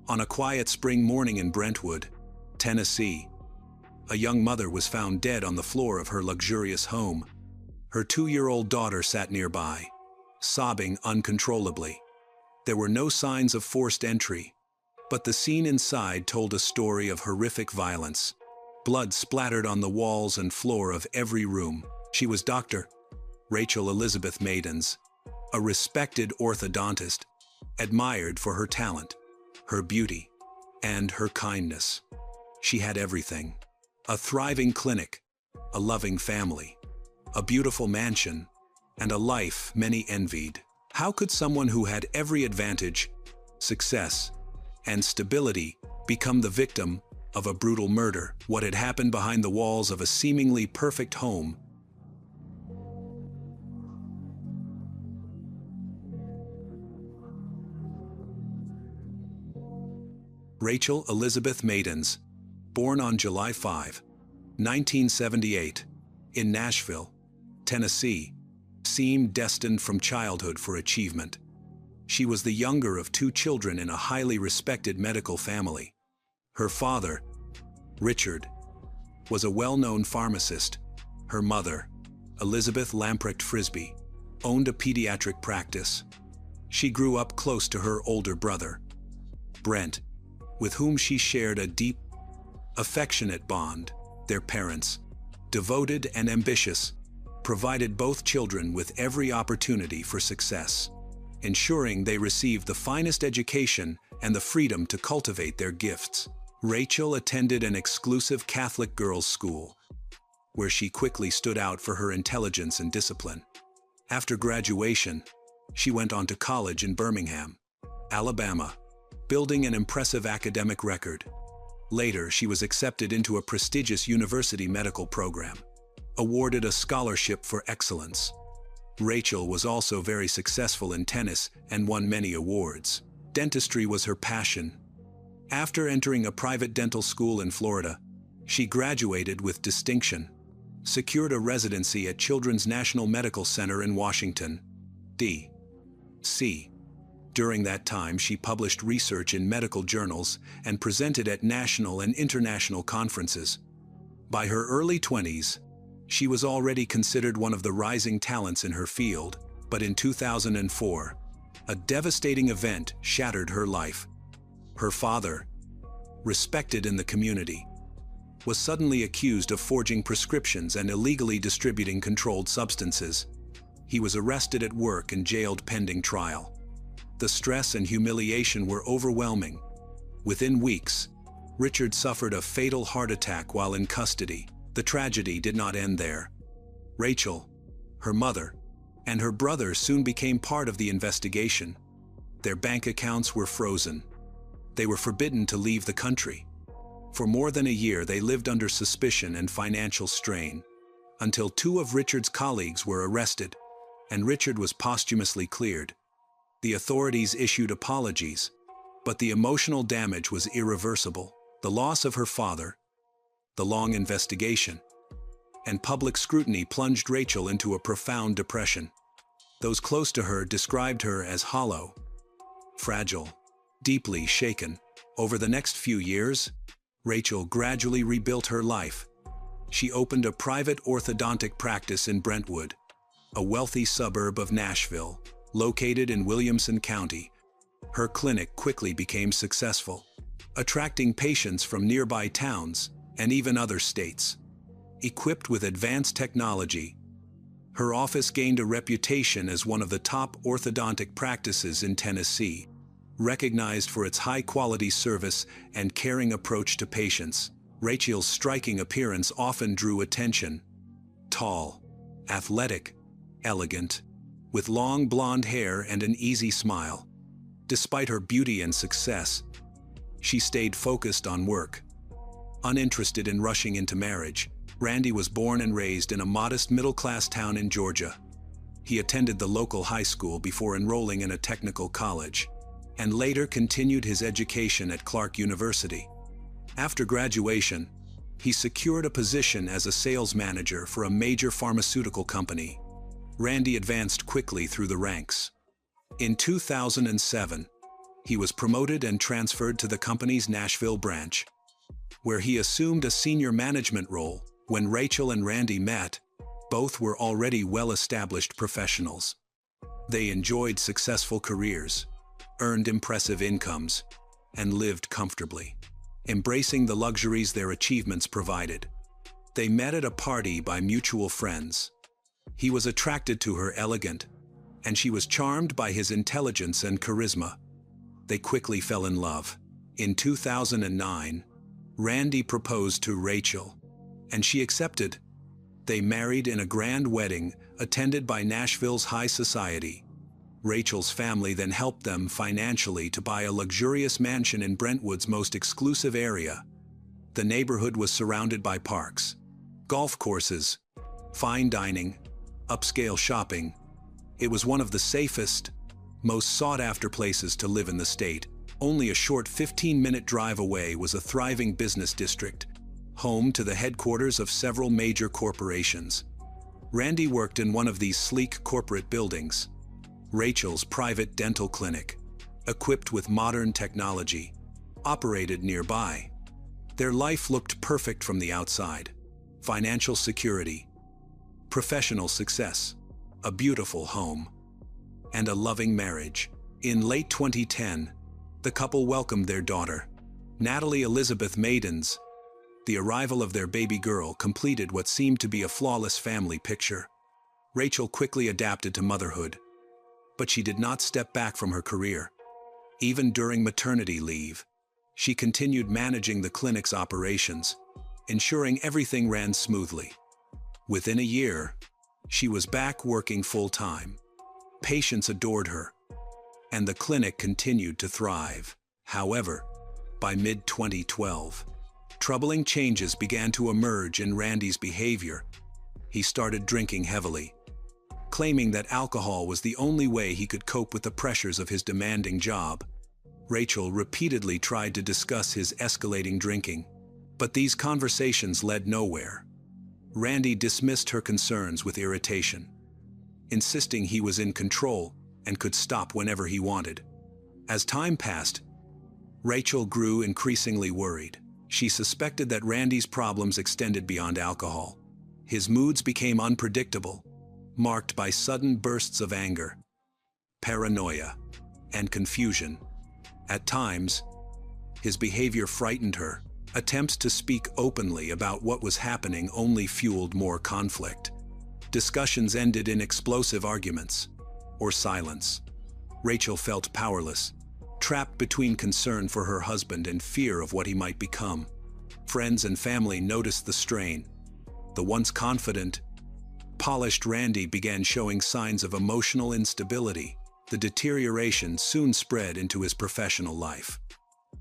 On a quiet spring morning in Brentwood, Tennessee, a young mother was found dead on the floor of her luxurious home. Her 2-year-old daughter sat nearby, sobbing uncontrollably. There were no signs of forced entry, but the scene inside told a story of horrific violence. Blood splattered on the walls and floor of every room. She was Dr. Rachel Elizabeth Maidens, a respected orthodontist, admired for her talent, her beauty, and her kindness. She had everything: a thriving clinic, a loving family, a beautiful mansion, and a life many envied. How could someone who had every advantage, success, and stability become the victim of a brutal murder? What had happened behind the walls of a seemingly perfect home? Rachel Elizabeth Maidens, born on July 5, 1978, in Nashville, Tennessee, seemed destined from childhood for achievement. She was the younger of 2 children in a highly respected medical family. Her father, Richard, was a well-known pharmacist. Her mother, Elizabeth Lamprecht Frisbee, owned a pediatric practice. She grew up close to her older brother, Brent, with whom she shared a deep, affectionate bond. Their parents, devoted and ambitious, provided both children with every opportunity for success, ensuring they received the finest education and the freedom to cultivate their gifts. Rachel attended an exclusive Catholic girls' school, where she quickly stood out for her intelligence and discipline. After graduation, she went on to college in Birmingham, Alabama, building an impressive academic record. Later, she was accepted into a prestigious university medical program, awarded a scholarship for excellence. Rachel was also very successful in tennis and won many awards. Dentistry was her passion. After entering a private dental school in Florida, she graduated with distinction, secured a residency at Children's National Medical Center in Washington, D.C. During that time, she published research in medical journals and presented at national and international conferences. By her early 20s, she was already considered one of the rising talents in her field, but in 2004, a devastating event shattered her life. Her father, respected in the community, was suddenly accused of forging prescriptions and illegally distributing controlled substances. He was arrested at work and jailed pending trial. The stress and humiliation were overwhelming. Within weeks, Richard suffered a fatal heart attack while in custody. The tragedy did not end there. Rachel, her mother, and her brother soon became part of the investigation. Their bank accounts were frozen. They were forbidden to leave the country. For more than a year, they lived under suspicion and financial strain, until 2 of Richard's colleagues were arrested, and Richard was posthumously cleared. The authorities issued apologies, but the emotional damage was irreversible. The loss of her father, the long investigation, and public scrutiny plunged Rachel into a profound depression. Those close to her described her as hollow, fragile, deeply shaken. Over the next few years, Rachel gradually rebuilt her life. She opened a private orthodontic practice in Brentwood, a wealthy suburb of Nashville, located in Williamson County. Her clinic quickly became successful, attracting patients from nearby towns and even other states. Equipped with advanced technology, her office gained a reputation as one of the top orthodontic practices in Tennessee, recognized for its high-quality service and caring approach to patients. Rachel's striking appearance often drew attention. Tall, athletic, elegant, with long blonde hair and an easy smile. Despite her beauty and success, she stayed focused on work, uninterested in rushing into marriage. Randy was born and raised in a modest middle-class town in Georgia. He attended the local high school before enrolling in a technical college, and later continued his education at Clark University. After graduation, he secured a position as a sales manager for a major pharmaceutical company. Randy advanced quickly through the ranks. In 2007, he was promoted and transferred to the company's Nashville branch, where he assumed a senior management role. When Rachel and Randy met, both were already well-established professionals. They enjoyed successful careers, earned impressive incomes, and lived comfortably, embracing the luxuries their achievements provided. They met at a party by mutual friends. He was attracted to her elegance, and she was charmed by his intelligence and charisma. They quickly fell in love. In 2009, Randy proposed to Rachel, and she accepted. They married in a grand wedding attended by Nashville's high society. Rachel's family then helped them financially to buy a luxurious mansion in Brentwood's most exclusive area. The neighborhood was surrounded by parks, golf courses, fine dining, upscale shopping. It was one of the safest, most sought-after places to live in the state. Only a short 15-minute drive away was a thriving business district, home to the headquarters of several major corporations. Randy worked in one of these sleek corporate buildings, Rachel's private dental clinic, equipped with modern technology, operated nearby. Their life looked perfect from the outside. Financial security, professional success, a beautiful home, and a loving marriage. In late 2010, the couple welcomed their daughter, Natalie Elizabeth Maidens. The arrival of their baby girl completed what seemed to be a flawless family picture. Rachel quickly adapted to motherhood, but she did not step back from her career. Even during maternity leave, she continued managing the clinic's operations, ensuring everything ran smoothly. Within a year, she was back working full-time. Patients adored her, and the clinic continued to thrive. However, by mid-2012, troubling changes began to emerge in Randy's behavior. He started drinking heavily, claiming that alcohol was the only way he could cope with the pressures of his demanding job. Rachel repeatedly tried to discuss his escalating drinking, but these conversations led nowhere. Randy dismissed her concerns with irritation, insisting he was in control and could stop whenever he wanted. As time passed, Rachel grew increasingly worried. She suspected that Randy's problems extended beyond alcohol. His moods became unpredictable, marked by sudden bursts of anger, paranoia, and confusion. At times, his behavior frightened her. Attempts to speak openly about what was happening only fueled more conflict. Discussions ended in explosive arguments or silence. Rachel felt powerless, trapped between concern for her husband and fear of what he might become. Friends and family noticed the strain. The once confident, polished Randy began showing signs of emotional instability. The deterioration soon spread into his professional life.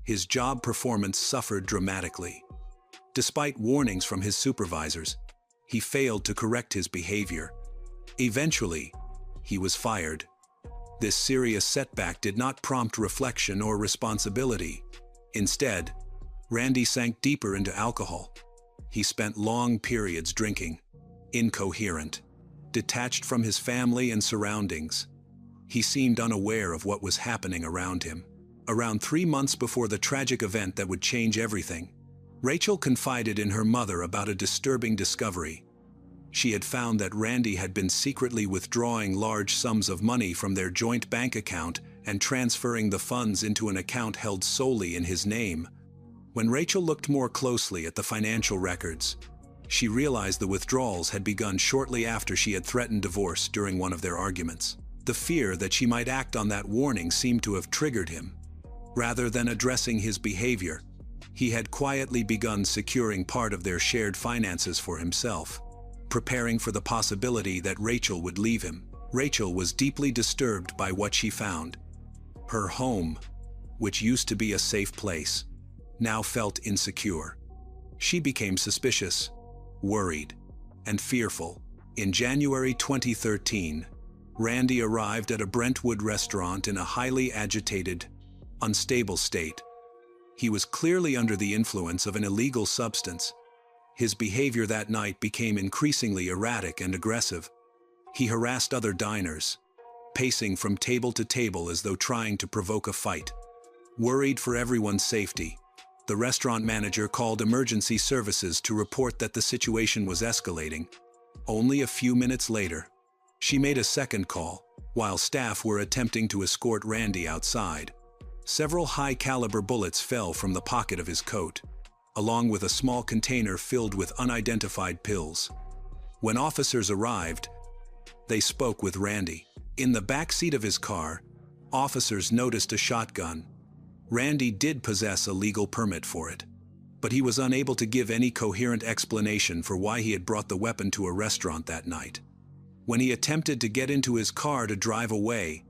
His job performance suffered dramatically. Despite warnings from his supervisors, he failed to correct his behavior. Eventually, he was fired. This serious setback did not prompt reflection or responsibility. Instead, Randy sank deeper into alcohol. He spent long periods drinking, incoherent, detached from his family and surroundings. He seemed unaware of what was happening around him. Around 3 months before the tragic event that would change everything, Rachel confided in her mother about a disturbing discovery. She had found that Randy had been secretly withdrawing large sums of money from their joint bank account and transferring the funds into an account held solely in his name. When Rachel looked more closely at the financial records, she realized the withdrawals had begun shortly after she had threatened divorce during one of their arguments. The fear that she might act on that warning seemed to have triggered him. Rather than addressing his behavior, he had quietly begun securing part of their shared finances for himself, preparing for the possibility that Rachel would leave him. Rachel was deeply disturbed by what she found. Her home, which used to be a safe place, now felt insecure. She became suspicious, worried, and fearful. In January 2013, Randy arrived at a Brentwood restaurant in a highly agitated, unstable state. He was clearly under the influence of an illegal substance. His behavior that night became increasingly erratic and aggressive. He harassed other diners, pacing from table to table as though trying to provoke a fight. Worried for everyone's safety, the restaurant manager called emergency services to report that the situation was escalating. Only a few minutes later, she made a second call, while staff were attempting to escort Randy outside. Several high-caliber bullets fell from the pocket of his coat, along with a small container filled with unidentified pills. When officers arrived, they spoke with Randy. In the back seat of his car, officers noticed a shotgun. Randy did possess a legal permit for it, but he was unable to give any coherent explanation for why he had brought the weapon to a restaurant that night. When he attempted to get into his car to drive away,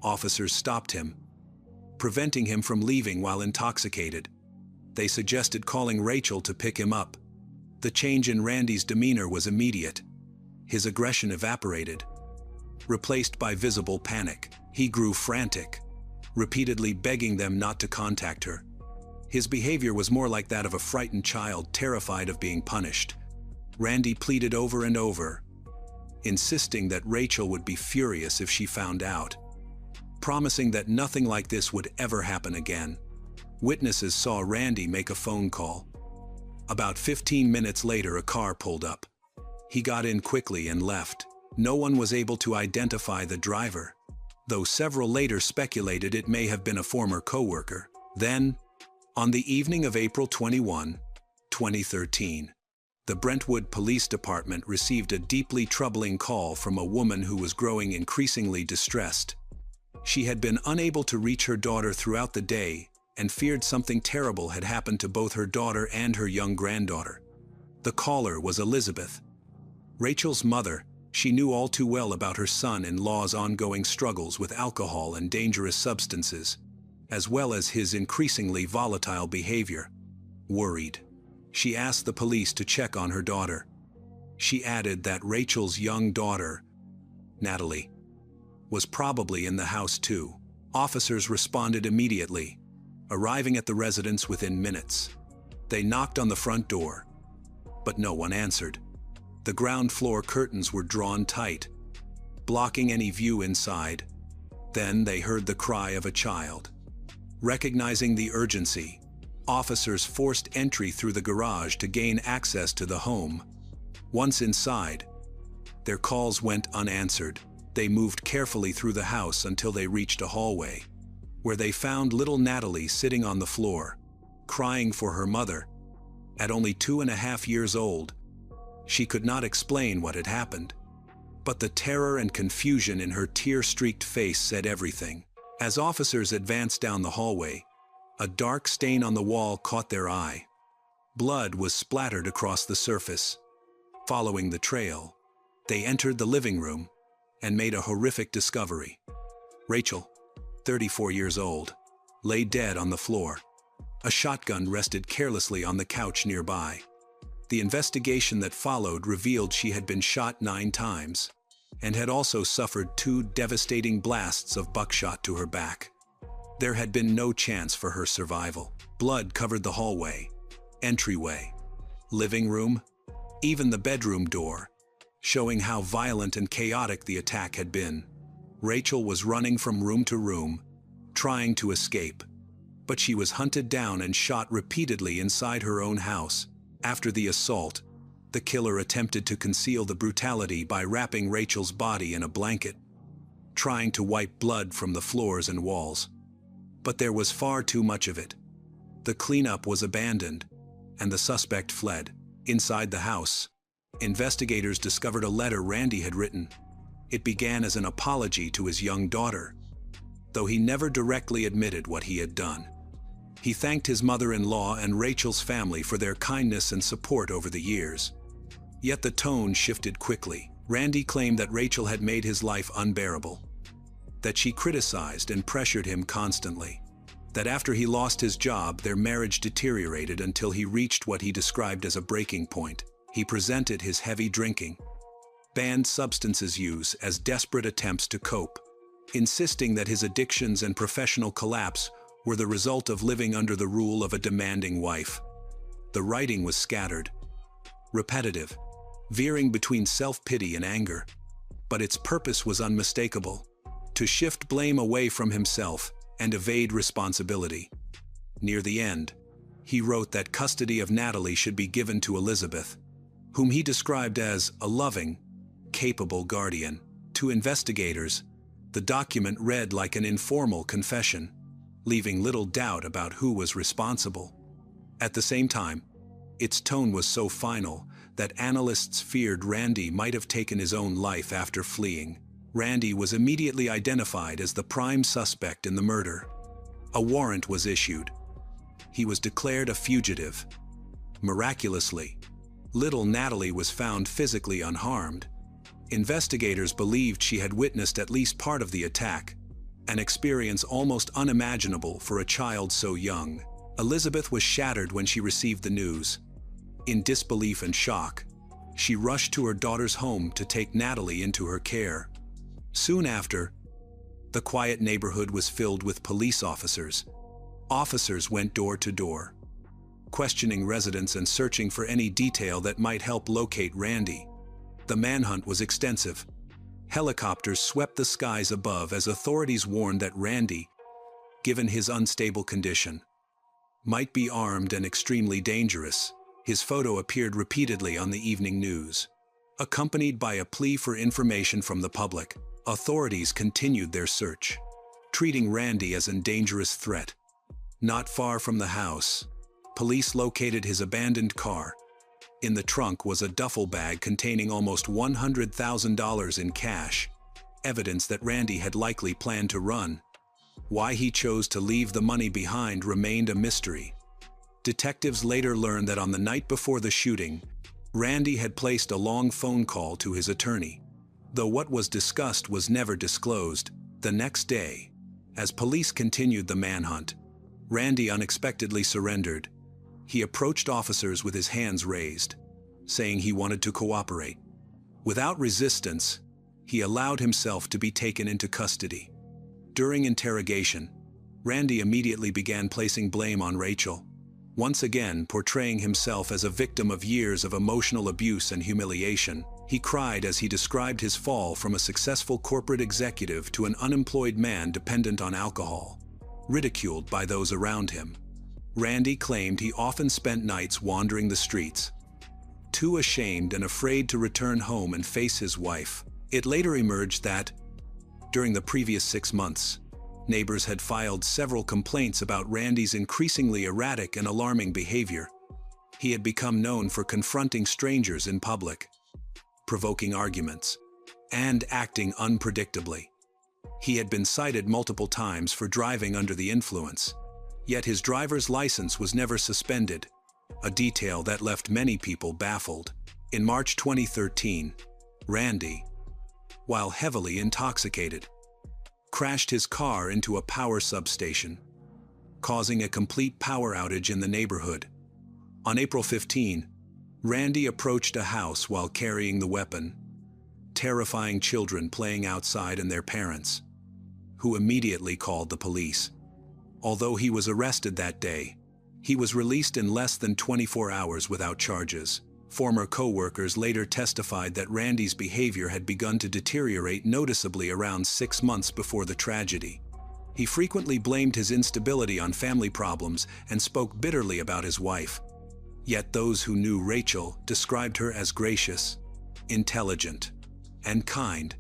officers stopped him, preventing him from leaving while intoxicated. They suggested calling Rachel to pick him up. The change in Randy's demeanor was immediate. His aggression evaporated, replaced by visible panic. He grew frantic, repeatedly begging them not to contact her. His behavior was more like that of a frightened child terrified of being punished. Randy pleaded over and over, insisting that Rachel would be furious if she found out, promising that nothing like this would ever happen again. Witnesses saw Randy make a phone call. About 15 minutes later, a car pulled up. He got in quickly and left. No one was able to identify the driver, though several later speculated it may have been a former co-worker. Then, on the evening of April 21, 2013, the Brentwood Police Department received a deeply troubling call from a woman who was growing increasingly distressed. She had been unable to reach her daughter throughout the day and feared something terrible had happened to both her daughter and her young granddaughter. The caller was Elizabeth, Rachel's mother. She knew all too well about her son-in-law's ongoing struggles with alcohol and dangerous substances, as well as his increasingly volatile behavior. Worried, she asked the police to check on her daughter. She added that Rachel's young daughter, Natalie, was probably in the house too. Officers responded immediately, arriving at the residence within minutes. They knocked on the front door, but no one answered. The ground floor curtains were drawn tight, blocking any view inside. Then they heard the cry of a child. Recognizing the urgency, officers forced entry through the garage to gain access to the home. Once inside, their calls went unanswered. They moved carefully through the house until they reached a hallway, where they found little Natalie sitting on the floor, crying for her mother. At only 2.5 years old, she could not explain what had happened, but the terror and confusion in her tear-streaked face said everything. As officers advanced down the hallway, a dark stain on the wall caught their eye. Blood was splattered across the surface. Following the trail, they entered the living room and made a horrific discovery. Rachel, 34 years old, lay dead on the floor. A shotgun rested carelessly on the couch nearby. The investigation that followed revealed she had been shot 9 times and had also suffered 2 devastating blasts of buckshot to her back. There had been no chance for her survival. Blood covered the hallway, entryway, living room, even the bedroom door, showing how violent and chaotic the attack had been. Rachel was running from room to room, trying to escape, but she was hunted down and shot repeatedly inside her own house. After the assault, the killer attempted to conceal the brutality by wrapping Rachel's body in a blanket, trying to wipe blood from the floors and walls. But there was far too much of it. The cleanup was abandoned, and the suspect fled. Inside the house, investigators discovered a letter Randy had written. It began as an apology to his young daughter, though he never directly admitted what he had done. He thanked his mother-in-law and Rachel's family for their kindness and support over the years. Yet the tone shifted quickly. Randy claimed that Rachel had made his life unbearable, that she criticized and pressured him constantly, that after he lost his job, their marriage deteriorated until he reached what he described as a breaking point. He presented his heavy drinking, banned substances use as desperate attempts to cope, insisting that his addictions and professional collapse were the result of living under the rule of a demanding wife. The writing was scattered, repetitive, veering between self-pity and anger, but its purpose was unmistakable: to shift blame away from himself and evade responsibility. Near the end, he wrote that custody of Natalie should be given to Elizabeth, whom he described as a loving, capable guardian. To investigators, the document read like an informal confession, leaving little doubt about who was responsible. At the same time, its tone was so final that analysts feared Randy might have taken his own life after fleeing. Randy was immediately identified as the prime suspect in the murder. A warrant was issued. He was declared a fugitive. Miraculously, little Natalie was found physically unharmed. Investigators believed she had witnessed at least part of the attack, an experience almost unimaginable for a child so young. Elizabeth was shattered when she received the news. In disbelief and shock, she rushed to her daughter's home to take Natalie into her care. Soon after, the quiet neighborhood was filled with police officers. Officers went door to door, questioning residents and searching for any detail that might help locate Randy. The manhunt was extensive. Helicopters swept the skies above as authorities warned that Randy, given his unstable condition, might be armed and extremely dangerous. His photo appeared repeatedly on the evening news. Accompanied by a plea for information from the public, authorities continued their search, treating Randy as a dangerous threat. Not far from the house, police located his abandoned car. In the trunk was a duffel bag containing almost $100,000 in cash, evidence that Randy had likely planned to run. Why he chose to leave the money behind remained a mystery. Detectives later learned that on the night before the shooting, Randy had placed a long phone call to his attorney. Though what was discussed was never disclosed, the next day, as police continued the manhunt, Randy unexpectedly surrendered. He approached officers with his hands raised, saying he wanted to cooperate. Without resistance, he allowed himself to be taken into custody. During interrogation, Randy immediately began placing blame on Rachel, once again portraying himself as a victim of years of emotional abuse and humiliation. He cried as he described his fall from a successful corporate executive to an unemployed man dependent on alcohol, ridiculed by those around him. Randy claimed he often spent nights wandering the streets, too ashamed and afraid to return home and face his wife. It later emerged that, during the previous 6 months, neighbors had filed several complaints about Randy's increasingly erratic and alarming behavior. He had become known for confronting strangers in public, provoking arguments, and acting unpredictably. He had been cited multiple times for driving under the influence, yet his driver's license was never suspended, a detail that left many people baffled. In March 2013, Randy, while heavily intoxicated, crashed his car into a power substation, causing a complete power outage in the neighborhood. On April 15, Randy approached a house while carrying the weapon, terrifying children playing outside and their parents, who immediately called the police. Although he was arrested that day, he was released in less than 24 hours without charges. Former co-workers later testified that Randy's behavior had begun to deteriorate noticeably around 6 months before the tragedy. He frequently blamed his instability on family problems and spoke bitterly about his wife. Yet those who knew Rachel described her as gracious, intelligent, and kind,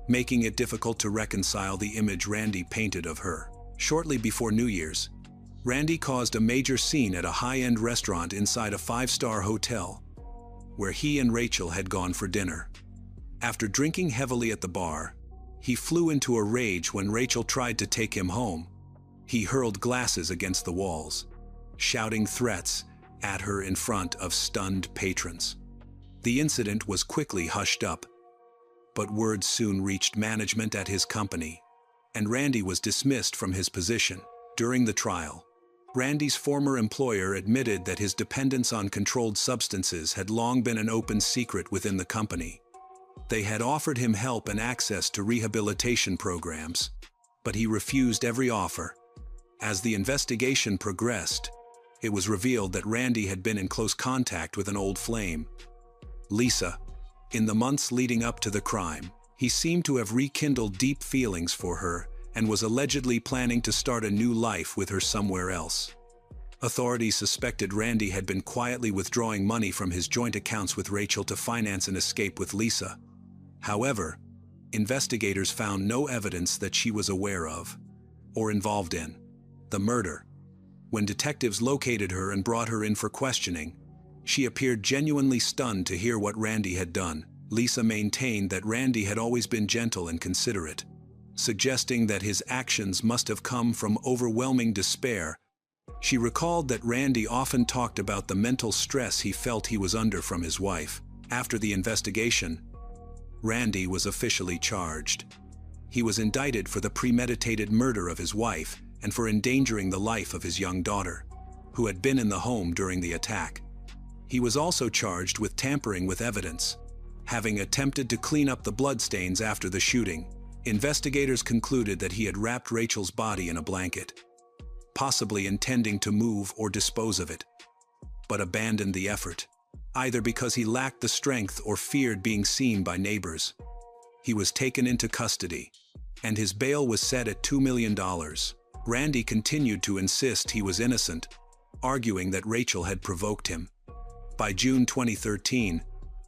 making it difficult to reconcile the image Randy painted of her. Shortly before New Year's, Randy caused a major scene at a high-end restaurant inside a 5-star hotel, where he and Rachel had gone for dinner. After drinking heavily at the bar, he flew into a rage when Rachel tried to take him home. He hurled glasses against the walls, shouting threats at her in front of stunned patrons. The incident was quickly hushed up, but word soon reached management at his company, and Randy was dismissed from his position. During the trial, Randy's former employer admitted that his dependence on controlled substances had long been an open secret within the company. They had offered him help and access to rehabilitation programs, but he refused every offer. As the investigation progressed, it was revealed that Randy had been in close contact with an old flame, Lisa. In the months leading up to the crime, he seemed to have rekindled deep feelings for her and was allegedly planning to start a new life with her somewhere else. Authorities suspected Randy had been quietly withdrawing money from his joint accounts with Rachel to finance an escape with Lisa. However, investigators found no evidence that she was aware of, or involved in, the murder. When detectives located her and brought her in for questioning, she appeared genuinely stunned to hear what Randy had done. Lisa maintained that Randy had always been gentle and considerate, suggesting that his actions must have come from overwhelming despair. She recalled that Randy often talked about the mental stress he felt he was under from his wife. After the investigation, Randy was officially charged. He was indicted for the premeditated murder of his wife and for endangering the life of his young daughter, who had been in the home during the attack. He was also charged with tampering with evidence, having attempted to clean up the bloodstains after the shooting. Investigators concluded that he had wrapped Rachel's body in a blanket, possibly intending to move or dispose of it, but abandoned the effort, either because he lacked the strength or feared being seen by neighbors. He was taken into custody, and his bail was set at $2 million. Randy continued to insist he was innocent, arguing that Rachel had provoked him. By June 2013,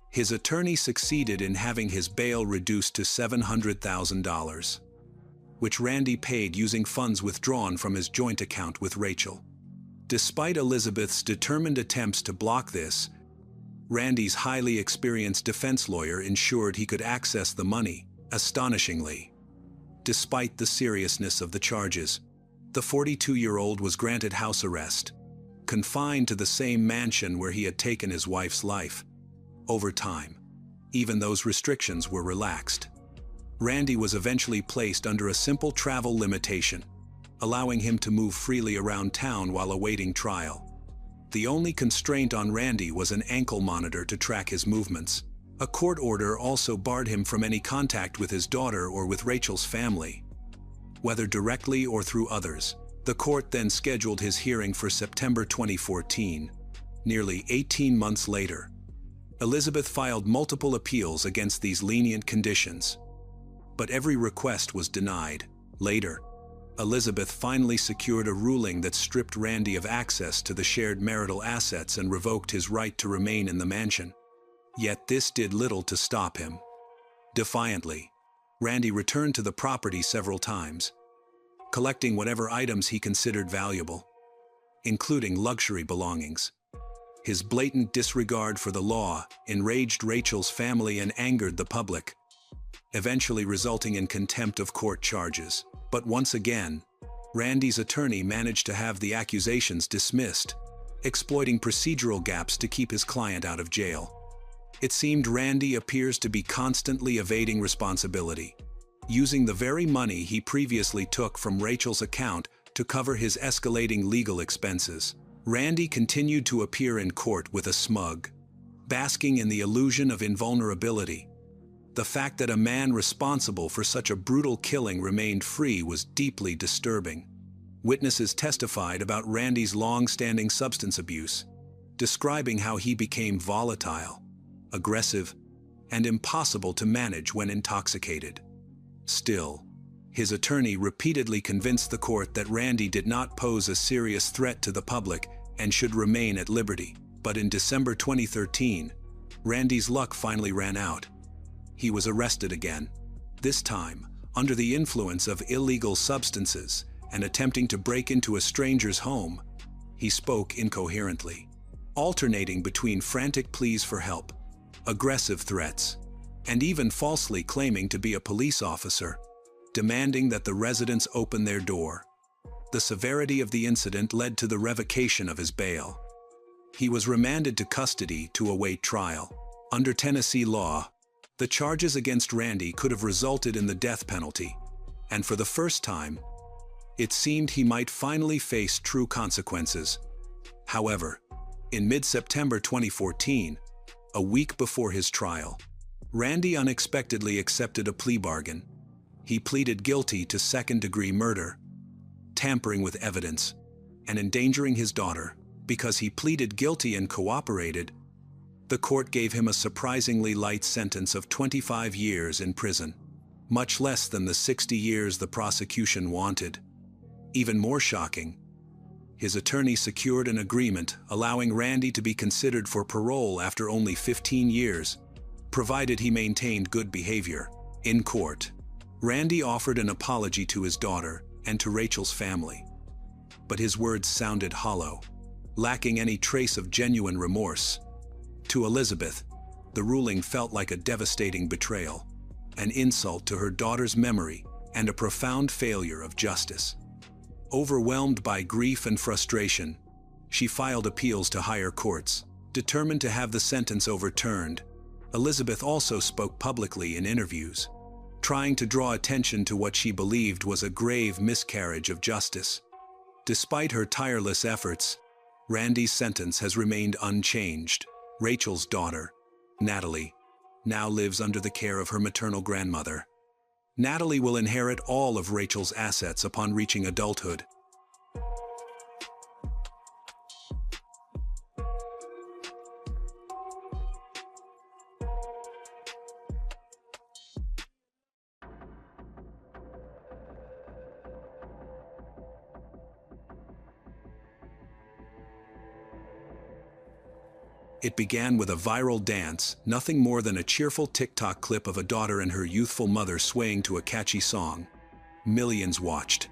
his attorney succeeded in having his bail reduced to $700,000, which Randy paid using funds withdrawn from his joint account with Rachel. Despite Elizabeth's determined attempts to block this, Randy's highly experienced defense lawyer ensured he could access the money. Astonishingly, despite the seriousness of the charges, the 42-year-old was granted house arrest, confined to the same mansion where he had taken his wife's life. Over time, even those restrictions were relaxed. Randy was eventually placed under a simple travel limitation, allowing him to move freely around town while awaiting trial. The only constraint on Randy was an ankle monitor to track his movements. A court order also barred him from any contact with his daughter or with Rachel's family, whether directly or through others. The court then scheduled his hearing for September 2014. Nearly 18 months later, Elizabeth filed multiple appeals against these lenient conditions, but every request was denied. Later, Elizabeth finally secured a ruling that stripped Randy of access to the shared marital assets and revoked his right to remain in the mansion. Yet this did little to stop him. Defiantly, Randy returned to the property several times, collecting whatever items he considered valuable, including luxury belongings. His blatant disregard for the law enraged Rachel's family and angered the public, eventually resulting in contempt of court charges. But once again, Randy's attorney managed to have the accusations dismissed, exploiting procedural gaps to keep his client out of jail. It seemed Randy appears to be constantly evading responsibility, using the very money he previously took from Rachel's account to cover his escalating legal expenses. Randy continued to appear in court with a smug, basking in the illusion of invulnerability. The fact that a man responsible for such a brutal killing remained free was deeply disturbing. Witnesses testified about Randy's long-standing substance abuse, describing how he became volatile, aggressive, and impossible to manage when intoxicated. Still, his attorney repeatedly convinced the court that Randy did not pose a serious threat to the public and should remain at liberty. But in December 2013, Randy's luck finally ran out. He was arrested again, this time under the influence of illegal substances and attempting to break into a stranger's home. He spoke incoherently, alternating between frantic pleas for help, aggressive threats, and even falsely claiming to be a police officer, demanding that the residents open their door. The severity of the incident led to the revocation of his bail. He was remanded to custody to await trial. Under Tennessee law, the charges against Randy could have resulted in the death penalty, and for the first time, it seemed he might finally face true consequences. However, in mid-September 2014, a week before his trial, Randy unexpectedly accepted a plea bargain. He pleaded guilty to second-degree murder, tampering with evidence, and endangering his daughter. Because he pleaded guilty and cooperated, the court gave him a surprisingly light sentence of 25 years in prison, much less than the 60 years the prosecution wanted. Even more shocking, His attorney secured an agreement allowing Randy to be considered for parole after only 15 years, provided he maintained good behavior. In court, Randy offered an apology to his daughter and to Rachel's family. But his words sounded hollow, lacking any trace of genuine remorse. To Elizabeth, the ruling felt like a devastating betrayal, an insult to her daughter's memory, and a profound failure of justice. Overwhelmed by grief and frustration, she filed appeals to higher courts, determined to have the sentence overturned. Elizabeth also spoke publicly in interviews, trying to draw attention to what she believed was a grave miscarriage of justice. Despite her tireless efforts, Randy's sentence has remained unchanged. Rachel's daughter, Natalie, now lives under the care of her maternal grandmother. Natalie will inherit all of Rachel's assets upon reaching adulthood. It began with a viral dance, nothing more than a cheerful TikTok clip of a daughter and her youthful mother swaying to a catchy song. Millions watched.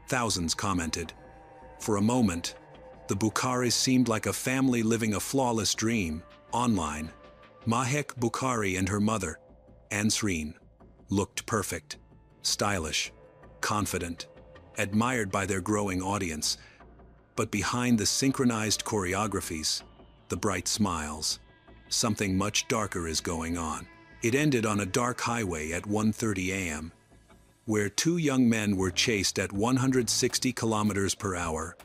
Thousands commented. For a moment, the Bukharis seemed like a family living a flawless dream. Online, Mahek Bukhari and her mother, Ansreen, looked perfect, stylish, confident, admired by their growing audience. But behind the synchronized choreographies, the bright smiles, something much darker is going on. It ended on a dark highway at 1:30 a.m., where two young men were chased at 160 kilometers per hour,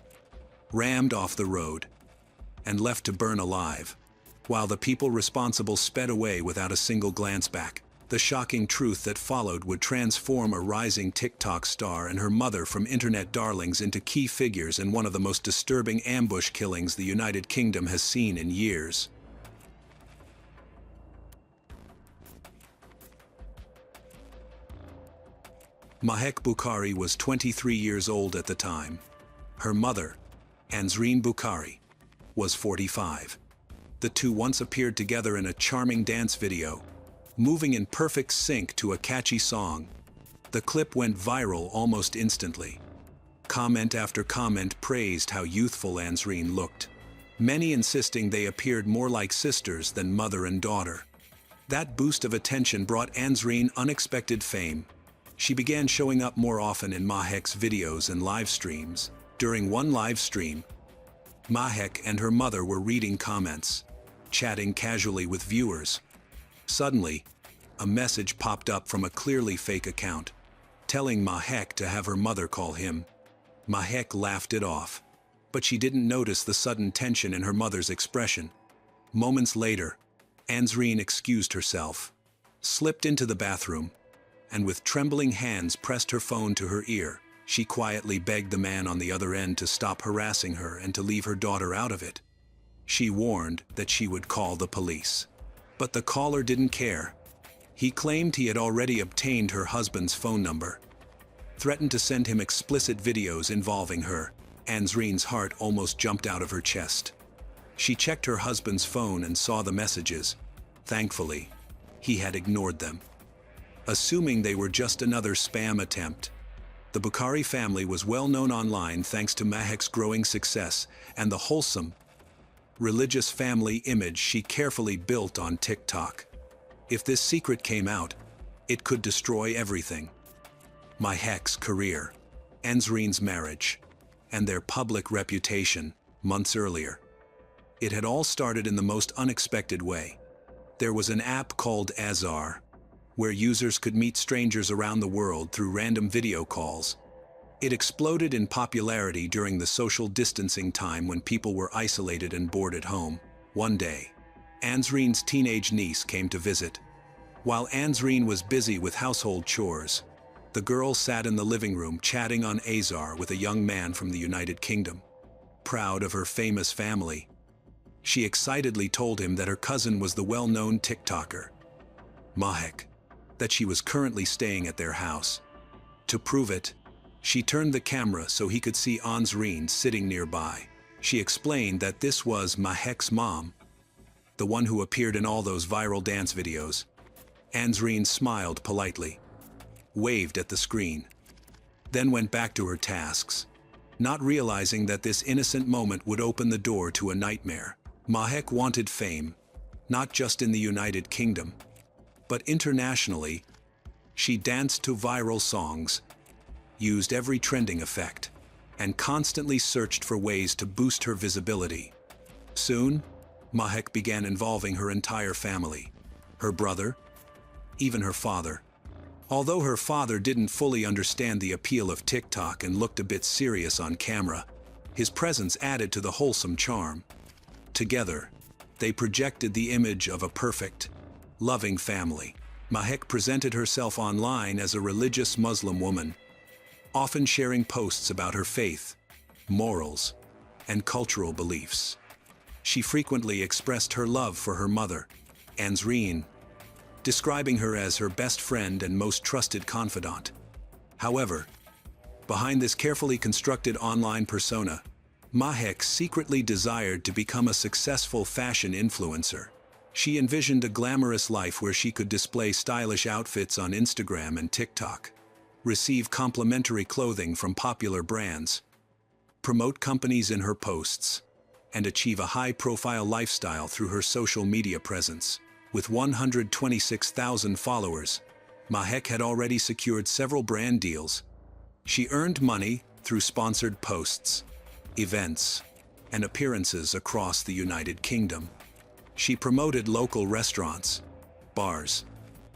rammed off the road, and left to burn alive, while the people responsible sped away without a single glance back. The shocking truth that followed would transform a rising TikTok star and her mother from internet darlings into key figures in one of the most disturbing ambush killings the United Kingdom has seen in years. Mahek Bukhari was 23 years old at the time. Her mother, Ansreen Bukhari, was 45. The two once appeared together in a charming dance video, moving in perfect sync to a catchy song. The clip went viral almost instantly. Comment after comment praised how youthful Ansreen looked, many insisting they appeared more like sisters than mother and daughter. That boost of attention brought Ansreen unexpected fame. She began showing up more often in Mahek's videos and live streams. During one live stream, Mahek and her mother were reading comments, chatting casually with viewers. Suddenly, a message popped up from a clearly fake account, telling Mahek to have her mother call him. Mahek laughed it off, but she didn't notice the sudden tension in her mother's expression. Moments later, Ansreen excused herself, slipped into the bathroom, and with trembling hands pressed her phone to her ear. She quietly begged the man on the other end to stop harassing her and to leave her daughter out of it. She warned that she would call the police. But the caller didn't care. He claimed he had already obtained her husband's phone number, threatened to send him explicit videos involving her. Ansreen's heart almost jumped out of her chest. She checked her husband's phone and saw the messages. Thankfully, he had ignored them, assuming they were just another spam attempt. The Bukhari family was well known online thanks to Mahek's growing success and the wholesome, religious family image she carefully built on TikTok. If this secret came out, it could destroy everything. Mahek's career, Ansreen's marriage, and their public reputation months earlier. It had all started in the most unexpected way. There was an app called Azar, where users could meet strangers around the world through random video calls. It exploded in popularity during the social distancing time when people were isolated and bored at home. One day, Ansreen's teenage niece came to visit. While Ansreen was busy with household chores, the girl sat in the living room chatting on Azar with a young man from the United Kingdom. Proud of her famous family, she excitedly told him that her cousin was the well-known TikToker, Mahek, that she was currently staying at their house. To prove it, She turned the camera so he could see Ansreen sitting nearby. She explained that this was Mahek's mom, the one who appeared in all those viral dance videos. Ansreen smiled politely, waved at the screen, then went back to her tasks, not realizing that this innocent moment would open the door to a nightmare. Mahek wanted fame, not just in the United Kingdom, but internationally. She danced to viral songs, used every trending effect, and constantly searched for ways to boost her visibility. Soon, Mahek began involving her entire family, her brother, even her father. Although her father didn't fully understand the appeal of TikTok and looked a bit serious on camera, his presence added to the wholesome charm. Together, they projected the image of a perfect, loving family. Mahek presented herself online as a religious Muslim woman, often sharing posts about her faith, morals, and cultural beliefs. She frequently expressed her love for her mother, Ansreen, describing her as her best friend and most trusted confidant. However, behind this carefully constructed online persona, Mahek secretly desired to become a successful fashion influencer. She envisioned a glamorous life where she could display stylish outfits on Instagram and TikTok, receive complimentary clothing from popular brands, promote companies in her posts, and achieve a high-profile lifestyle through her social media presence. With 126,000 followers, Mahek had already secured several brand deals. She earned money through sponsored posts, events, and appearances across the United Kingdom. She promoted local restaurants, bars,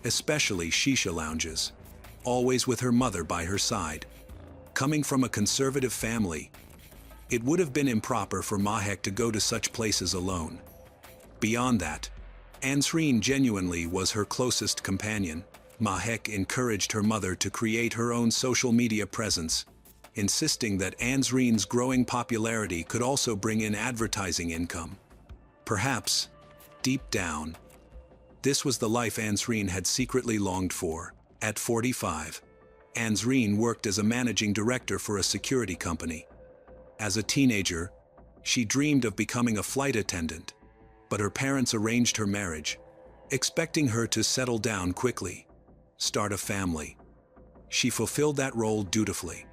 especially shisha lounges, always with her mother by her side. Coming from a conservative family, it would have been improper for Mahek to go to such places alone. Beyond that, Ansreen genuinely was her closest companion. Mahek encouraged her mother to create her own social media presence, insisting that Ansreen's growing popularity could also bring in advertising income. Perhaps, deep down, this was the life Ansreen had secretly longed for. At 45, Ansreen worked as a managing director for a security company. As a teenager, she dreamed of becoming a flight attendant, but her parents arranged her marriage, expecting her to settle down quickly, start a family. She fulfilled that role dutifully.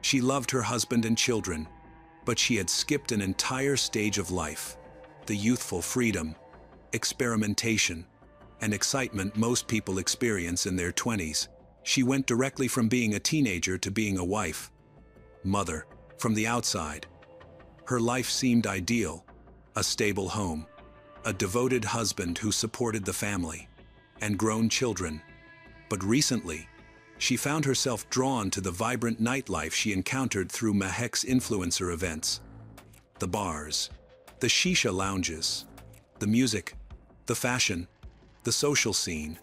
She loved her husband and children, but she had skipped an entire stage of life, the youthful freedom, experimentation, and excitement most people experience in their 20s. She went directly from being a teenager to being a wife, mother. From the outside, her life seemed ideal: a stable home, a devoted husband who supported the family, and grown children. But recently, she found herself drawn to the vibrant nightlife she encountered through Mahek's influencer events. The bars, the shisha lounges, the music, the fashion, the social scene.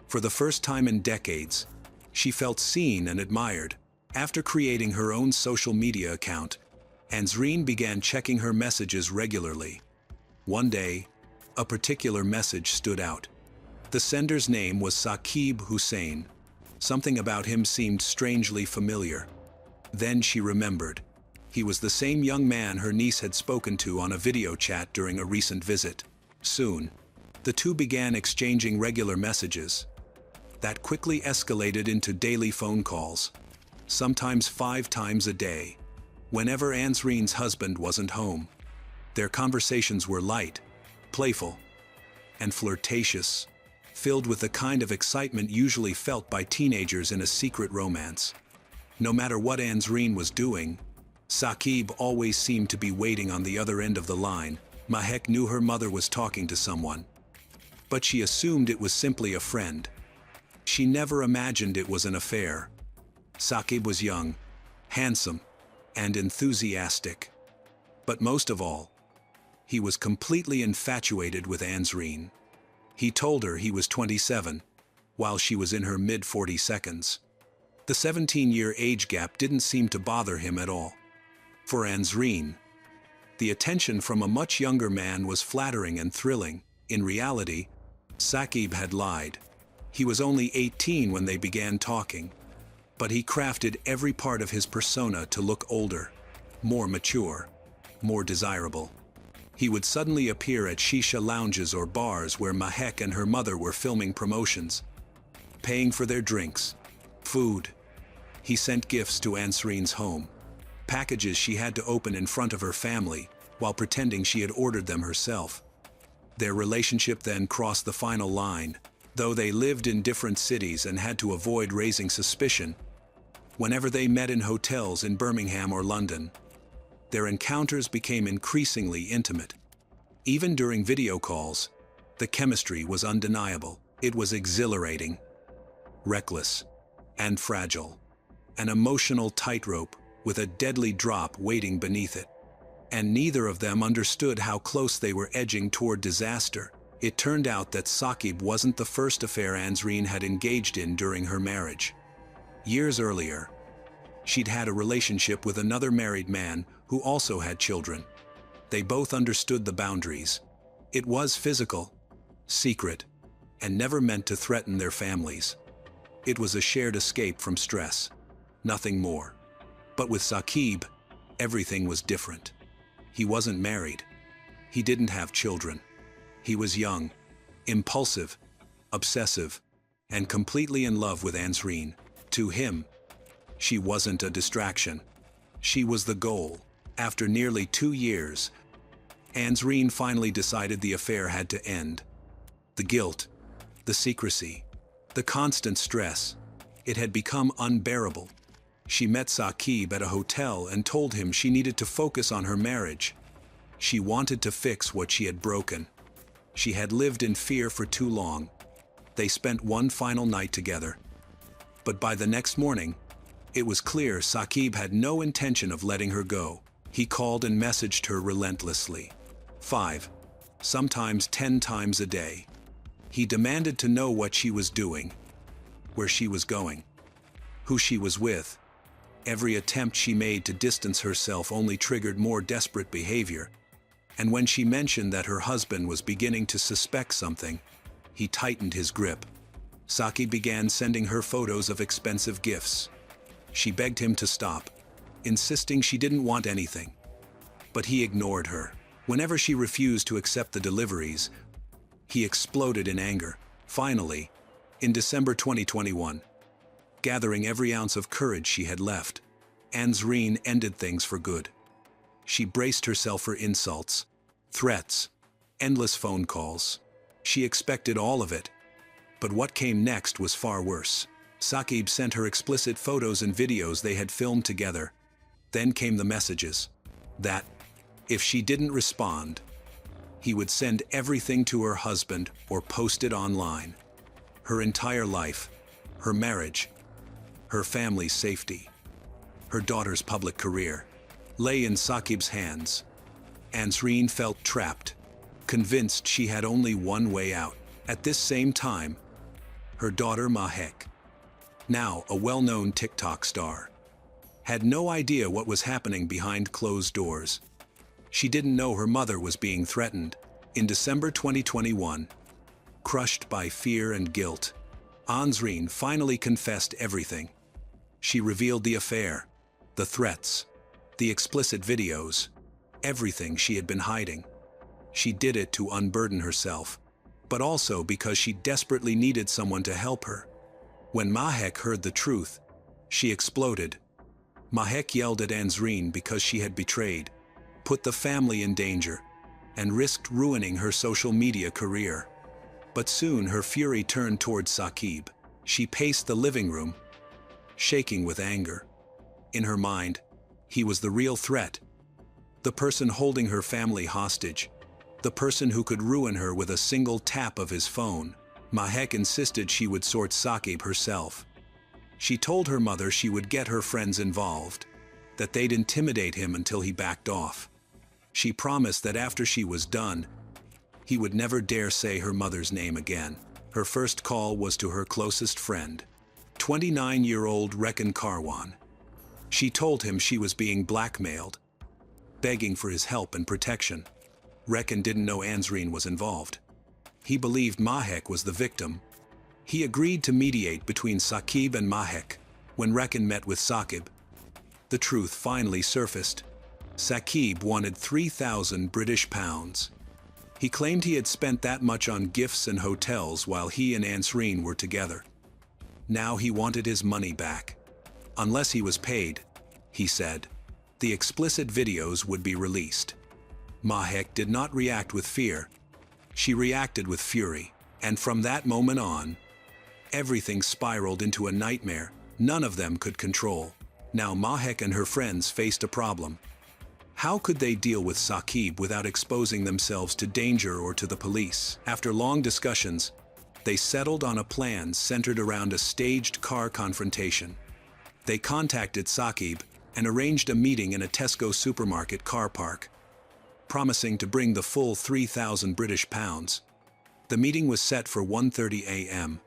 For the first time in decades, she felt seen and admired. After creating her own social media account, Ansreen began checking her messages regularly. One day, a particular message stood out. The sender's name was Saqib Hussein. Something about him seemed strangely familiar. Then she remembered. He was the same young man her niece had spoken to on a video chat during a recent visit. Soon, the two began exchanging regular messages. That quickly escalated into daily phone calls, sometimes 5 times a day, whenever Ansreen's husband wasn't home. Their conversations were light, playful, and flirtatious, filled with the kind of excitement usually felt by teenagers in a secret romance. No matter what Ansreen was doing, Saqib always seemed to be waiting on the other end of the line. Mahek knew her mother was talking to someone, but she assumed it was simply a friend. She never imagined it was an affair. Saqib was young, handsome, and enthusiastic. But most of all, he was completely infatuated with Ansreen. He told her he was 27, while she was in her mid-42s. The 17-year age gap didn't seem to bother him at all. For Ansreen, the attention from a much younger man was flattering and thrilling. In reality, Saqib had lied. He was only 18 when they began talking. But he crafted every part of his persona to look older, more mature, more desirable. He would suddenly appear at shisha lounges or bars where Mahek and her mother were filming promotions, paying for their drinks, food. He sent gifts to Ansreen's home, packages she had to open in front of her family while pretending she had ordered them herself. Their relationship then crossed the final line. Though they lived in different cities and had to avoid raising suspicion, whenever they met in hotels in Birmingham or London, their encounters became increasingly intimate. Even during video calls, the chemistry was undeniable. It was exhilarating, reckless, and fragile. An emotional tightrope with a deadly drop waiting beneath it. And neither of them understood how close they were edging toward disaster. It turned out that Saqib wasn't the first affair Ansreen had engaged in during her marriage. Years earlier, she'd had a relationship with another married man who also had children. They both understood the boundaries. It was physical, secret, and never meant to threaten their families. It was a shared escape from stress, nothing more. But with Saqib, everything was different. He wasn't married. He didn't have children. He was young, impulsive, obsessive, and completely in love with Ansreen. To him, she wasn't a distraction. She was the goal. After nearly 2 years, Ansreen finally decided the affair had to end. The guilt, the secrecy, the constant stress, it had become unbearable. She met Saqib at a hotel and told him she needed to focus on her marriage. She wanted to fix what she had broken. She had lived in fear for too long. They spent one final night together. But by the next morning, it was clear Saqib had no intention of letting her go. He called and messaged her relentlessly. 5, sometimes 10 times a day. He demanded to know what she was doing, where she was going, who she was with. Every attempt she made to distance herself only triggered more desperate behavior. And when she mentioned that her husband was beginning to suspect something, he tightened his grip. Saqib began sending her photos of expensive gifts. She begged him to stop, insisting she didn't want anything. But he ignored her. Whenever she refused to accept the deliveries, he exploded in anger. Finally, in December 2021, gathering every ounce of courage she had left, Ansreen ended things for good. She braced herself for insults, threats, endless phone calls. She expected all of it. But what came next was far worse. Saqib sent her explicit photos and videos they had filmed together. Then came the messages that, if she didn't respond, he would send everything to her husband or post it online. Her entire life, her marriage, her family's safety, her daughter's public career, lay in Saqib's hands. Ansreen felt trapped, convinced she had only one way out. At this same time, her daughter Mahek, now a well-known TikTok star, had no idea what was happening behind closed doors. She didn't know her mother was being threatened. In December 2021, crushed by fear and guilt, Ansreen finally confessed everything. She revealed the affair, the threats, the explicit videos, everything she had been hiding. She did it to unburden herself, but also because she desperately needed someone to help her. When Mahek heard the truth, she exploded. Mahek yelled at Ansreen because she had betrayed, put the family in danger, and risked ruining her social media career. But soon her fury turned towards Saqib. She paced the living room, shaking with anger. In her mind, he was the real threat, the person holding her family hostage, the person who could ruin her with a single tap of his phone. Mahek insisted she would sort Saqib herself. She told her mother she would get her friends involved, that they'd intimidate him until he backed off. She promised that after she was done, he would never dare say her mother's name again. Her first call was to her closest friend, 29-year-old Rekan Karwan. She told him she was being blackmailed, begging for his help and protection. Rekan didn't know Ansreen was involved. He believed Mahek was the victim. He agreed to mediate between Saqib and Mahek, When Reckon met with Saqib, the truth finally surfaced. Saqib wanted 3,000 British pounds. He claimed he had spent that much on gifts and hotels while he and Ansreen were together. Now he wanted his money back. Unless he was paid, he said, the explicit videos would be released. Mahek did not react with fear. She reacted with fury, and from that moment on, everything spiraled into a nightmare none of them could control. Now Mahek and her friends faced a problem. How could they deal with Saqib without exposing themselves to danger or to the police? After long discussions, they settled on a plan centered around a staged car confrontation. They contacted Saqib and arranged a meeting in a Tesco supermarket car park, promising to bring the full 3,000 British pounds. The meeting was set for 1:30 a.m.,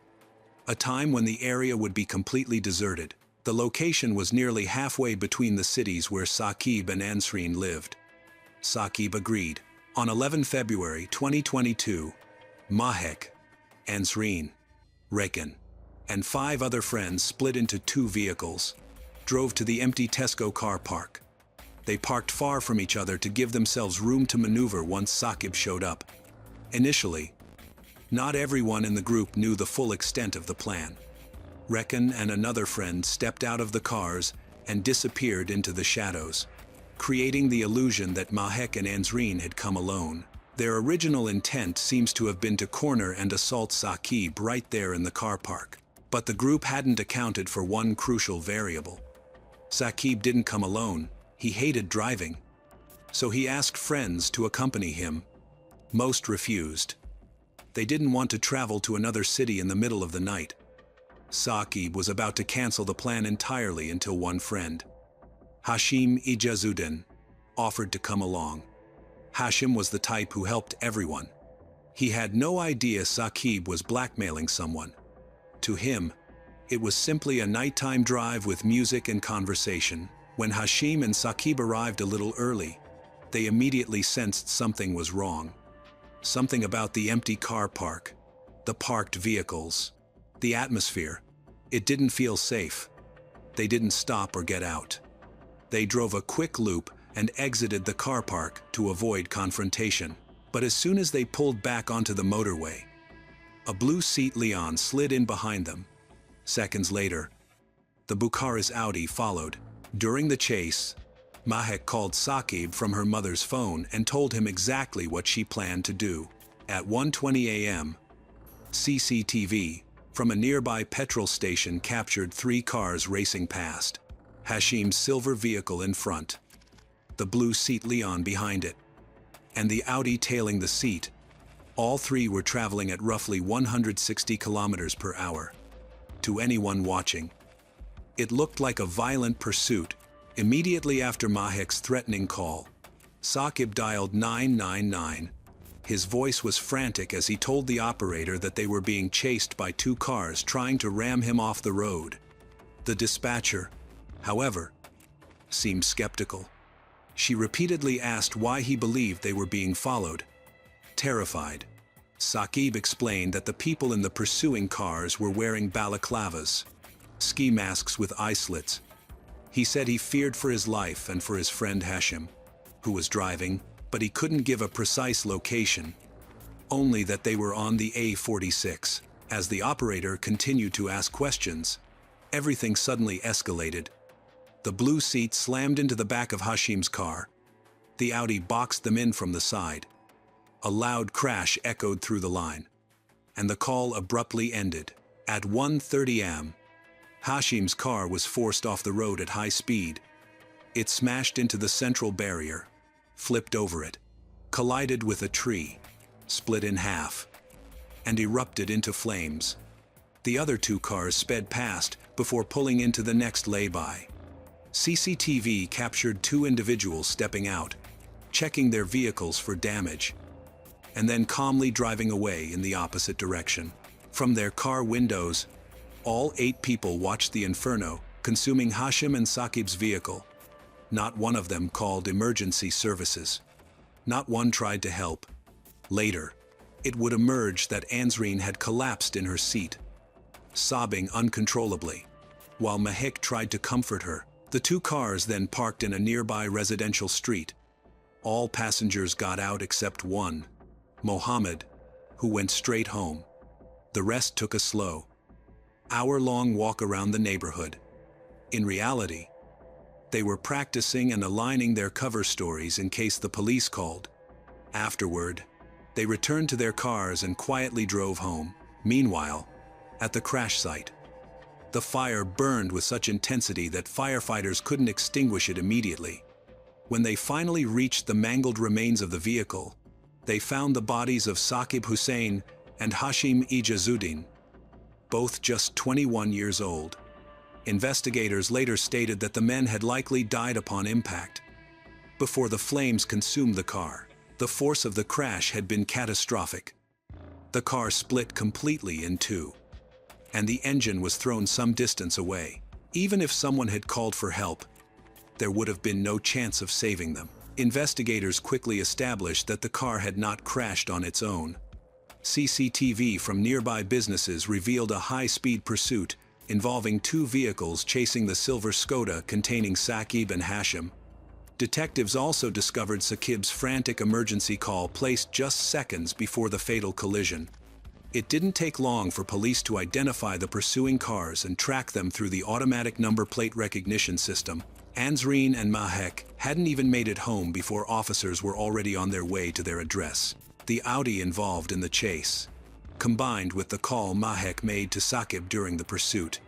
a time when the area would be completely deserted. The location was nearly halfway between the cities where Saqib and Ansreen lived. Saqib agreed. On 11 February 2022, Mahek, Ansreen, Reckon, and 5 other friends split into 2 vehicles, drove to the empty Tesco car park. They parked far from each other to give themselves room to maneuver once Saqib showed up. Initially, not everyone in the group knew the full extent of the plan. Reckon and another friend stepped out of the cars and disappeared into the shadows, creating the illusion that Mahek and Ansreen had come alone. Their original intent seems to have been to corner and assault Saqib right there in the car park. But the group hadn't accounted for one crucial variable. Saqib didn't come alone. He hated driving. So he asked friends to accompany him. Most refused. They didn't want to travel to another city in the middle of the night. Saqib was about to cancel the plan entirely until one friend, Hashim Ijazuddin, offered to come along. Hashim was the type who helped everyone. He had no idea Saqib was blackmailing someone. To him, it was simply a nighttime drive with music and conversation. When Hashim and Saqib arrived a little early, they immediately sensed something was wrong. Something about the empty car park, the parked vehicles, the atmosphere. It didn't feel safe. They didn't stop or get out. They drove a quick loop and exited the car park to avoid confrontation. But as soon as they pulled back onto the motorway, a blue Seat Leon slid in behind them. Seconds later, the Bucharest Audi followed. During the chase, Mahek called Saqib from her mother's phone and told him exactly what she planned to do. At 1:20 a.m., CCTV from a nearby petrol station captured 3 cars racing past. Hashim's silver vehicle in front, the blue Seat Leon behind it, and the Audi tailing the seat. All 3 were traveling at roughly 160 kilometers per hour. To anyone watching, it looked like a violent pursuit. Immediately after Mahek's threatening call, Saqib dialed 999. His voice was frantic as he told the operator that they were being chased by 2 cars trying to ram him off the road. The dispatcher, however, seemed skeptical. She repeatedly asked why he believed they were being followed. Terrified, Saqib explained that the people in the pursuing cars were wearing balaclavas, ski masks with eye slits. He said he feared for his life and for his friend Hashim, who was driving, but he couldn't give a precise location, only that they were on the A46. As the operator continued to ask questions, everything suddenly escalated. The blue seat slammed into the back of Hashim's car. The Audi boxed them in from the side. A loud crash echoed through the line, and the call abruptly ended. At 1:30 a.m., Hashim's car was forced off the road at high speed. It smashed into the central barrier, flipped over it, collided with a tree, split in half, and erupted into flames. The other 2 cars sped past before pulling into the next lay-by. CCTV captured 2 individuals stepping out, checking their vehicles for damage, and then calmly driving away in the opposite direction. From their car windows, all 8 people watched the inferno, consuming Hashim and Saqib's vehicle. Not one of them called emergency services. Not one tried to help. Later, it would emerge that Ansreen had collapsed in her seat, sobbing uncontrollably. While Mahek tried to comfort her, the two cars then parked in a nearby residential street. All passengers got out except one, Mohammed, who went straight home. The rest took a slow, hour-long walk around the neighborhood. In reality, they were practicing and aligning their cover stories in case the police called. Afterward, they returned to their cars and quietly drove home. Meanwhile, at the crash site, the fire burned with such intensity that firefighters couldn't extinguish it immediately. When they finally reached the mangled remains of the vehicle, they found the bodies of Saqib Hussain and Hashim Ijazuddin, both just 21 years old. Investigators later stated that the men had likely died upon impact. Before the flames consumed the car, the force of the crash had been catastrophic. The car split completely in two, and the engine was thrown some distance away. Even if someone had called for help, there would have been no chance of saving them. Investigators quickly established that the car had not crashed on its own. CCTV from nearby businesses revealed a high-speed pursuit involving two vehicles chasing the silver Skoda containing Saqib and Hashim. Detectives also discovered Saqib's frantic emergency call placed just seconds before the fatal collision. It didn't take long for police to identify the pursuing cars and track them through the automatic number plate recognition system. Ansreen and Mahek hadn't even made it home before officers were already on their way to their address. The Audi involved in the chase, combined with the call Mahek made to Saqib during the pursuit,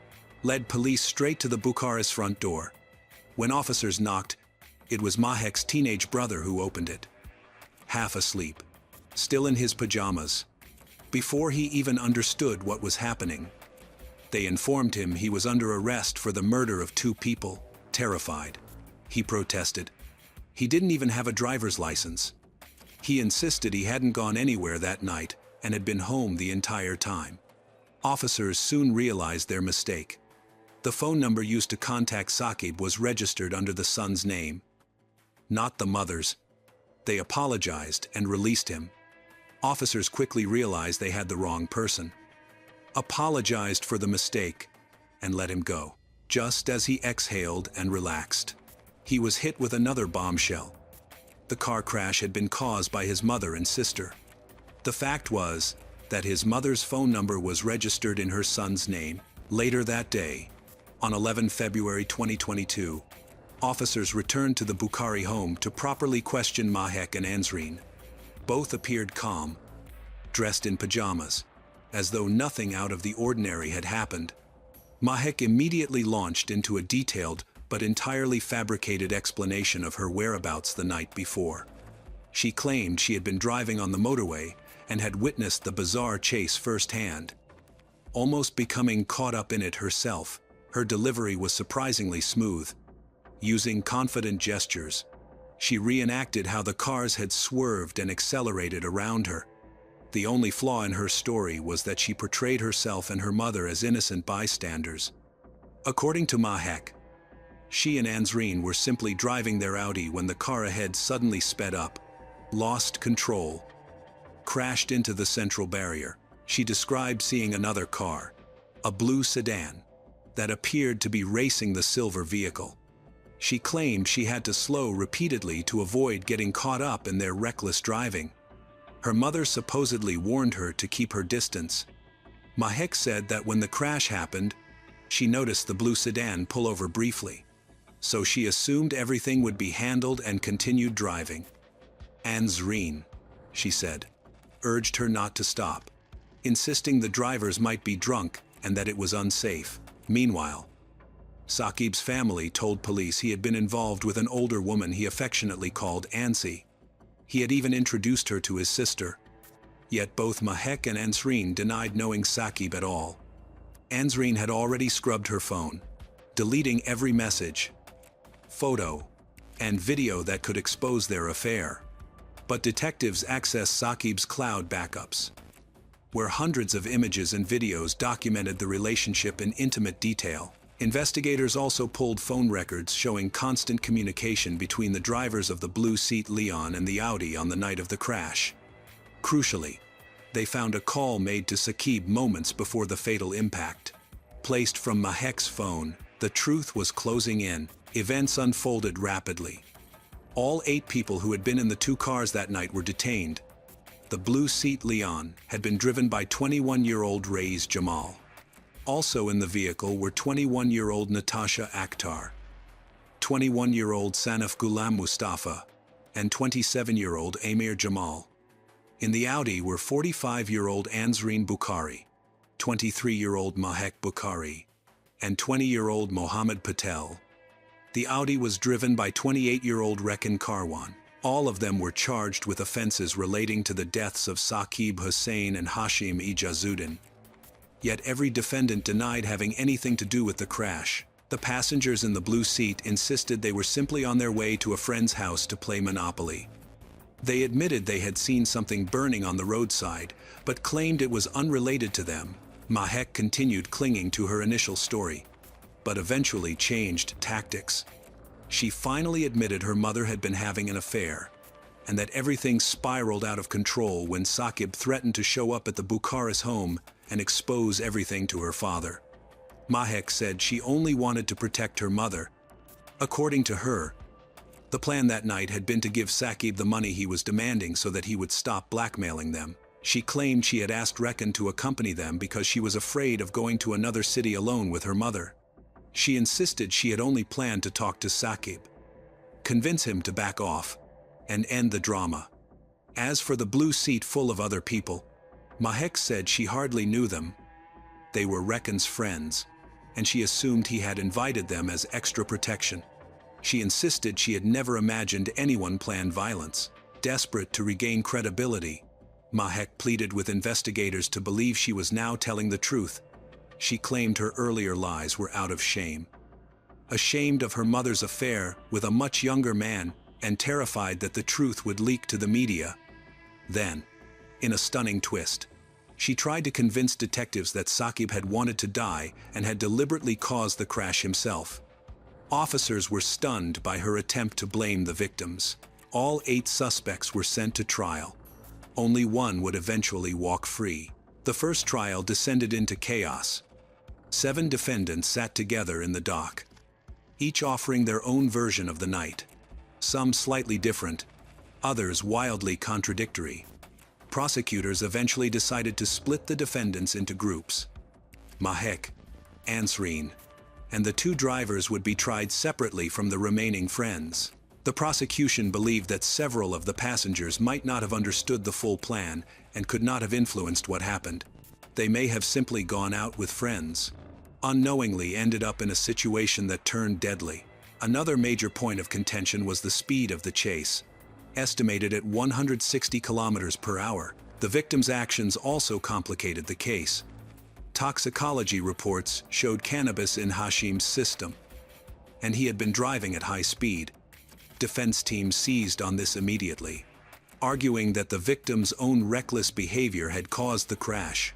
led police straight to the Bukhara's front door. When officers knocked, it was Mahek's teenage brother who opened it. Half asleep, still in his pajamas. Before he even understood what was happening, they informed him he was under arrest for the murder of two people. Terrified, he protested. He didn't even have a driver's license. He insisted he hadn't gone anywhere that night and had been home the entire time. Officers soon realized their mistake. The phone number used to contact Saqib was registered under the son's name, not the mother's. They apologized and released him. Officers quickly realized they had the wrong person, apologized for the mistake, and let him go. Just as he exhaled and relaxed, he was hit with another bombshell. The car crash had been caused by his mother and sister. The fact was that his mother's phone number was registered in her son's name. Later that day, on 11 February 2022, officers returned to the Bukhari home to properly question Mahek and Ansreen. Both appeared calm, dressed in pajamas, as though nothing out of the ordinary had happened. Mahek immediately launched into a detailed but entirely fabricated explanation of her whereabouts the night before. She claimed she had been driving on the motorway and had witnessed the bizarre chase firsthand. Almost becoming caught up in it herself, her delivery was surprisingly smooth. Using confident gestures, she reenacted how the cars had swerved and accelerated around her. The only flaw in her story was that she portrayed herself and her mother as innocent bystanders. According to Mahek, she and Ansreen were simply driving their Audi when the car ahead suddenly sped up, lost control, crashed into the central barrier. She described seeing another car, a blue sedan, that appeared to be racing the silver vehicle. She claimed she had to slow repeatedly to avoid getting caught up in their reckless driving. Her mother supposedly warned her to keep her distance. Mahek said that when the crash happened, she noticed the blue sedan pull over briefly, so she assumed everything would be handled and continued driving. Ansreen, she said, urged her not to stop, insisting the drivers might be drunk and that it was unsafe. Meanwhile, Saqib's family told police he had been involved with an older woman he affectionately called Ansi. He had even introduced her to his sister. Yet both Mahek and Ansreen denied knowing Saqib at all. Ansreen had already scrubbed her phone, deleting every message, photo, and video that could expose their affair. But detectives accessed Saqib's cloud backups, where hundreds of images and videos documented the relationship in intimate detail. Investigators also pulled phone records showing constant communication between the drivers of the blue seat Leon and the Audi on the night of the crash. Crucially, they found a call made to Saqib moments before the fatal impact. replaced from Mahek's phone, the truth was closing in. Events unfolded rapidly. All 8 people who had been in the 2 cars that night were detained. The blue seat Leon had been driven by 21-year-old Raiz Jamal. Also in the vehicle were 21-year-old Natasha Akhtar, 21-year-old Sanaf Ghulam Mustafa, and 27-year-old Amir Jamal. In the Audi were 45-year-old Ansreen Bukhari, 23-year-old Mahek Bukhari, and 20-year-old Mohammed Patel. The Audi was driven by 28-year-old Rekan Karwan. All of them were charged with offenses relating to the deaths of Saqib Hussain and Hashim Ijazuddin. Yet every defendant denied having anything to do with the crash. The passengers in the blue seat insisted they were simply on their way to a friend's house to play Monopoly. They admitted they had seen something burning on the roadside, but claimed it was unrelated to them. Mahek continued clinging to her initial story, but eventually changed tactics. She finally admitted her mother had been having an affair, and that everything spiraled out of control when Saqib threatened to show up at the Bukharis home and expose everything to her father. Mahek said she only wanted to protect her mother. According to her, the plan that night had been to give Saqib the money he was demanding so that he would stop blackmailing them. She claimed she had asked Rekan to accompany them because she was afraid of going to another city alone with her mother. She insisted she had only planned to talk to Saqib, convince him to back off, and end the drama. As for the blue seat full of other people, Mahek said she hardly knew them. They were Rekan's friends, and she assumed he had invited them as extra protection. She insisted she had never imagined anyone planned violence. Desperate to regain credibility, Mahek pleaded with investigators to believe she was now telling the truth. She claimed her earlier lies were out of shame. Ashamed of her mother's affair with a much younger man and terrified that the truth would leak to the media. Then, in a stunning twist, she tried to convince detectives that Saqib had wanted to die and had deliberately caused the crash himself. Officers were stunned by her attempt to blame the victims. All 8 suspects were sent to trial. Only one would eventually walk free. The first trial descended into chaos. 7 defendants sat together in the dock, each offering their own version of the night. Some slightly different, others wildly contradictory. Prosecutors eventually decided to split the defendants into groups. Mahek, Ansreen, and the 2 drivers would be tried separately from the remaining friends. The prosecution believed that several of the passengers might not have understood the full plan and could not have influenced what happened. They may have simply gone out with friends, unknowingly ended up in a situation that turned deadly. Another major point of contention was the speed of the chase, estimated at 160 kilometers per hour. The victim's actions also complicated the case. Toxicology reports showed cannabis in Hashim's system, and he had been driving at high speed. Defense teams seized on this immediately, arguing that the victim's own reckless behavior had caused the crash.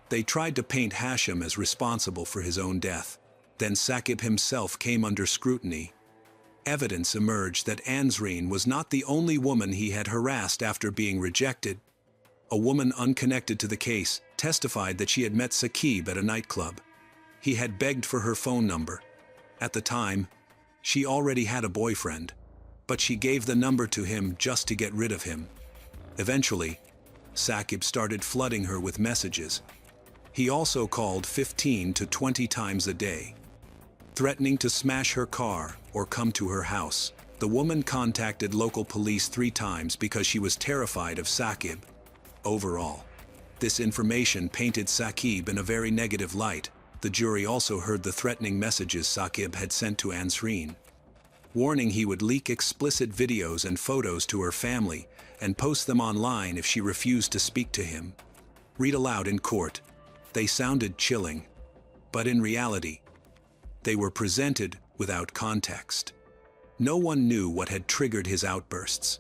They tried to paint Hashim as responsible for his own death. Then Saqib himself came under scrutiny. Evidence emerged that Ansreen was not the only woman he had harassed after being rejected. A woman unconnected to the case testified that she had met Saqib at a nightclub. He had begged for her phone number. At the time, she already had a boyfriend, but she gave the number to him just to get rid of him. Eventually, Saqib started flooding her with messages. He also called 15 to 20 times a day, threatening to smash her car or come to her house. The woman contacted local police 3 times because she was terrified of Saqib. Overall, this information painted Saqib in a very negative light. The jury also heard the threatening messages Saqib had sent to Ansreen, warning he would leak explicit videos and photos to her family and post them online if she refused to speak to him. Read aloud in court. They sounded chilling, but in reality, they were presented without context. No one knew what had triggered his outbursts.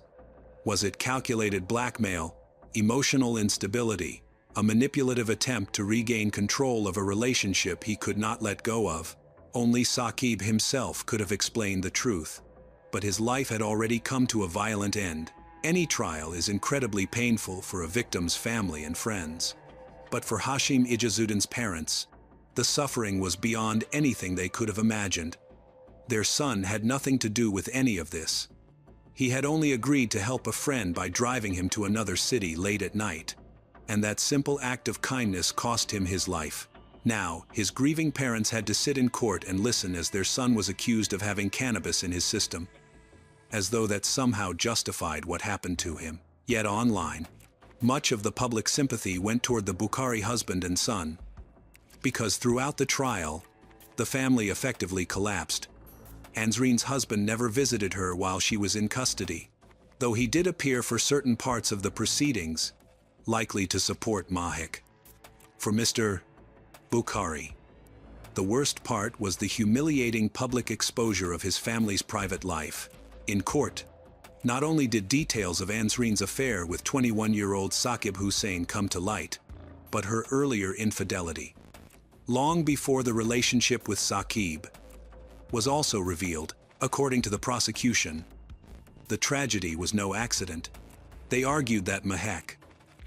Was it calculated blackmail, emotional instability, a manipulative attempt to regain control of a relationship he could not let go of? Only Saqib himself could have explained the truth, but his life had already come to a violent end. Any trial is incredibly painful for a victim's family and friends. But for Hashim Ijazuddin's parents, The suffering was beyond anything they could have imagined. Their son had nothing to do with any of this. He had only agreed to help a friend by driving him to another city late at night. And that simple act of kindness cost him his life. Now, his grieving parents had to sit in court and listen as their son was accused of having cannabis in his system, as though that somehow justified what happened to him. Yet online, much of the public sympathy went toward the Bukhari husband and son, because throughout the trial, the family effectively collapsed. Ansreen's husband never visited her while she was in custody, though he did appear for certain parts of the proceedings, likely to support Mahek. For Mr. Bukhari, the worst part was the humiliating public exposure of his family's private life. In court, not only did details of Ansreen's affair with 21-year-old Saqib Hussain come to light, but her earlier infidelity, long before the relationship with Saqib, was also revealed. According to the prosecution, the tragedy was no accident. They argued that Mahek,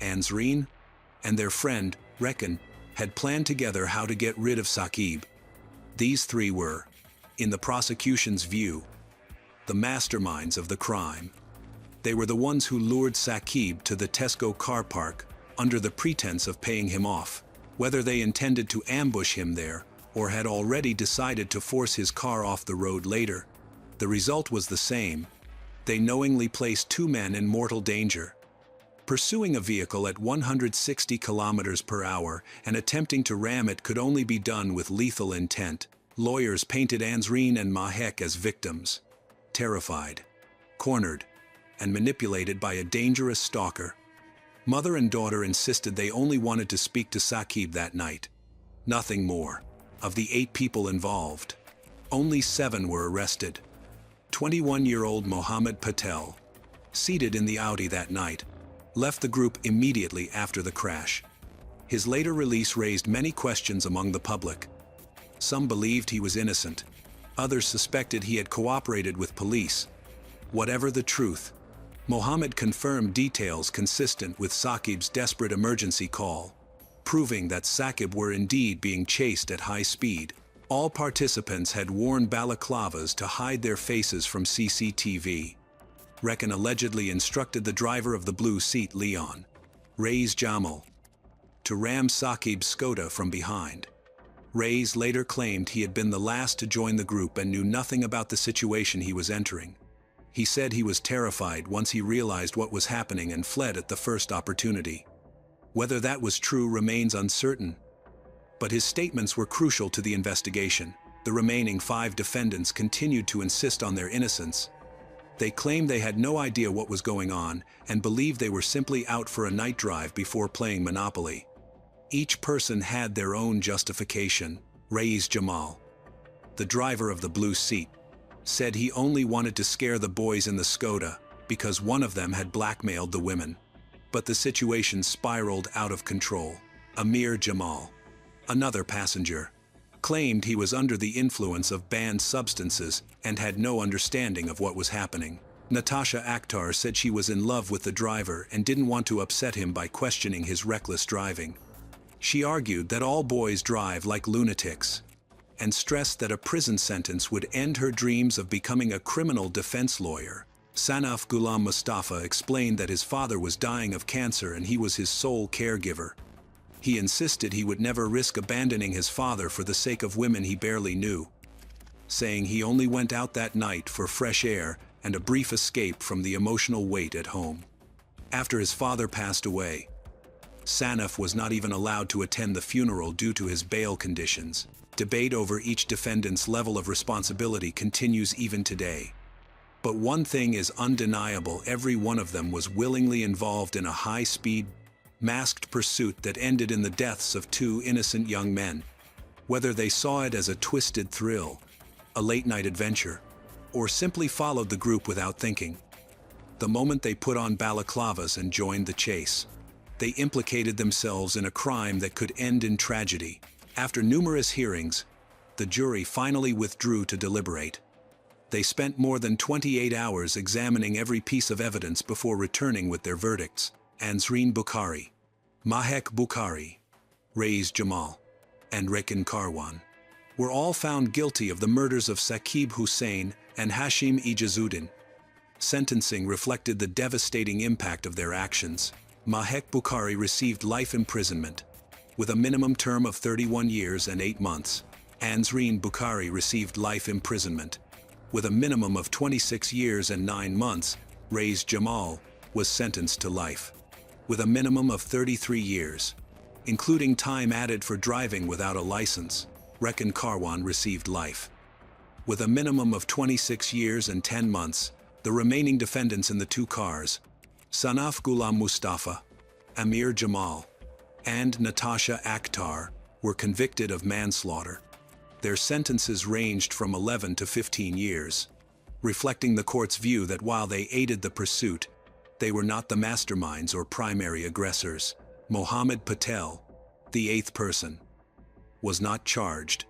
Ansreen, and their friend, Rekan, had planned together how to get rid of Saqib. These three were, in the prosecution's view, the masterminds of the crime. They were the ones who lured Saqib to the Tesco car park under the pretense of paying him off. Whether they intended to ambush him there or had already decided to force his car off the road later, the result was the same. They knowingly placed two men in mortal danger. Pursuing a vehicle at 160 kilometers per hour and attempting to ram it could only be done with lethal intent. Lawyers painted Ansreen and Mahek as victims, terrified, cornered, and manipulated by a dangerous stalker. Mother and daughter insisted they only wanted to speak to Saqib that night. Nothing more. Of the 8 people involved, only 7 were arrested. 21-year-old Mohammed Patel, seated in the Audi that night, left the group immediately after the crash. His later release raised many questions among the public. Some believed he was innocent. Others suspected he had cooperated with police. Whatever the truth, Mohammed confirmed details consistent with Saqib's desperate emergency call, proving that Saqib were indeed being chased at high speed. All participants had worn balaclavas to hide their faces from CCTV. Rekan allegedly instructed the driver of the blue seat, Leon Reyes Jamal, to ram Saqib's Skoda from behind. Reyes later claimed he had been the last to join the group and knew nothing about the situation he was entering. He said he was terrified once he realized what was happening and fled at the first opportunity. Whether that was true remains uncertain, but his statements were crucial to the investigation. The remaining 5 defendants continued to insist on their innocence. They claimed they had no idea what was going on and believed they were simply out for a night drive before playing Monopoly. Each person had their own justification. Reyes Jamal, the driver of the blue seat, said he only wanted to scare the boys in the Skoda because one of them had blackmailed the women. But the situation spiraled out of control. Amir Jamal, another passenger, claimed he was under the influence of banned substances and had no understanding of what was happening. Natasha Akhtar said she was in love with the driver and didn't want to upset him by questioning his reckless driving. She argued that all boys drive like lunatics, and stressed that a prison sentence would end her dreams of becoming a criminal defense lawyer. Sanaf Ghulam Mustafa explained that his father was dying of cancer and he was his sole caregiver. He insisted he would never risk abandoning his father for the sake of women he barely knew, saying he only went out that night for fresh air and a brief escape from the emotional weight at home. After his father passed away, Sanaf was not even allowed to attend the funeral due to his bail conditions. Debate over each defendant's level of responsibility continues even today. But one thing is undeniable: every one of them was willingly involved in a high-speed, masked pursuit that ended in the deaths of 2 innocent young men. Whether they saw it as a twisted thrill, a late-night adventure, or simply followed the group without thinking, the moment they put on balaclavas and joined the chase, they implicated themselves in a crime that could end in tragedy. After numerous hearings, the jury finally withdrew to deliberate. They spent more than 28 hours examining every piece of evidence before returning with their verdicts. Ansreen Bukhari, Mahek Bukhari, Reyes Jamal, and Rekin Karwan, were all found guilty of the murders of Saqib Hussain and Hashim Ijazuddin. Sentencing reflected the devastating impact of their actions. Mahek Bukhari received life imprisonment, with a minimum term of 31 years and 8 months. Ansreen Bukhari received life imprisonment, with a minimum of 26 years and 9 months. Raiz Jamal was sentenced to life, with a minimum of 33 years, including time added for driving without a license. Rekin Karwan received life, with a minimum of 26 years and 10 months. The remaining defendants in the 2 cars, Sanaf Ghulam Mustafa, Amir Jamal, and Natasha Akhtar, were convicted of manslaughter. Their sentences ranged from 11 to 15 years, reflecting the court's view that while they aided the pursuit, they were not the masterminds or primary aggressors. Mohammed Patel, the 8th person, was not charged,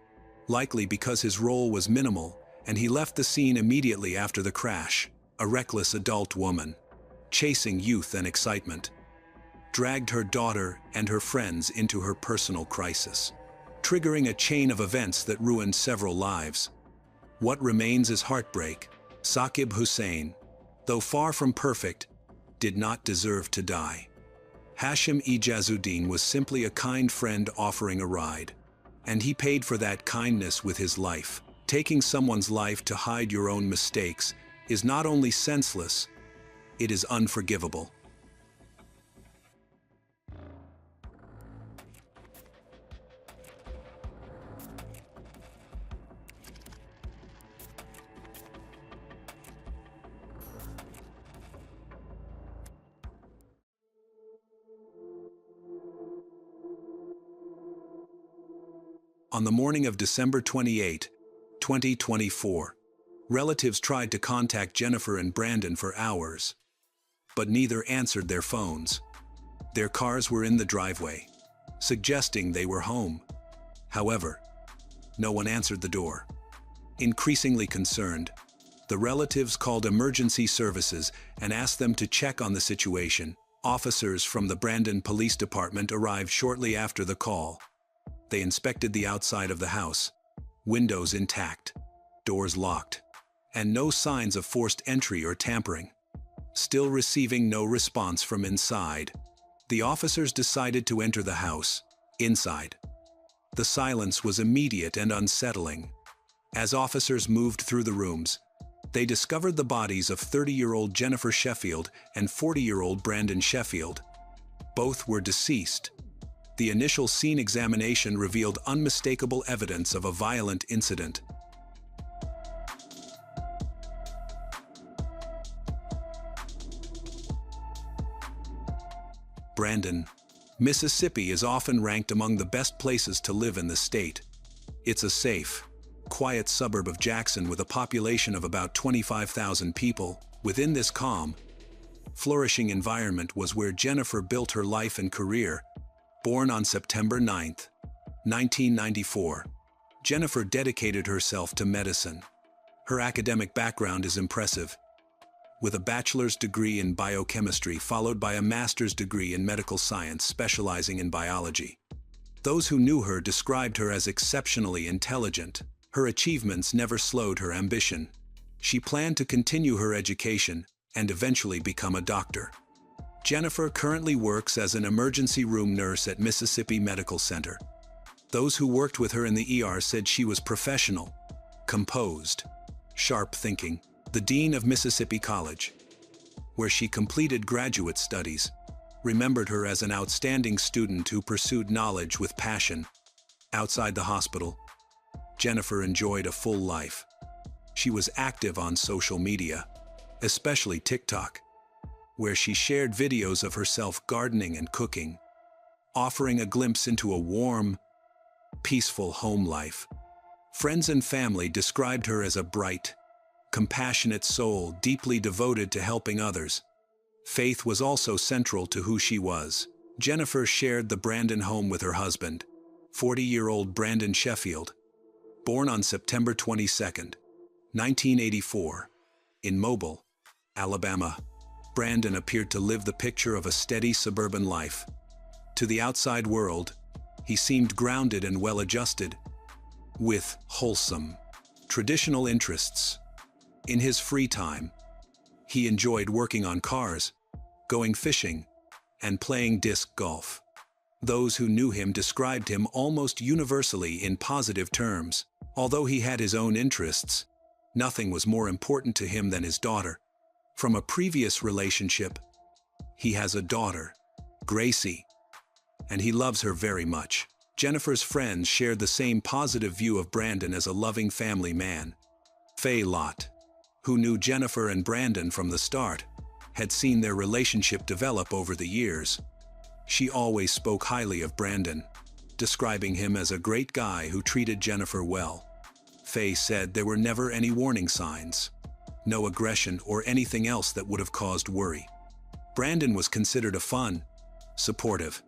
likely because his role was minimal and he left the scene immediately after the crash. A reckless adult woman, chasing youth and excitement, dragged her daughter and her friends into her personal crisis, triggering a chain of events that ruined several lives. What remains is heartbreak. Saqib Hussain, though far from perfect, did not deserve to die. Hashim Ijazuddin was simply a kind friend offering a ride, and he paid for that kindness with his life. Taking someone's life to hide your own mistakes is not only senseless, it is unforgivable. On the morning of December 28, 2024, relatives tried to contact Jennifer and Brandon for hours, but neither answered their phones. Their cars were in the driveway, suggesting they were home. However, no one answered the door. Increasingly concerned, the relatives called emergency services and asked them to check on the situation. Officers from the Brandon Police Department arrived shortly after the call. They inspected the outside of the house, windows intact, doors locked, and no signs of forced entry or tampering. Still receiving no response from inside, the officers decided to enter the house. Inside, the silence was immediate and unsettling. As officers moved through the rooms, they discovered the bodies of 30-year-old Jennifer Sheffield and 40-year-old Brandon Sheffield. Both were deceased. The initial scene examination revealed unmistakable evidence of a violent incident. Brandon, Mississippi is often ranked among the best places to live in the state. It's a safe, quiet suburb of Jackson with a population of about 25,000 people. Within this calm, flourishing environment was where Jennifer built her life and career. Born on September 9, 1994, Jennifer dedicated herself to medicine. Her academic background is impressive, with a bachelor's degree in biochemistry followed by a master's degree in medical science specializing in biology. Those who knew her described her as exceptionally intelligent. Her achievements never slowed her ambition. She planned to continue her education and eventually become a doctor. Jennifer currently works as an emergency room nurse at Mississippi Medical Center. Those who worked with her in the ER said she was professional, composed, sharp thinking. The dean of Mississippi College, where she completed graduate studies, remembered her as an outstanding student who pursued knowledge with passion. Outside the hospital, Jennifer enjoyed a full life. She was active on social media, especially TikTok, where she shared videos of herself gardening and cooking, offering a glimpse into a warm, peaceful home life. Friends and family described her as a bright, compassionate soul deeply devoted to helping others. Faith was also central to who she was. Jennifer shared the Brandon home with her husband, 40-year-old Brandon Sheffield. Born on September 22, 1984, in Mobile, Alabama, Brandon appeared to live the picture of a steady suburban life. To the outside world, He seemed grounded and well-adjusted, with wholesome, traditional interests. In his free time, he enjoyed working on cars, going fishing, and playing disc golf. Those who knew him described him almost universally in positive terms. Although he had his own interests, nothing was more important to him than his daughter. From a previous relationship, he has a daughter, Gracie, and he loves her very much. Jennifer's friends shared the same positive view of Brandon as a loving family man. Faye Lott, who knew Jennifer and Brandon from the start, had seen their relationship develop over the years. She always spoke highly of Brandon, describing him as a great guy who treated Jennifer well. Faye said there were never any warning signs, no aggression or anything else that would have caused worry. Brandon was considered a fun, supportive,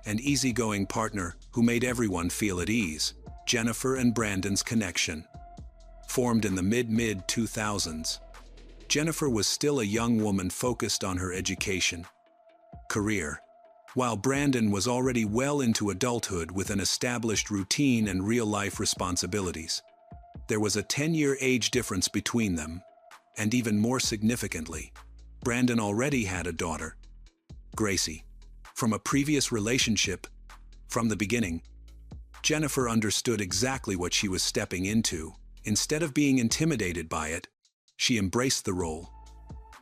and easygoing partner who made everyone feel at ease. Jennifer and Brandon's connection formed in the mid-2000s. Jennifer was still a young woman focused on her education, career, while Brandon was already well into adulthood with an established routine and real-life responsibilities. There was a 10-year age difference between them, and even more significantly, Brandon already had a daughter, Gracie, from a previous relationship. From the beginning, Jennifer understood exactly what she was stepping into. Instead of being intimidated by it, she embraced the role.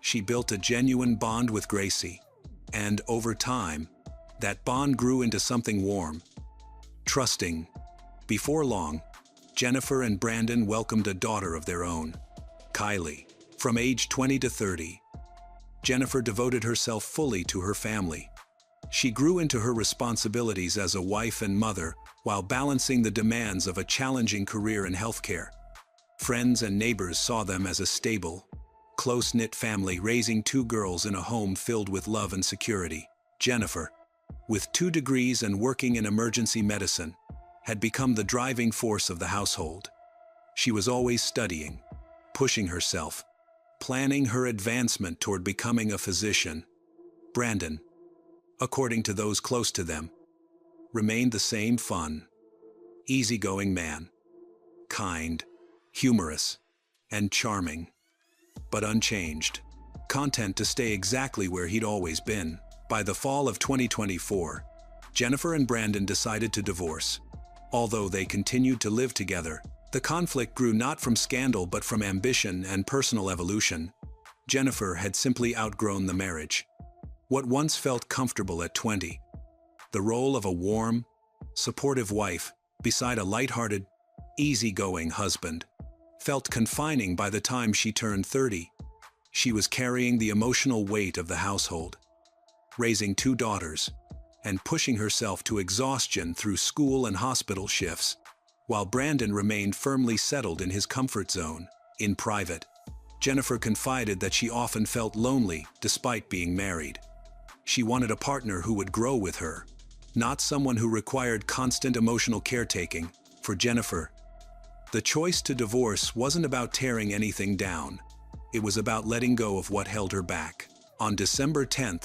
She built a genuine bond with Gracie, and over time, that bond grew into something warm, trusting. Before long, Jennifer and Brandon welcomed a daughter of their own, Kylie. From age 20 to 30, Jennifer devoted herself fully to her family. She grew into her responsibilities as a wife and mother while balancing the demands of a challenging career in healthcare. Friends and neighbors saw them as a stable, close-knit family raising two girls in a home filled with love and security. Jennifer, with 2 degrees and working in emergency medicine, had become the driving force of the household. She was always studying, pushing herself, planning her advancement toward becoming a physician. Brandon, according to those close to them, remained the same fun, easygoing man, kind, humorous, and charming, but unchanged, content to stay exactly where he'd always been. By the fall of 2024, Jennifer and Brandon decided to divorce. Although they continued to live together, the conflict grew not from scandal but from ambition and personal evolution. Jennifer had simply outgrown the marriage. What once felt comfortable at 20, the role of a warm, supportive wife beside a lighthearted, easygoing husband, felt confining by the time she turned 30. She was carrying the emotional weight of the household, raising 2 daughters, and pushing herself to exhaustion through school and hospital shifts, while Brandon remained firmly settled in his comfort zone. In private, Jennifer confided that she often felt lonely despite being married. She wanted a partner who would grow with her, not someone who required constant emotional caretaking. For Jennifer, the choice to divorce wasn't about tearing anything down. It was about letting go of what held her back. On December 10,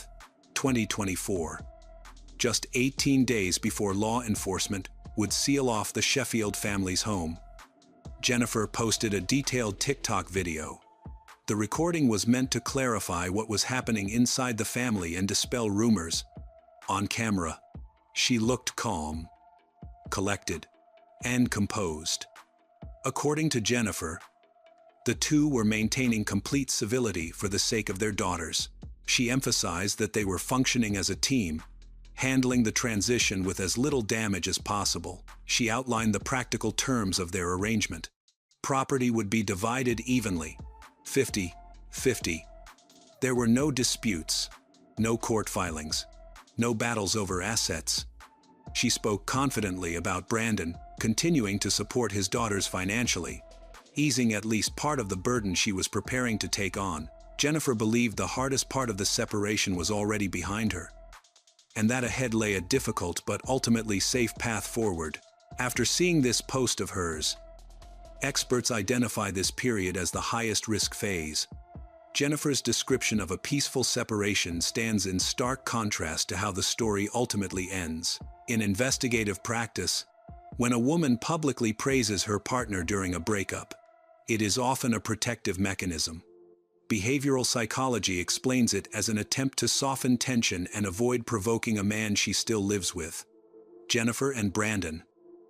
2024, just 18 days before law enforcement would seal off the Sheffield family's home, Jennifer posted a detailed TikTok video. The recording was meant to clarify what was happening inside the family and dispel rumors. On camera, she looked calm, collected, and composed. According to Jennifer, the two were maintaining complete civility for the sake of their daughters. She emphasized that they were functioning as a team, handling the transition with as little damage as possible. She outlined the practical terms of their arrangement. Property would be divided evenly, 50-50. There were no disputes, no court filings, no battles over assets. She spoke confidently about Brandon continuing to support his daughters financially, easing at least part of the burden she was preparing to take on. Jennifer believed the hardest part of the separation was already behind her, and that ahead lay a difficult but ultimately safe path forward. After seeing this post of hers, experts identify this period as the highest risk phase. Jennifer's description of a peaceful separation stands in stark contrast to how the story ultimately ends. In investigative practice, when a woman publicly praises her partner during a breakup, it is often a protective mechanism. Behavioral psychology explains it as an attempt to soften tension and avoid provoking a man she still lives with. Jennifer and Brandon,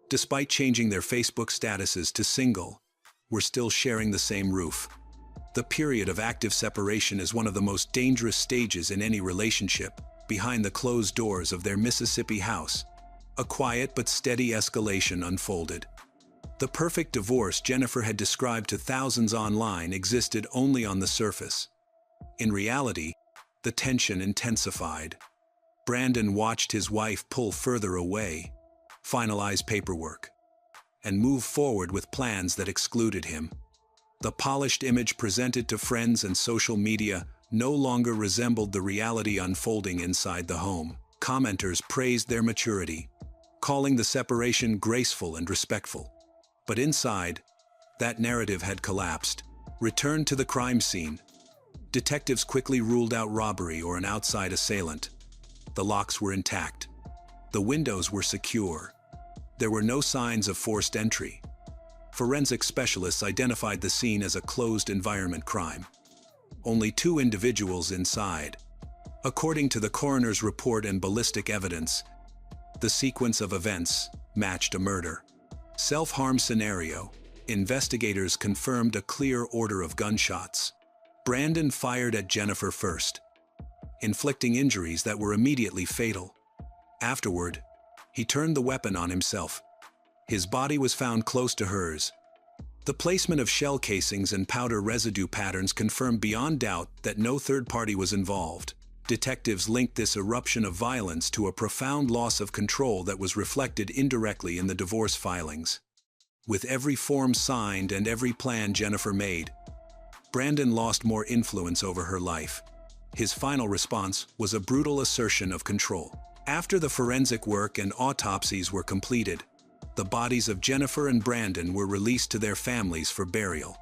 despite changing their Facebook statuses to single, were still sharing the same roof. The period of active separation is one of the most dangerous stages in any relationship. Behind the closed doors of their Mississippi house, a quiet but steady escalation unfolded. The perfect divorce Jennifer had described to thousands online existed only on the surface. In reality, the tension intensified. Brandon watched his wife pull further away, finalize paperwork, and move forward with plans that excluded him. The polished image presented to friends and social media no longer resembled the reality unfolding inside the home. Commenters praised their maturity, calling the separation graceful and respectful. But inside, that narrative had collapsed. Returned to the crime scene. Detectives quickly ruled out robbery or an outside assailant. The locks were intact. The windows were secure. There were no signs of forced entry. Forensic specialists identified the scene as a closed environment crime. Only 2 individuals inside. According to the coroner's report and ballistic evidence, the sequence of events matched a murder. Self-harm scenario. Investigators confirmed a clear order of gunshots. Brandon fired at Jennifer first, inflicting injuries that were immediately fatal. Afterward, he turned the weapon on himself. His body was found close to hers. The placement of shell casings and powder residue patterns confirmed beyond doubt that no third party was involved. Detectives linked this eruption of violence to a profound loss of control that was reflected indirectly in the divorce filings. With every form signed and every plan Jennifer made, Brandon lost more influence over her life. His final response was a brutal assertion of control. After the forensic work and autopsies were completed, the bodies of Jennifer and Brandon were released to their families for burial.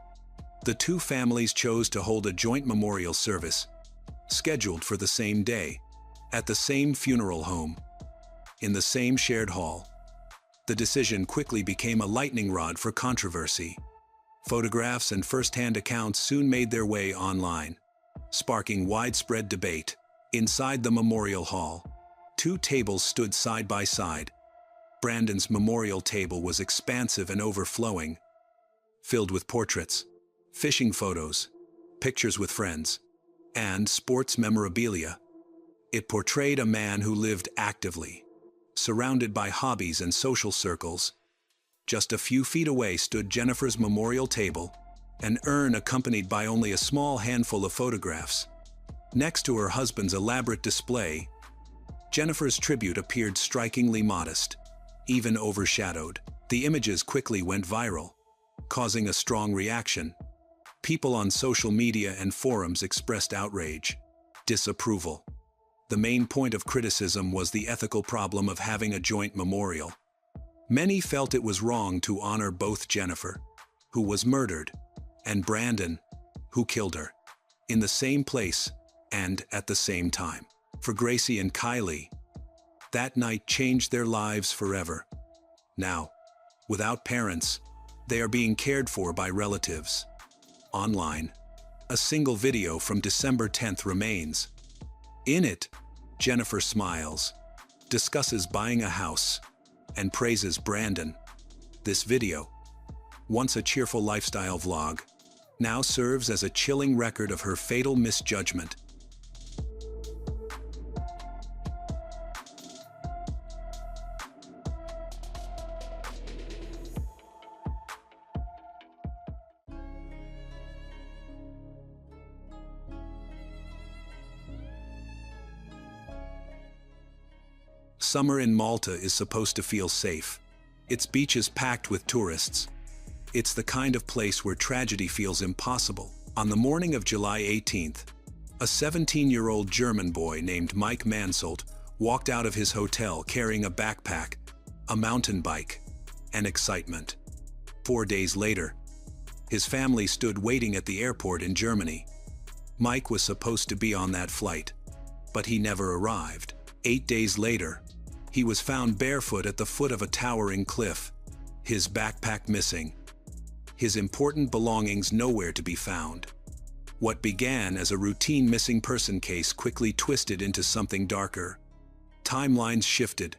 The 2 families chose to hold a joint memorial service, scheduled for the same day, at the same funeral home, in the same shared hall. The decision quickly became a lightning rod for controversy. Photographs and first-hand accounts soon made their way online, sparking widespread debate. Inside the memorial hall, 2 tables stood side by side. Brandon's memorial table was expansive and overflowing, filled with portraits, fishing photos, pictures with friends, and sports memorabilia. It portrayed a man who lived actively, surrounded by hobbies and social circles. Just a few feet away stood Jennifer's memorial table, an urn accompanied by only a small handful of photographs. Next to her husband's elaborate display, Jennifer's tribute appeared strikingly modest, even overshadowed. The images quickly went viral, causing a strong reaction. People on social media and forums expressed outrage, disapproval. The main point of criticism was the ethical problem of having a joint memorial. Many felt it was wrong to honor both Jennifer, who was murdered, and Brandon, who killed her, in the same place and at the same time. For Gracie and Kylie, that night changed their lives forever. Now, without parents, they are being cared for by relatives. Online, a single video from December 10th remains. In it, Jennifer smiles, discusses buying a house, and praises Brandon. This video, once a cheerful lifestyle vlog, now serves as a chilling record of her fatal misjudgment. Summer in Malta is supposed to feel safe. Its beaches packed with tourists. It's the kind of place where tragedy feels impossible. On the morning of July 18th, a 17-year-old German boy named Mike Mansolt walked out of his hotel carrying a backpack, a mountain bike, and excitement. 4 days later, his family stood waiting at the airport in Germany. Mike was supposed to be on that flight, but he never arrived. 8 days later, He was found barefoot at the foot of a towering cliff, his backpack missing, his important belongings nowhere to be found. What began as a routine missing person case quickly twisted into something darker. Timelines shifted.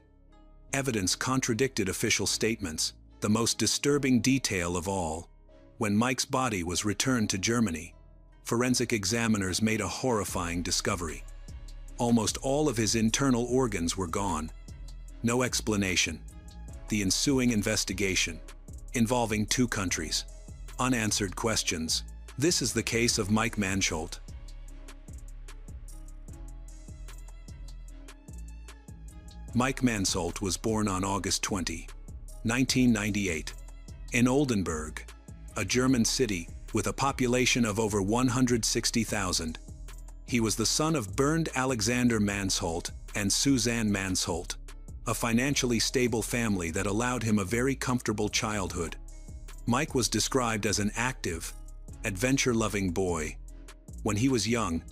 Evidence contradicted official statements. The most disturbing detail of all, when Mike's body was returned to Germany, forensic examiners made a horrifying discovery. Almost all of his internal organs were gone. No explanation. The ensuing investigation, involving 2 countries. Unanswered questions. This is the case of Mike Mansholt. Mike Mansholt was born on August 20, 1998, in Oldenburg, a German city with a population of over 160,000. He was the son of Bernd Alexander Mansholt and Suzanne Mansholt, a financially stable family that allowed him a very comfortable childhood. Mike was described as an active, adventure-loving boy. When he was young,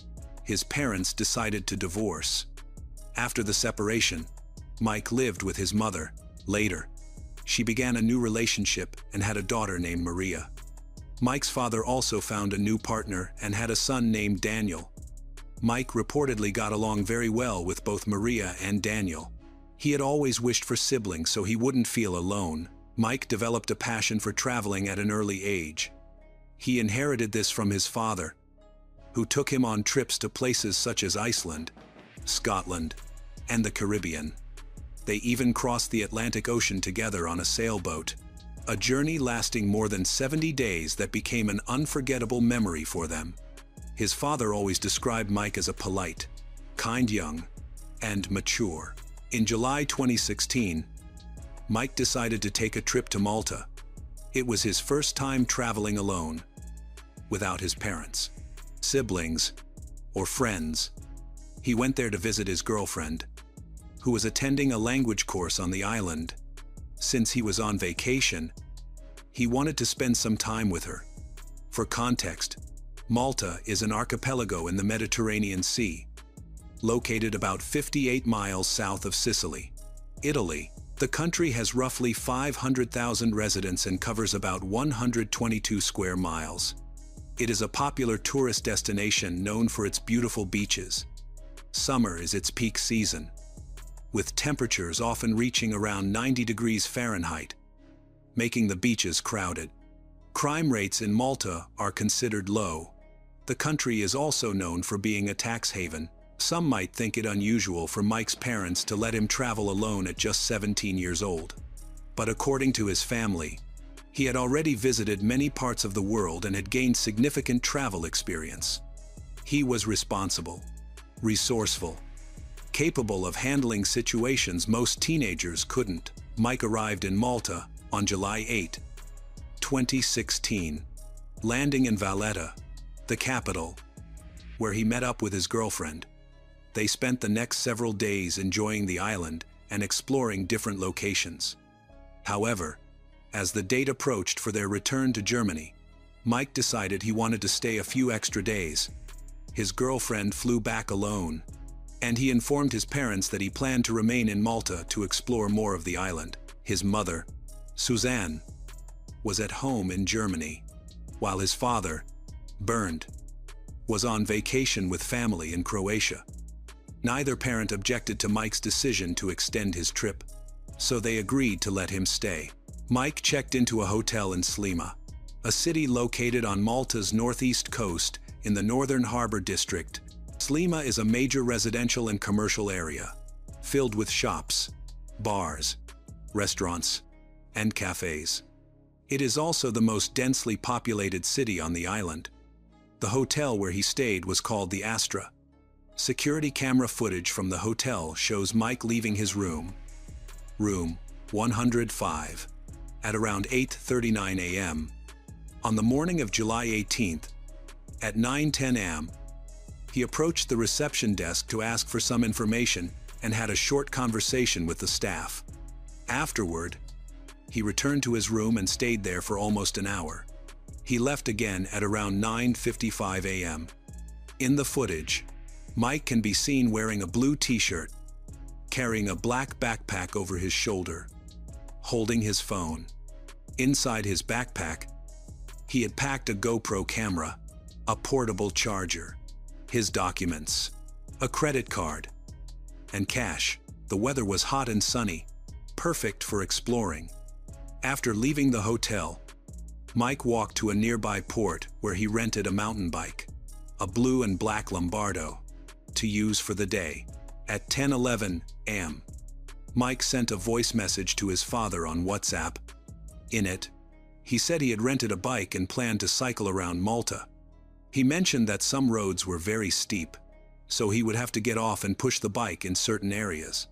his parents decided to divorce. After the separation, Mike lived with his mother. Later, she began a new relationship and had a daughter named Maria. Mike's father also found a new partner and had a son named Daniel. Mike reportedly got along very well with both Maria and Daniel. He had always wished for siblings so he wouldn't feel alone. Mike developed a passion for traveling at an early age. He inherited this from his father, who took him on trips to places such as Iceland, Scotland, and the Caribbean. They even crossed the Atlantic Ocean together on a sailboat, a journey lasting more than 70 days that became an unforgettable memory for them. His father always described Mike as a polite, kind young, and mature. In July 2016, Mike decided to take a trip to Malta. It was his first time traveling alone, without his parents, siblings, or friends. He went there to visit his girlfriend, who was attending a language course on the island. Since he was on vacation, he wanted to spend some time with her. For context, Malta is an archipelago in the Mediterranean Sea, located about 58 miles south of Sicily, Italy. The country has roughly 500,000 residents and covers about 122 square miles. It is a popular tourist destination known for its beautiful beaches. Summer is its peak season, with temperatures often reaching around 90 degrees Fahrenheit, making the beaches crowded. Crime rates in Malta are considered low. The country is also known for being a tax haven. Some might think it unusual for Mike's parents to let him travel alone at just 17 years old. But according to his family, he had already visited many parts of the world and had gained significant travel experience. He was responsible, resourceful, capable of handling situations most teenagers couldn't. Mike arrived in Malta on July 8, 2016, landing in Valletta, the capital, where he met up with his girlfriend. They spent the next several days enjoying the island and exploring different locations. However, as the date approached for their return to Germany, Mike decided he wanted to stay a few extra days. His girlfriend flew back alone, and he informed his parents that he planned to remain in Malta to explore more of the island. His mother, Suzanne, was at home in Germany, while his father, Bernd, was on vacation with family in Croatia. Neither parent objected to Mike's decision to extend his trip, so they agreed to let him stay. Mike checked into a hotel in Slima, a city located on Malta's northeast coast in the Northern Harbor District. Slima is a major residential and commercial area, filled with shops, bars, restaurants, and cafes. It is also the most densely populated city on the island. The hotel where he stayed was called the Astra. Security camera footage from the hotel shows Mike leaving his room 105, at around 8:39 a.m. On the morning of July 18th, at 9:10 a.m., he approached the reception desk to ask for some information and had a short conversation with the staff. Afterward, he returned to his room and stayed there for almost an hour. He left again at around 9:55 a.m. In the footage, Mike can be seen wearing a blue t-shirt, carrying a black backpack over his shoulder, holding his phone. Inside his backpack, he had packed a GoPro camera, a portable charger, his documents, a credit card, and cash. The weather was hot and sunny, perfect for exploring. After leaving the hotel, Mike walked to a nearby port where he rented a mountain bike, a blue and black Lombardo, to use for the day. At 10:11 a.m., Mike sent a voice message to his father on WhatsApp. In it, he said he had rented a bike and planned to cycle around Malta. He mentioned that some roads were very steep, so he would have to get off and push the bike in certain areas.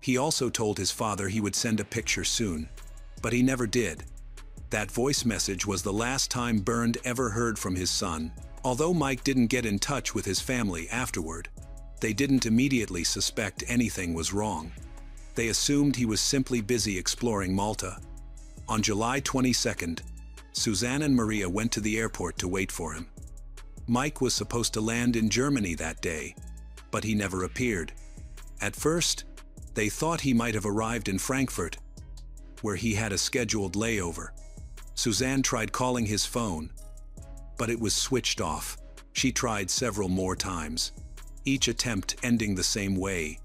He also told his father he would send a picture soon, but he never did. That voice message was the last time Bernd ever heard from his son. Although Mike didn't get in touch with his family afterward, they didn't immediately suspect anything was wrong. They assumed he was simply busy exploring Malta. On July 22nd, Suzanne and Maria went to the airport to wait for him. Mike was supposed to land in Germany that day, but he never appeared. At first, they thought he might have arrived in Frankfurt, where he had a scheduled layover. Suzanne tried calling his phone, but it was switched off. She tried several more times, each attempt ending the same way.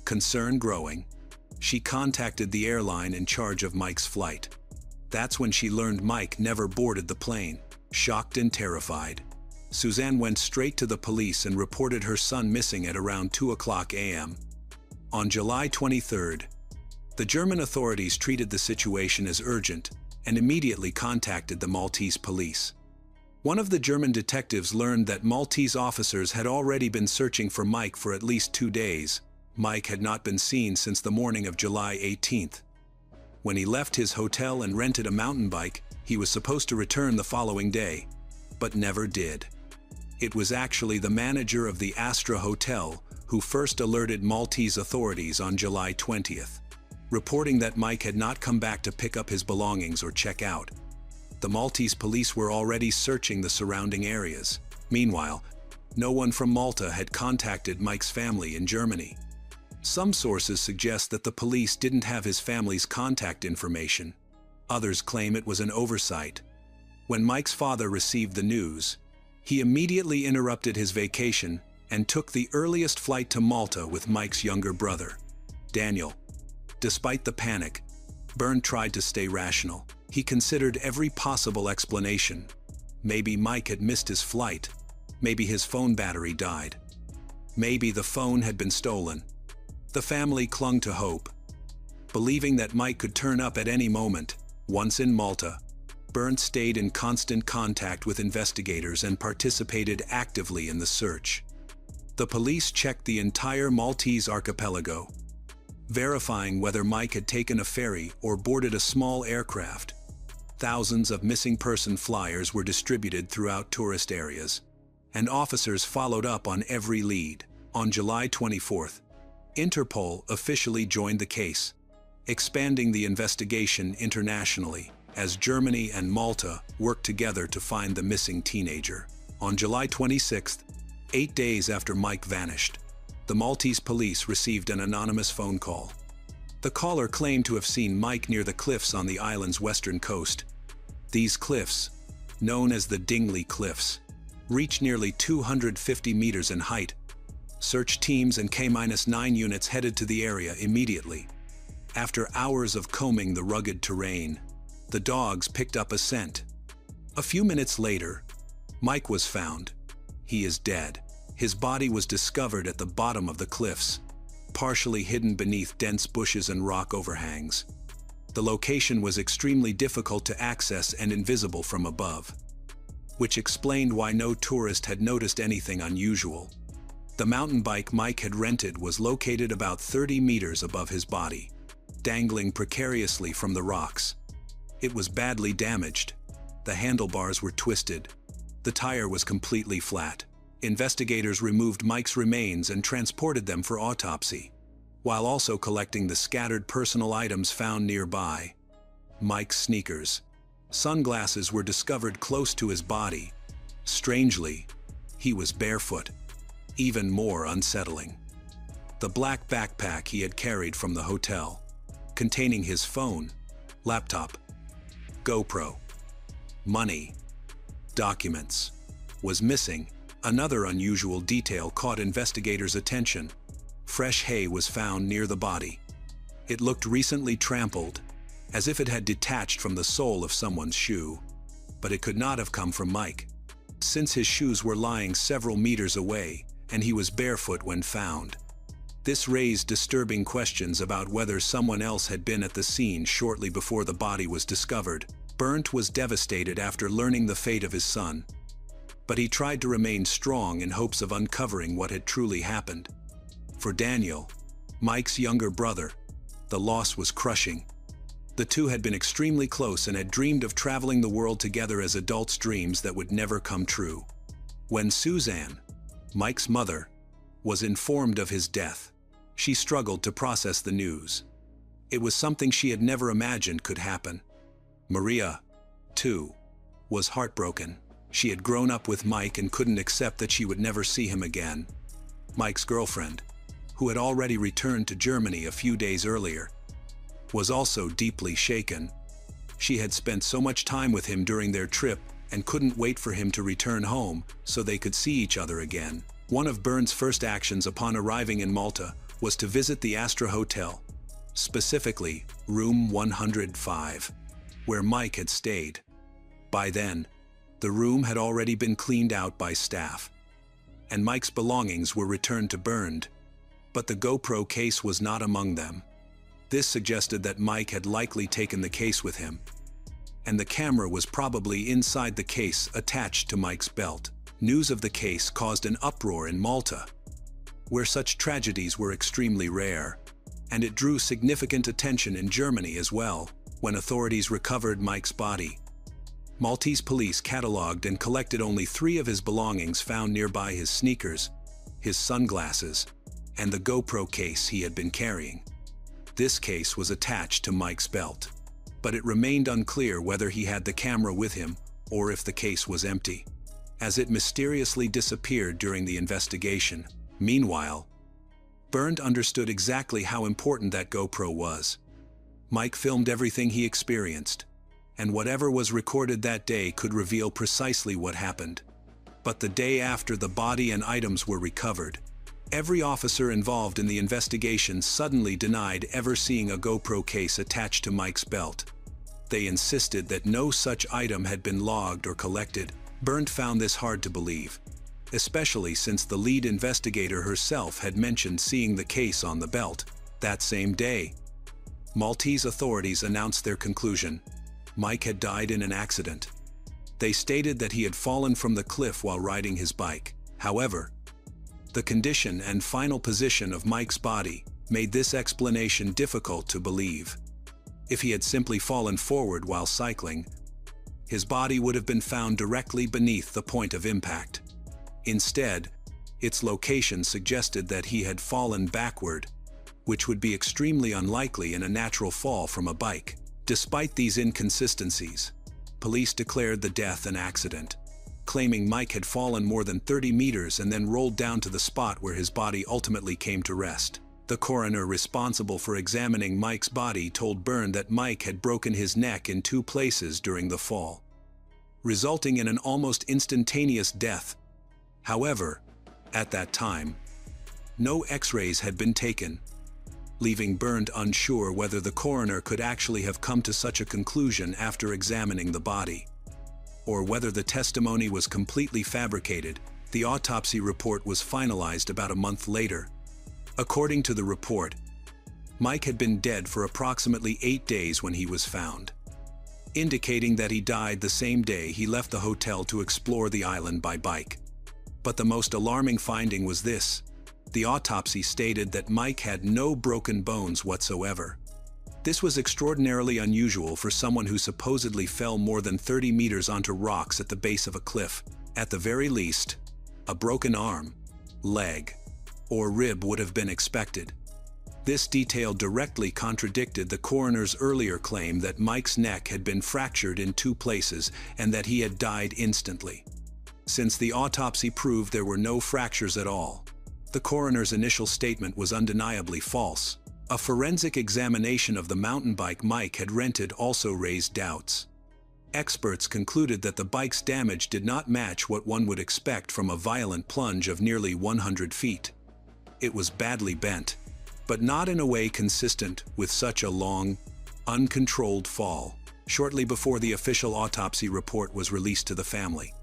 Concern growing, she contacted the airline in charge of Mike's flight. That's when she learned Mike never boarded the plane. Shocked and terrified, Suzanne went straight to the police and reported her son missing at around 2:00 a.m. On July 23rd, the German authorities treated the situation as urgent and immediately contacted the Maltese police. One of the German detectives learned that Maltese officers had already been searching for Mike for at least 2 days. Mike had not been seen since the morning of July 18th. When he left his hotel and rented a mountain bike, he was supposed to return the following day, but never did. It was actually the manager of the Astra Hotel who first alerted Maltese authorities on July 20th, reporting that Mike had not come back to pick up his belongings or check out. The Maltese police were already searching the surrounding areas. Meanwhile, no one from Malta had contacted Mike's family in Germany. Some sources suggest that the police didn't have his family's contact information. Others claim it was an oversight. When Mike's father received the news, he immediately interrupted his vacation and took the earliest flight to Malta with Mike's younger brother, Daniel. Despite the panic, Bernd tried to stay rational. He considered every possible explanation. Maybe Mike had missed his flight. Maybe his phone battery died. Maybe the phone had been stolen. The family clung to hope, believing that Mike could turn up at any moment. Once in Malta, Bernd stayed in constant contact with investigators and participated actively in the search. The police checked the entire Maltese archipelago, verifying whether Mike had taken a ferry or boarded a small aircraft. Thousands of missing person flyers were distributed throughout tourist areas, and officers followed up on every lead. On July 24th, Interpol officially joined the case, expanding the investigation internationally as Germany and Malta worked together to find the missing teenager. On July 26th, 8 days after Mike vanished, the Maltese police received an anonymous phone call. The caller claimed to have seen Mike near the cliffs on the island's western coast. These cliffs, known as the Dingley Cliffs, reach nearly 250 meters in height. Search teams and K-9 units headed to the area immediately. After hours of combing the rugged terrain, the dogs picked up a scent. A few minutes later, Mike was found. He is dead. His body was discovered at the bottom of the cliffs, partially hidden beneath dense bushes and rock overhangs. The location was extremely difficult to access and invisible from above, which explained why no tourist had noticed anything unusual. The mountain bike Mike had rented was located about 30 meters above his body, dangling precariously from the rocks. It was badly damaged. The handlebars were twisted. The tire was completely flat. Investigators removed Mike's remains and transported them for autopsy, while also collecting the scattered personal items found nearby. Mike's sneakers, sunglasses were discovered close to his body. Strangely, he was barefoot. Even more unsettling, the black backpack he had carried from the hotel, containing his phone, laptop, GoPro, money, documents, was missing. Another unusual detail caught investigators' attention. Fresh hay was found near the body. It looked recently trampled, as if it had detached from the sole of someone's shoe. But it could not have come from Mike, since his shoes were lying several meters away, and he was barefoot when found. This raised disturbing questions about whether someone else had been at the scene shortly before the body was discovered. Bernd was devastated after learning the fate of his son, but he tried to remain strong in hopes of uncovering what had truly happened. For Daniel, Mike's younger brother, the loss was crushing. The two had been extremely close and had dreamed of traveling the world together as adults, dreams that would never come true. When Suzanne, Mike's mother, was informed of his death, she struggled to process the news. It was something she had never imagined could happen. Maria, too, was heartbroken. She had grown up with Mike and couldn't accept that she would never see him again. Mike's girlfriend, who had already returned to Germany a few days earlier, was also deeply shaken. She had spent so much time with him during their trip and couldn't wait for him to return home so they could see each other again. One of Bernd's first actions upon arriving in Malta was to visit the Astra Hotel, specifically room 105, where Mike had stayed. By then, the room had already been cleaned out by staff, and Mike's belongings were returned to Bernd, but the GoPro case was not among them. This suggested that Mike had likely taken the case with him, and the camera was probably inside the case attached to Mike's belt. News of the case caused an uproar in Malta, where such tragedies were extremely rare, and it drew significant attention in Germany as well. When authorities recovered Mike's body, Maltese police cataloged and collected only 3 of his belongings found nearby: his sneakers, his sunglasses, and the GoPro case he had been carrying. This case was attached to Mike's belt, but it remained unclear whether he had the camera with him or if the case was empty, as it mysteriously disappeared during the investigation. Meanwhile, Bernd understood exactly how important that GoPro was. Mike filmed everything he experienced, and whatever was recorded that day could reveal precisely what happened. But the day after the body and items were recovered, every officer involved in the investigation suddenly denied ever seeing a GoPro case attached to Mike's belt. They insisted that no such item had been logged or collected. Bernd found this hard to believe, especially since the lead investigator herself had mentioned seeing the case on the belt. That same day, Maltese authorities announced their conclusion: Mike had died in an accident. They stated that he had fallen from the cliff while riding his bike. However, the condition and final position of Mike's body made this explanation difficult to believe. If he had simply fallen forward while cycling, his body would have been found directly beneath the point of impact. Instead, its location suggested that he had fallen backward, which would be extremely unlikely in a natural fall from a bike. Despite these inconsistencies, police declared the death an accident, claiming Mike had fallen more than 30 meters and then rolled down to the spot where his body ultimately came to rest. The coroner responsible for examining Mike's body told Bernd that Mike had broken his neck in 2 places during the fall, resulting in an almost instantaneous death. However, at that time, no X-rays had been taken, leaving Bernd unsure whether the coroner could actually have come to such a conclusion after examining the body, or whether the testimony was completely fabricated. The autopsy report was finalized about a month later. According to the report, Mike had been dead for approximately 8 days when he was found, indicating that he died the same day he left the hotel to explore the island by bike. But the most alarming finding was this: the autopsy stated that Mike had no broken bones whatsoever. This was extraordinarily unusual for someone who supposedly fell more than 30 meters onto rocks at the base of a cliff. At the very least, a broken arm, leg, or rib would have been expected. This detail directly contradicted the coroner's earlier claim that Mike's neck had been fractured in 2 places and that he had died instantly. Since the autopsy proved there were no fractures at all, The coroner's initial statement was undeniably false. A forensic examination of the mountain bike Mike had rented also raised doubts. Experts concluded that the bike's damage did not match what one would expect from a violent plunge of nearly 100 feet. It was badly bent, but not in a way consistent with such a long, uncontrolled fall. Shortly before the official autopsy report was released to the family,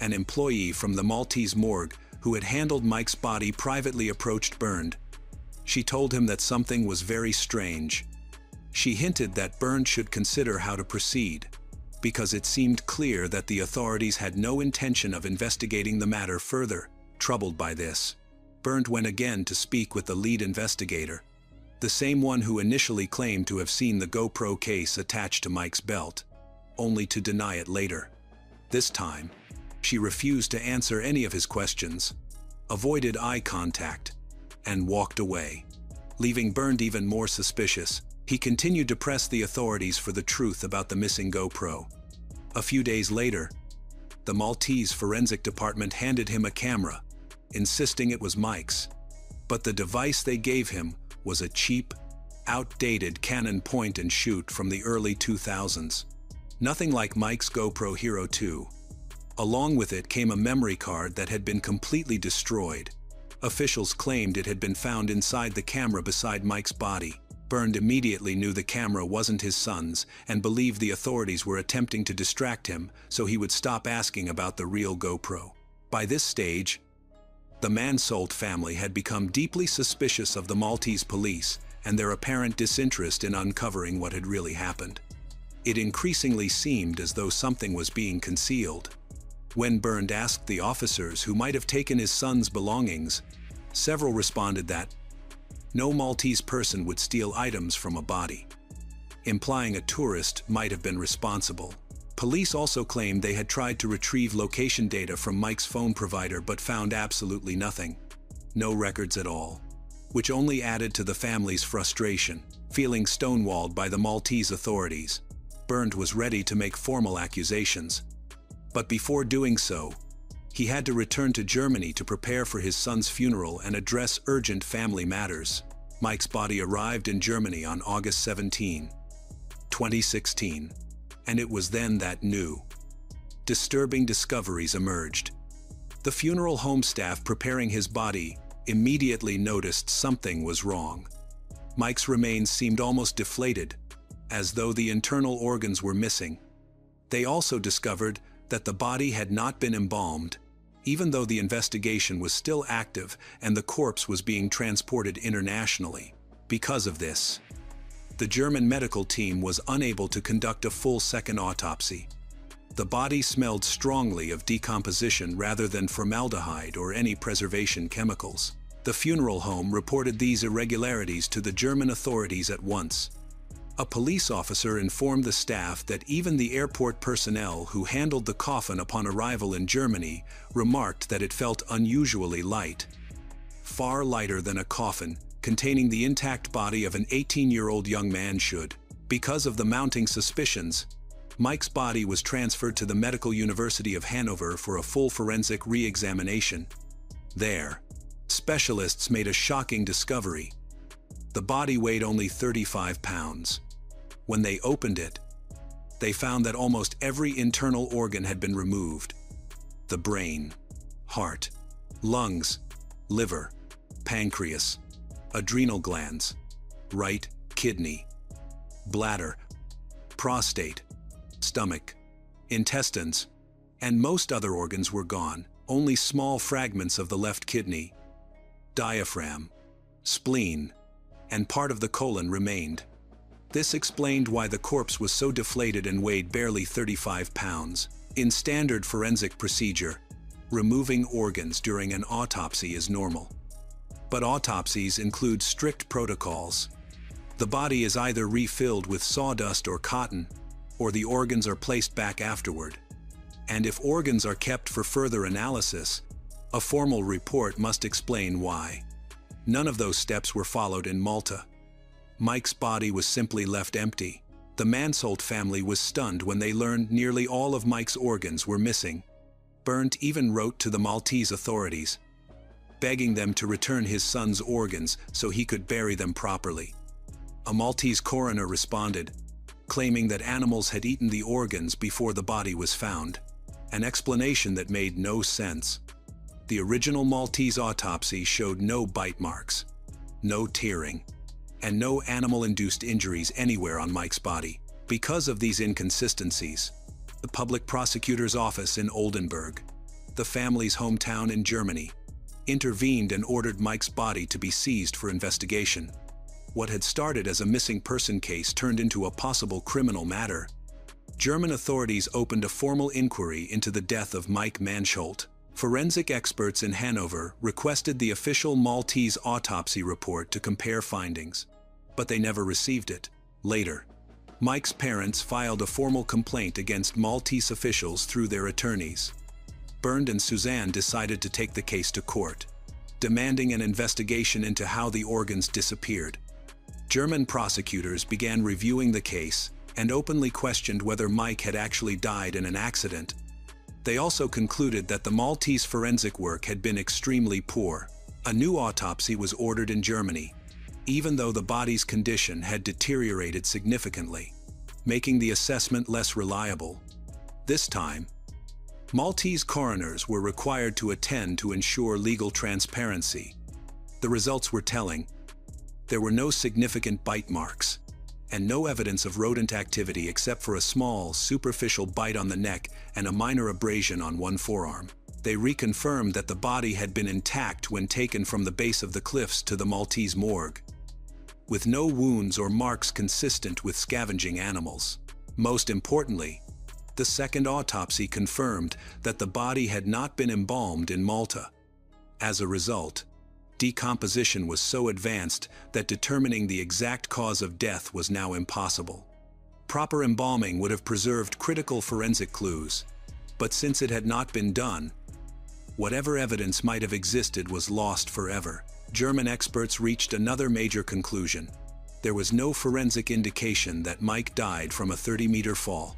an employee from the Maltese morgue who had handled Mike's body privately approached Bernd. She told him that something was very strange. She hinted that Bernd should consider how to proceed, because it seemed clear that the authorities had no intention of investigating the matter further. Troubled by this, Bernd went again to speak with the lead investigator, the same one who initially claimed to have seen the GoPro case attached to Mike's belt, only to deny it later. This time, she refused to answer any of his questions, avoided eye contact, and walked away. Leaving Bernd even more suspicious, he continued to press the authorities for the truth about the missing GoPro. A few days later, the Maltese forensic department handed him a camera, insisting it was Mike's. But the device they gave him was a cheap, outdated Canon point-and-shoot from the early 2000s. Nothing like Mike's GoPro Hero 2. Along with it came a memory card that had been completely destroyed. Officials claimed it had been found inside the camera beside Mike's body. Bernd immediately knew the camera wasn't his son's and believed the authorities were attempting to distract him so he would stop asking about the real GoPro. By this stage, the Unsolved family had become deeply suspicious of the Maltese police and their apparent disinterest in uncovering what had really happened. It increasingly seemed as though something was being concealed. When Bernd asked the officers who might have taken his son's belongings, several responded that no Maltese person would steal items from a body, implying a tourist might have been responsible. Police also claimed they had tried to retrieve location data from Mike's phone provider but found absolutely nothing. No records at all, which only added to the family's frustration. Feeling stonewalled by the Maltese authorities, Bernd was ready to make formal accusations. But before doing so, he had to return to Germany to prepare for his son's funeral and address urgent family matters. Mike's body arrived in Germany on August 17, 2016. And it was then that new, disturbing discoveries emerged. The funeral home staff preparing his body immediately noticed something was wrong. Mike's remains seemed almost deflated, as though the internal organs were missing. They also discovered that the body had not been embalmed, even though the investigation was still active and the corpse was being transported internationally. Because of this, the German medical team was unable to conduct a full second autopsy. The body smelled strongly of decomposition rather than formaldehyde or any preservation chemicals. The funeral home reported these irregularities to the German authorities at once. A police officer informed the staff that even the airport personnel who handled the coffin upon arrival in Germany remarked that it felt unusually light, far lighter than a coffin containing the intact body of an 18-year-old young man should. Because of the mounting suspicions, Mike's body was transferred to the Medical University of Hanover for a full forensic re-examination. There, specialists made a shocking discovery. The body weighed only 35 pounds. When they opened it, they found that almost every internal organ had been removed. The brain, heart, lungs, liver, pancreas, adrenal glands, right kidney, bladder, prostate, stomach, intestines, and most other organs were gone. Only small fragments of the left kidney, diaphragm, spleen, and part of the colon remained. This explained why the corpse was so deflated and weighed barely 35 pounds. In standard forensic procedure, removing organs during an autopsy is normal. But autopsies include strict protocols. The body is either refilled with sawdust or cotton, or the organs are placed back afterward. And if organs are kept for further analysis, a formal report must explain why. None of those steps were followed in Malta. Mike's body was simply left empty. The Unsolved family was stunned when they learned nearly all of Mike's organs were missing. Bernd even wrote to the Maltese authorities, begging them to return his son's organs so he could bury them properly. A Maltese coroner responded, claiming that animals had eaten the organs before the body was found, an explanation that made no sense. The original Maltese autopsy showed no bite marks, no tearing, and no animal-induced injuries anywhere on Mike's body. Because of these inconsistencies, the public prosecutor's office in Oldenburg, the family's hometown in Germany, intervened and ordered Mike's body to be seized for investigation. What had started as a missing person case turned into a possible criminal matter. German authorities opened a formal inquiry into the death of Mike Mansholt. Forensic experts in Hanover requested the official Maltese autopsy report to compare findings, but they never received it. Later, Mike's parents filed a formal complaint against Maltese officials through their attorneys. Bernd and Suzanne decided to take the case to court, demanding an investigation into how the organs disappeared. German prosecutors began reviewing the case and openly questioned whether Mike had actually died in an accident. They also concluded that the Maltese forensic work had been extremely poor. A new autopsy was ordered in Germany, even though the body's condition had deteriorated significantly, making the assessment less reliable. This time, Maltese coroners were required to attend to ensure legal transparency. The results were telling. There were no significant bite marks, and no evidence of rodent activity except for a small, superficial bite on the neck and a minor abrasion on one forearm. They reconfirmed that the body had been intact when taken from the base of the cliffs to the Maltese morgue, with no wounds or marks consistent with scavenging animals. Most importantly, the second autopsy confirmed that the body had not been embalmed in Malta. As a result, decomposition was so advanced that determining the exact cause of death was now impossible. Proper embalming would have preserved critical forensic clues, but since it had not been done, whatever evidence might have existed was lost forever. German experts reached another major conclusion. There was no forensic indication that Mike died from a 30-meter fall.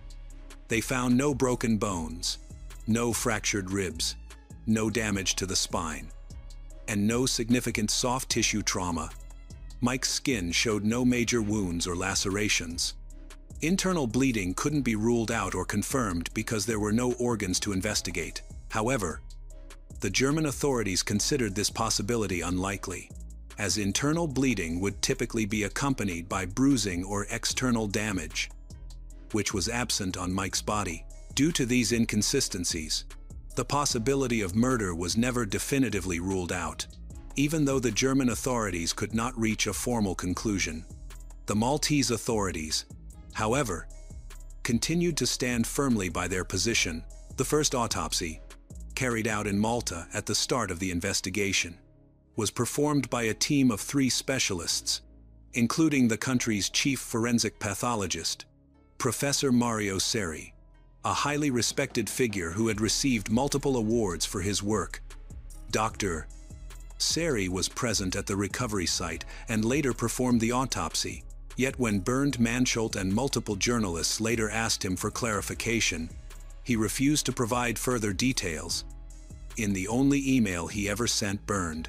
They found no broken bones, no fractured ribs, no damage to the spine, and no significant soft tissue trauma. Mike's skin showed no major wounds or lacerations. Internal bleeding couldn't be ruled out or confirmed because there were no organs to investigate. However, the German authorities considered this possibility unlikely, as internal bleeding would typically be accompanied by bruising or external damage, which was absent on Mike's body. Due to these inconsistencies, the possibility of murder was never definitively ruled out. Even though the German authorities could not reach a formal conclusion, the Maltese authorities, however, continued to stand firmly by their position. The first autopsy, carried out in Malta at the start of the investigation, was performed by a team of 3 specialists, including the country's chief forensic pathologist, Professor Mario Seri, a highly respected figure who had received multiple awards for his work. Dr. Seri was present at the recovery site and later performed the autopsy, yet when Bernd Mansholt and multiple journalists later asked him for clarification, he refused to provide further details. In the only email he ever sent Bernd,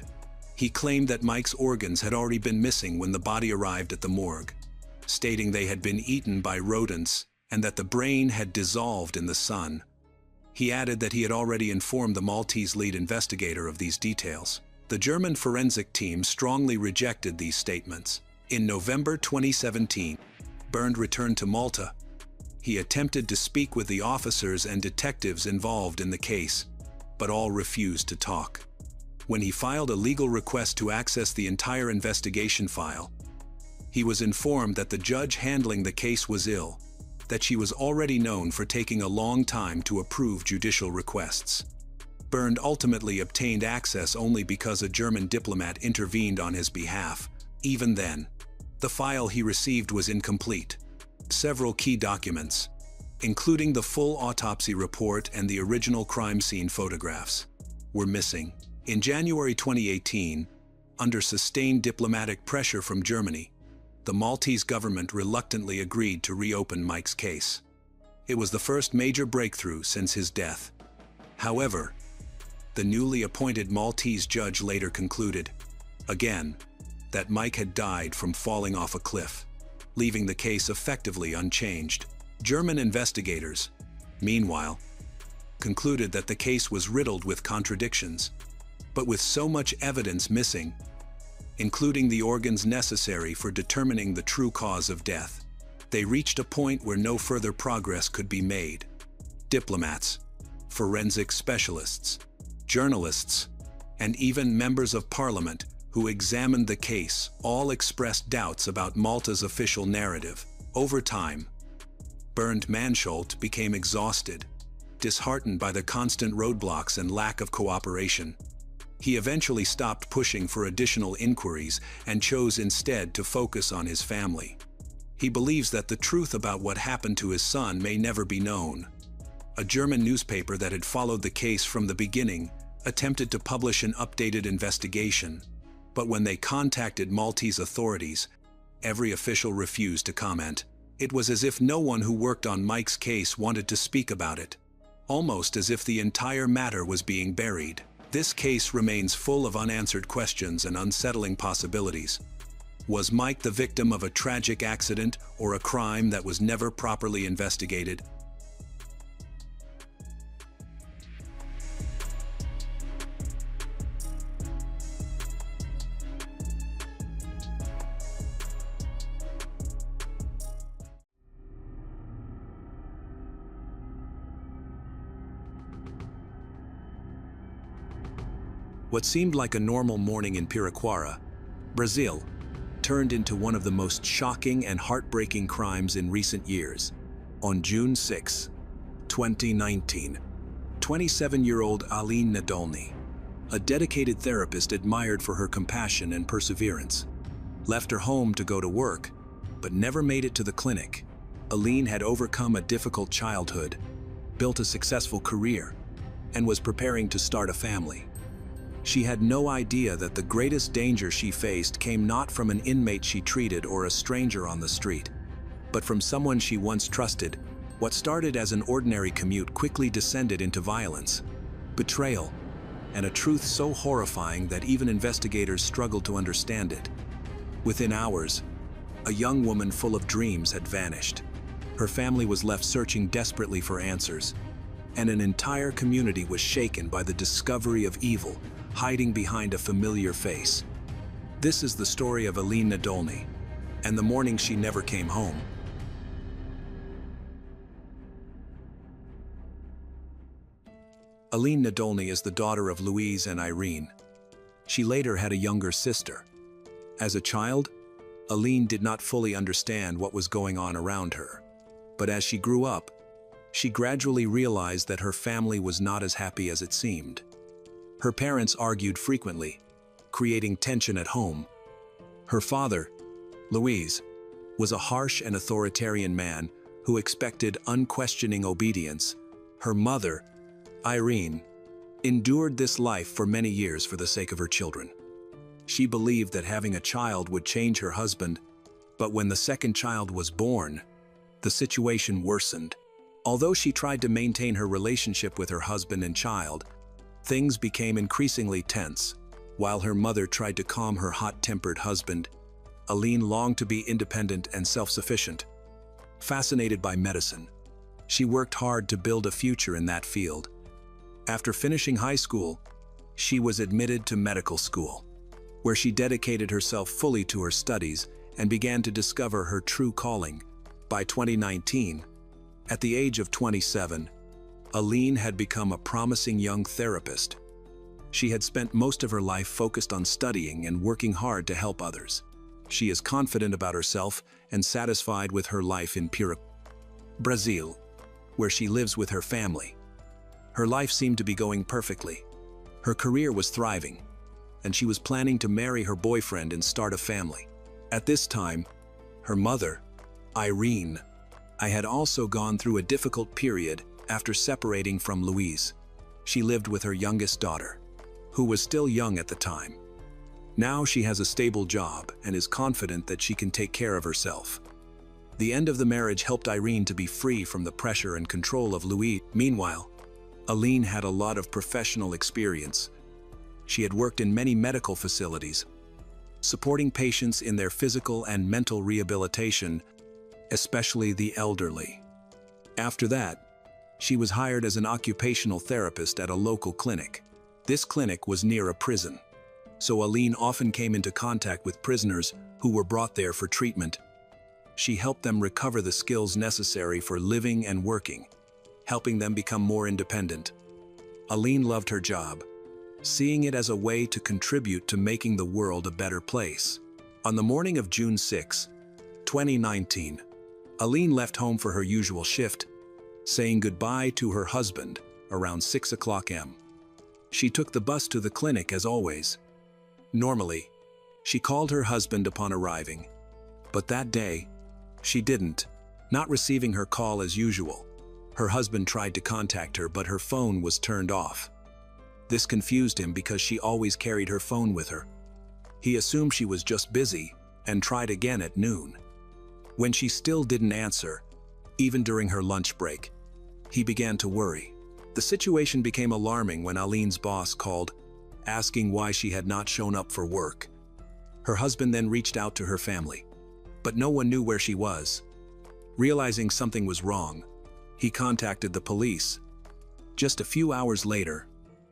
he claimed that Mike's organs had already been missing when the body arrived at the morgue, stating they had been eaten by rodents and that the brain had dissolved in the sun. He added that he had already informed the Maltese lead investigator of these details. The German forensic team strongly rejected these statements. In November 2017, Bernd returned to Malta. He attempted to speak with the officers and detectives involved in the case, but all refused to talk. When he filed a legal request to access the entire investigation file, he was informed that the judge handling the case was ill, that she was already known for taking a long time to approve judicial requests. Bernd ultimately obtained access only because a German diplomat intervened on his behalf. Even then, the file he received was incomplete. Several key documents, including the full autopsy report and the original crime scene photographs, were missing. In January 2018, under sustained diplomatic pressure from Germany, the Maltese government reluctantly agreed to reopen Mike's case. It was the first major breakthrough since his death. However, The newly appointed Maltese judge later concluded, again, that Mike had died from falling off a cliff, leaving the case effectively unchanged. German investigators, meanwhile, concluded that the case was riddled with contradictions, but with so much evidence missing, including the organs necessary for determining the true cause of death, they reached a point where no further progress could be made. Diplomats, forensic specialists, journalists, and even members of parliament who examined the case all expressed doubts about Malta's official narrative. Over time, Bernd Mansholt became exhausted, disheartened by the constant roadblocks and lack of cooperation. He eventually stopped pushing for additional inquiries and chose instead to focus on his family. He believes that the truth about what happened to his son may never be known. A German newspaper that had followed the case from the beginning attempted to publish an updated investigation, but when they contacted Maltese authorities, every official refused to comment. It was as if no one who worked on Mike's case wanted to speak about it, almost as if the entire matter was being buried. This case remains full of unanswered questions and unsettling possibilities. Was Mike the victim of a tragic accident or a crime that was never properly investigated? What seemed like a normal morning in Piraquara, Brazil, turned into one of the most shocking and heartbreaking crimes in recent years. On June 6, 2019, 27-year-old Aline Nadolny, a dedicated therapist admired for her compassion and perseverance, left her home to go to work, but never made it to the clinic. Aline had overcome a difficult childhood, built a successful career, and was preparing to start a family. She had no idea that the greatest danger she faced came not from an inmate she treated or a stranger on the street, but from someone she once trusted. What started as an ordinary commute quickly descended into violence, betrayal, and a truth so horrifying that even investigators struggled to understand it. Within hours, a young woman full of dreams had vanished. Her family was left searching desperately for answers, and an entire community was shaken by the discovery of evil hiding behind a familiar face. This is the story of Aline Nadolny, and the morning she never came home. Aline Nadolny is the daughter of Louise and Irene. She later had a younger sister. As a child, Aline did not fully understand what was going on around her. But as she grew up, she gradually realized that her family was not as happy as it seemed. Her parents argued frequently, creating tension at home. Her father, Louise, was a harsh and authoritarian man who expected unquestioning obedience. Her mother, Irene, endured this life for many years for the sake of her children. She believed that having a child would change her husband, but when the second child was born, the situation worsened. Although she tried to maintain her relationship with her husband and child, things became increasingly tense. While her mother tried to calm her hot-tempered husband, Aline longed to be independent and self-sufficient. Fascinated by medicine, she worked hard to build a future in that field. After finishing high school, she was admitted to medical school, where she dedicated herself fully to her studies and began to discover her true calling. By 2019, at the age of 27, Aline had become a promising young therapist. She had spent most of her life focused on studying and working hard to help others. She is confident about herself and satisfied with her life in Brazil, where she lives with her family. Her life seemed to be going perfectly. Her career was thriving, and she was planning to marry her boyfriend and start a family. At this time, her mother, Irene, had also gone through a difficult period after separating from Louise. She lived with her youngest daughter, who was still young at the time. Now she has a stable job and is confident that she can take care of herself. The end of the marriage helped Irene to be free from the pressure and control of Louise. Meanwhile, Aline had a lot of professional experience. She had worked in many medical facilities, supporting patients in their physical and mental rehabilitation, especially the elderly. After that, she was hired as an occupational therapist at a local clinic. This clinic was near a prison, so Aline often came into contact with prisoners who were brought there for treatment. She helped them recover the skills necessary for living and working, helping them become more independent. Aline loved her job, seeing it as a way to contribute to making the world a better place. On the morning of June 6, 2019, Aline left home for her usual shift, saying goodbye to her husband around 6 o'clock a.m. She took the bus to the clinic as always. Normally, she called her husband upon arriving, but that day, she didn't, not receiving her call as usual. Her husband tried to contact her, but her phone was turned off. This confused him because she always carried her phone with her. He assumed she was just busy and tried again at noon. When she still didn't answer, even during her lunch break, he began to worry. The situation became alarming when Aline's boss called, asking why she had not shown up for work. Her husband then reached out to her family, but no one knew where she was. Realizing something was wrong, he contacted the police. Just a few hours later,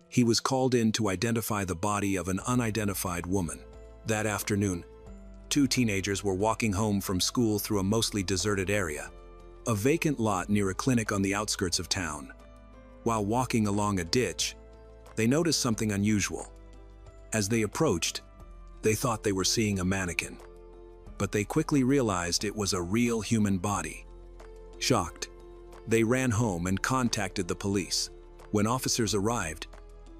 he was called in to identify the body of an unidentified woman. That afternoon, 2 teenagers were walking home from school through a mostly deserted area, a vacant lot near a clinic on the outskirts of town. While walking along a ditch, they noticed something unusual. As they approached, they thought they were seeing a mannequin, but they quickly realized it was a real human body. Shocked, they ran home and contacted the police. When officers arrived,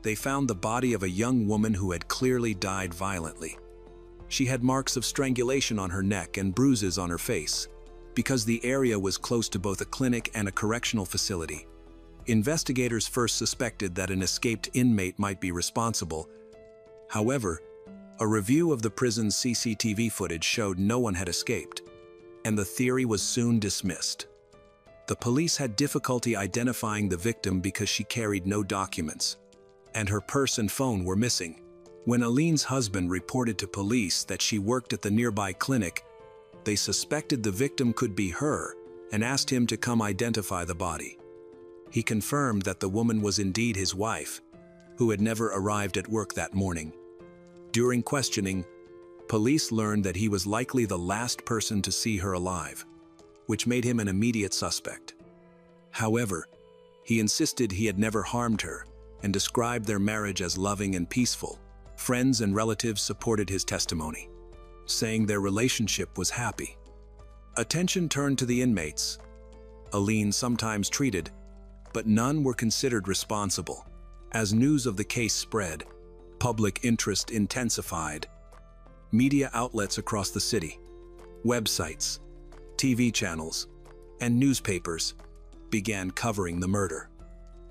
they found the body of a young woman who had clearly died violently. She had marks of strangulation on her neck and bruises on her face. Because the area was close to both a clinic and a correctional facility, investigators first suspected that an escaped inmate might be responsible. However, a review of the prison's CCTV footage showed no one had escaped, and the theory was soon dismissed. The police had difficulty identifying the victim because she carried no documents, and her purse and phone were missing. When Aline's husband reported to police that she worked at the nearby clinic, they suspected the victim could be her and asked him to come identify the body. He confirmed that the woman was indeed his wife, who had never arrived at work that morning. During questioning, police learned that he was likely the last person to see her alive, which made him an immediate suspect. However, he insisted he had never harmed her and described their marriage as loving and peaceful. Friends and relatives supported his testimony, saying their relationship was happy. Attention turned to the inmates. Aline sometimes treated, but none were considered responsible. As news of the case spread, public interest intensified. Media outlets across the city, websites, TV channels, and newspapers began covering the murder.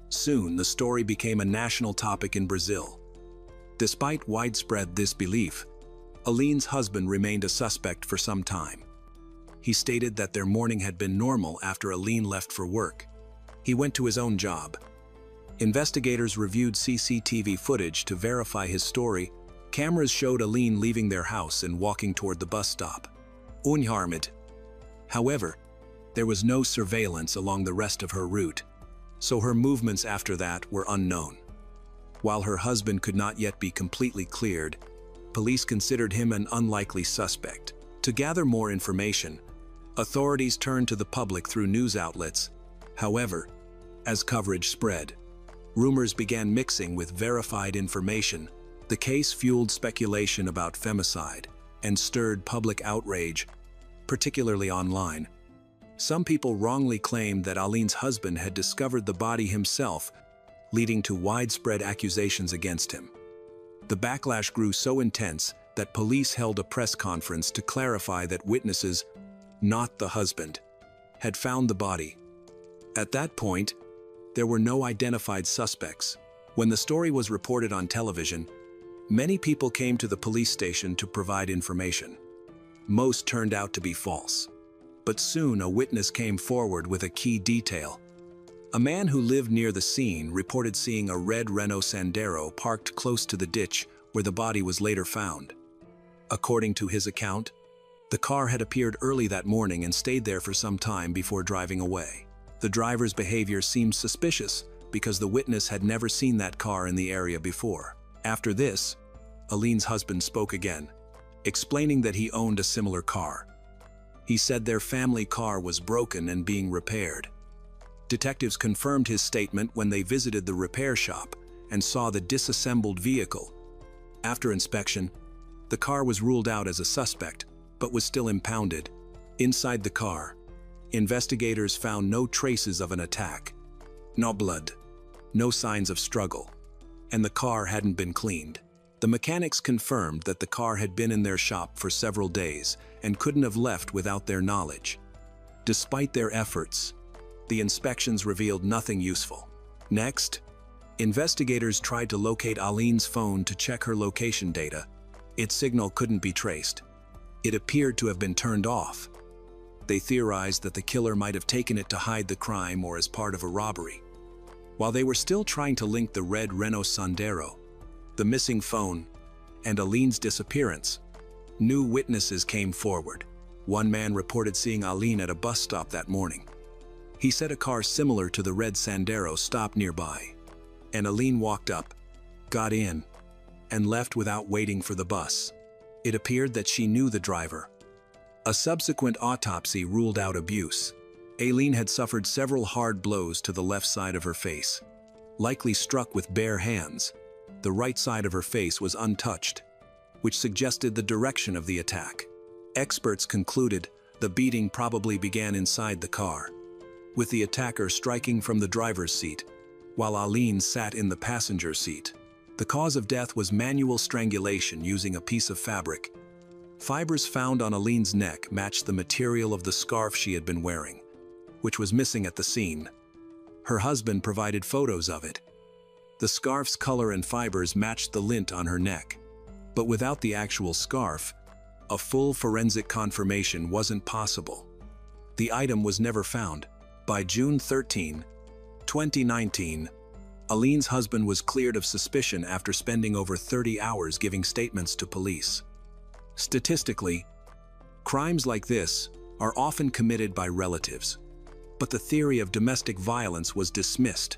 Soon, the story became a national topic in Brazil. Despite widespread disbelief, Aline's husband remained a suspect for some time. He stated that their morning had been normal after Aline left for work. He went to his own job. Investigators reviewed CCTV footage to verify his story. Cameras showed Aline leaving their house and walking toward the bus stop, unharmed. However, there was no surveillance along the rest of her route, so her movements after that were unknown. While her husband could not yet be completely cleared, police considered him an unlikely suspect. To gather more information, authorities turned to the public through news outlets. However, as coverage spread, rumors began mixing with verified information. The case fueled speculation about femicide and stirred public outrage, particularly online. Some people wrongly claimed that Aline's husband had discovered the body himself, leading to widespread accusations against him. The backlash grew so intense that police held a press conference to clarify that witnesses, not the husband, had found the body. At that point, there were no identified suspects. When the story was reported on television, many people came to the police station to provide information. Most turned out to be false. But soon a witness came forward with a key detail. A man who lived near the scene reported seeing a red Renault Sandero parked close to the ditch where the body was later found. According to his account, the car had appeared early that morning and stayed there for some time before driving away. The driver's behavior seemed suspicious because the witness had never seen that car in the area before. After this, Aline's husband spoke again, explaining that he owned a similar car. He said their family car was broken and being repaired. Detectives confirmed his statement when they visited the repair shop and saw the disassembled vehicle. After inspection, the car was ruled out as a suspect, but was still impounded. Inside the car, investigators found no traces of an attack, no blood, no signs of struggle, and the car hadn't been cleaned. The mechanics confirmed that the car had been in their shop for several days and couldn't have left without their knowledge. Despite their efforts, the inspections revealed nothing useful. Next, investigators tried to locate Aline's phone to check her location data. Its signal couldn't be traced. It appeared to have been turned off. They theorized that the killer might have taken it to hide the crime or as part of a robbery. While they were still trying to link the red Renault Sandero, the missing phone, and Aline's disappearance, new witnesses came forward. One man reported seeing Aline at a bus stop that morning. He said a car similar to the red Sandero stopped nearby, and Aline walked up, got in, and left without waiting for the bus. It appeared that she knew the driver. A subsequent autopsy ruled out abuse. Aline had suffered several hard blows to the left side of her face. Likely struck with bare hands, the right side of her face was untouched, which suggested the direction of the attack. Experts concluded the beating probably began inside the car, with the attacker striking from the driver's seat, while Aline sat in the passenger seat. The cause of death was manual strangulation using a piece of fabric. Fibers found on Aline's neck matched the material of the scarf she had been wearing, which was missing at the scene. Her husband provided photos of it. The scarf's color and fibers matched the lint on her neck. But without the actual scarf, a full forensic confirmation wasn't possible. The item was never found. By June 13, 2019, Aline's husband was cleared of suspicion after spending over 30 hours giving statements to police. Statistically, crimes like this are often committed by relatives, but the theory of domestic violence was dismissed.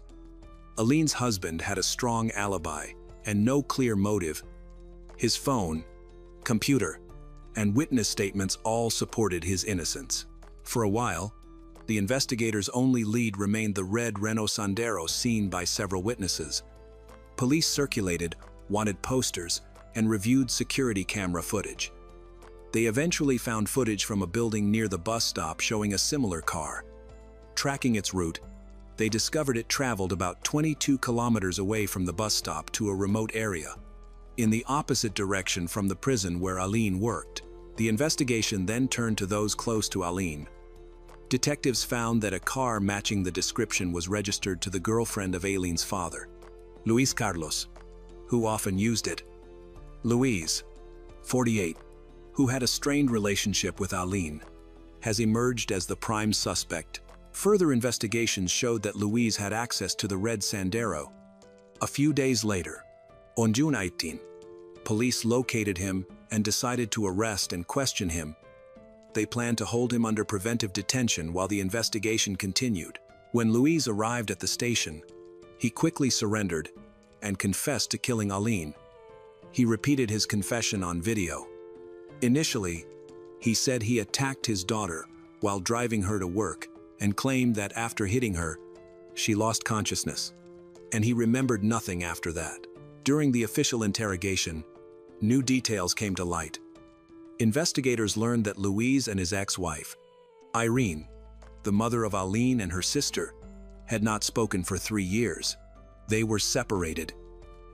Aline's husband had a strong alibi and no clear motive. His phone, computer, and witness statements all supported his innocence. For a while, the investigators' only lead remained the red Renault Sandero seen by several witnesses. Police circulated wanted posters and reviewed security camera footage. They eventually found footage from a building near the bus stop showing a similar car. Tracking its route, they discovered it traveled about 22 kilometers away from the bus stop to a remote area, in the opposite direction from the prison where Aline worked. The investigation then turned to those close to Aline. Detectives found that a car matching the description was registered to the girlfriend of Aline's father, Luis Carlos, who often used it. Luis, 48, who had a strained relationship with Aline, has emerged as the prime suspect. Further investigations showed that Luis had access to the red Sandero. A few days later, on June 18, police located him and decided to arrest and question him. They planned to hold him under preventive detention while the investigation continued. When Luis arrived at the station, he quickly surrendered and confessed to killing Aline. He repeated his confession on video. Initially, he said he attacked his daughter while driving her to work and claimed that after hitting her, she lost consciousness, and he remembered nothing after that. During the official interrogation, new details came to light. Investigators learned that Luis and his ex-wife, Irene, the mother of Aline and her sister, had not spoken for 3 years. They were separated,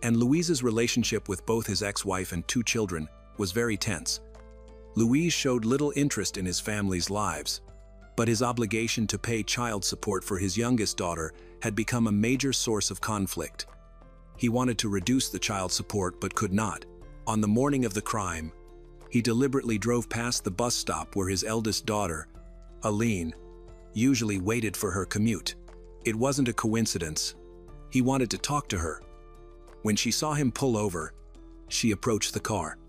and Luis's relationship with both his ex-wife and 2 children was very tense. Luis showed little interest in his family's lives, but his obligation to pay child support for his youngest daughter had become a major source of conflict. He wanted to reduce the child support but could not. On the morning of the crime, he deliberately drove past the bus stop where his eldest daughter, Aline, usually waited for her commute. It wasn't a coincidence. He wanted to talk to her. When she saw him pull over, she approached the car,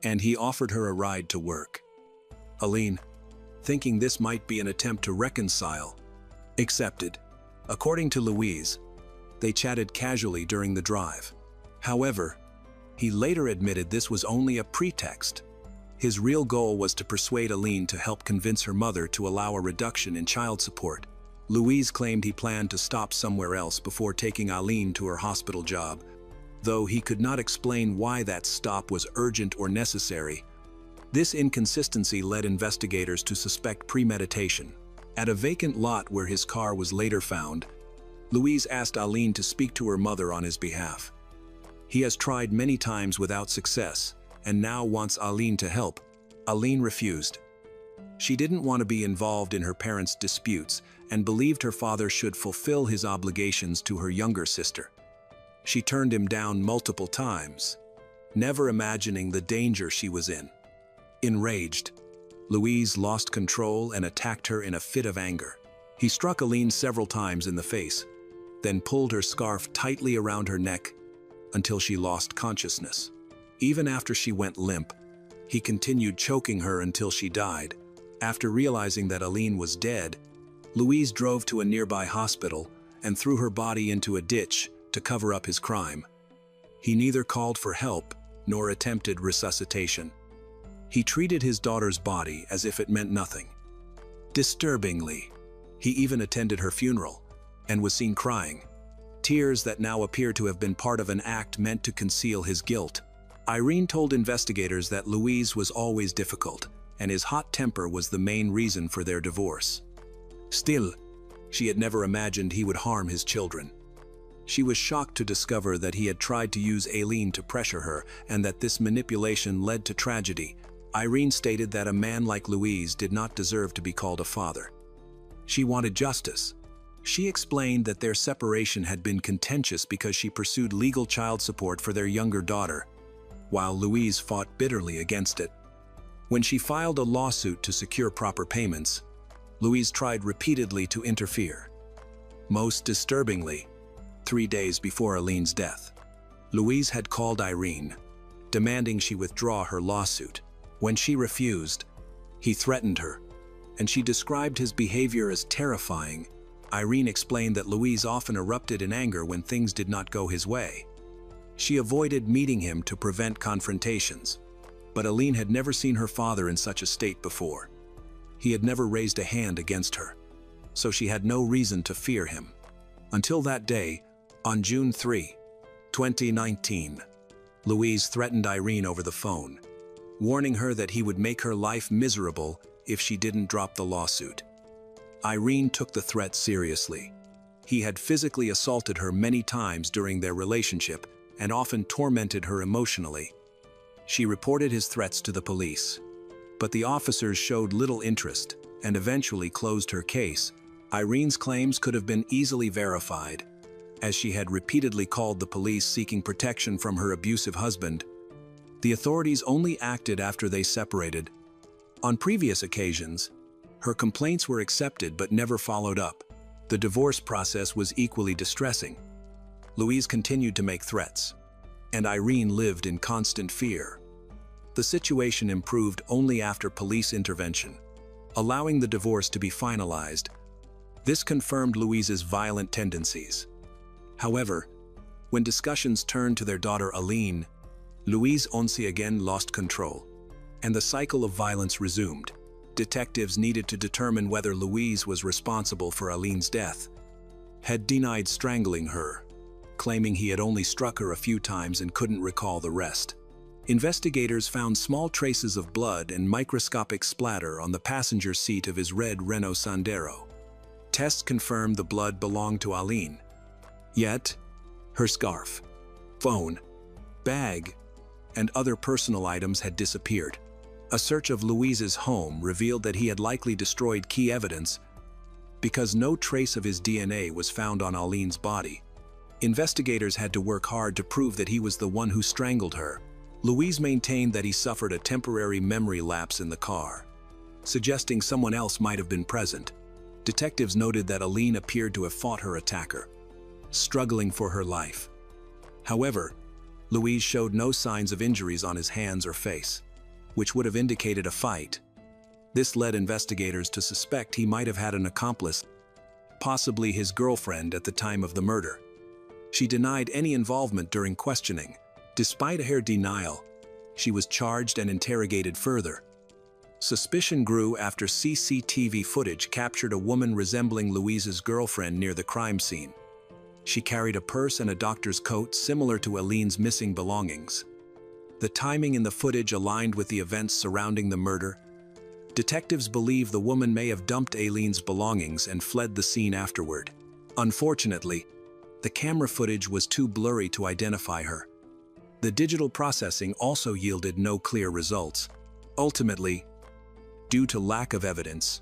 and he offered her a ride to work. Aline, thinking this might be an attempt to reconcile, accepted. According to Louise, they chatted casually during the drive. However, he later admitted this was only a pretext. His real goal was to persuade Aline to help convince her mother to allow a reduction in child support. Louise claimed he planned to stop somewhere else before taking Aline to her hospital job, though he could not explain why that stop was urgent or necessary. This inconsistency led investigators to suspect premeditation. At a vacant lot where his car was later found, Louise asked Aline to speak to her mother on his behalf. He has tried many times without success, and now wants Aline to help. Aline refused. She didn't want to be involved in her parents' disputes and believed her father should fulfill his obligations to her younger sister. She turned him down multiple times, never imagining the danger she was in. Enraged, Louise lost control and attacked her in a fit of anger. He struck Aline several times in the face, then pulled her scarf tightly around her neck until she lost consciousness. Even after she went limp, he continued choking her until she died. After realizing that Aline was dead, Louise drove to a nearby hospital and threw her body into a ditch to cover up his crime. He neither called for help nor attempted resuscitation. He treated his daughter's body as if it meant nothing. Disturbingly, he even attended her funeral and was seen crying, tears that now appear to have been part of an act meant to conceal his guilt. Irene told investigators that Louise was always difficult, and his hot temper was the main reason for their divorce. Still, she had never imagined he would harm his children. She was shocked to discover that he had tried to use Aline to pressure her and that this manipulation led to tragedy. Irene stated that a man like Louise did not deserve to be called a father. She wanted justice. She explained that their separation had been contentious because she pursued legal child support for their younger daughter, while Louise fought bitterly against it. When she filed a lawsuit to secure proper payments, Louise tried repeatedly to interfere. Most disturbingly, 3 days before Aline's death, Louise had called Irene, demanding she withdraw her lawsuit. When she refused, he threatened her, and she described his behavior as terrifying. Irene explained that Louise often erupted in anger when things did not go his way. She avoided meeting him to prevent confrontations, but Aline had never seen her father in such a state before. He had never raised a hand against her, so she had no reason to fear him. Until that day, on June 3, 2019, Louise threatened Irene over the phone, warning her that he would make her life miserable if she didn't drop the lawsuit. Irene took the threat seriously. He had physically assaulted her many times during their relationship and often tormented her emotionally. She reported his threats to the police, but the officers showed little interest and eventually closed her case. Irene's claims could have been easily verified, as she had repeatedly called the police seeking protection from her abusive husband. The authorities only acted after they separated. On previous occasions, her complaints were accepted but never followed up. The divorce process was equally distressing. Louise continued to make threats, and Irene lived in constant fear. The situation improved only after police intervention, allowing the divorce to be finalized. This confirmed Louise's violent tendencies. However, when discussions turned to their daughter Aline, Louise once again lost control, and the cycle of violence resumed. Detectives needed to determine whether Louise was responsible for Aline's death. Had denied strangling her, claiming he had only struck her a few times and couldn't recall the rest. Investigators found small traces of blood and microscopic splatter on the passenger seat of his red Renault Sandero. Tests confirmed the blood belonged to Aline. Yet, her scarf, phone, bag, and other personal items had disappeared. A search of Louise's home revealed that he had likely destroyed key evidence because no trace of his DNA was found on Aline's body. Investigators had to work hard to prove that he was the one who strangled her. Louise maintained that he suffered a temporary memory lapse in the car, suggesting someone else might have been present. Detectives noted that Aline appeared to have fought her attacker, struggling for her life. However, Louise showed no signs of injuries on his hands or face, which would have indicated a fight. This led investigators to suspect he might have had an accomplice, possibly his girlfriend at the time of the murder. She denied any involvement during questioning. Despite her denial, she was charged and interrogated further. Suspicion grew after CCTV footage captured a woman resembling Louise's girlfriend near the crime scene. She carried a purse and a doctor's coat similar to Aline's missing belongings. The timing in the footage aligned with the events surrounding the murder. Detectives believe the woman may have dumped Aline's belongings and fled the scene afterward. Unfortunately, the camera footage was too blurry to identify her. The digital processing also yielded no clear results. Ultimately, due to lack of evidence,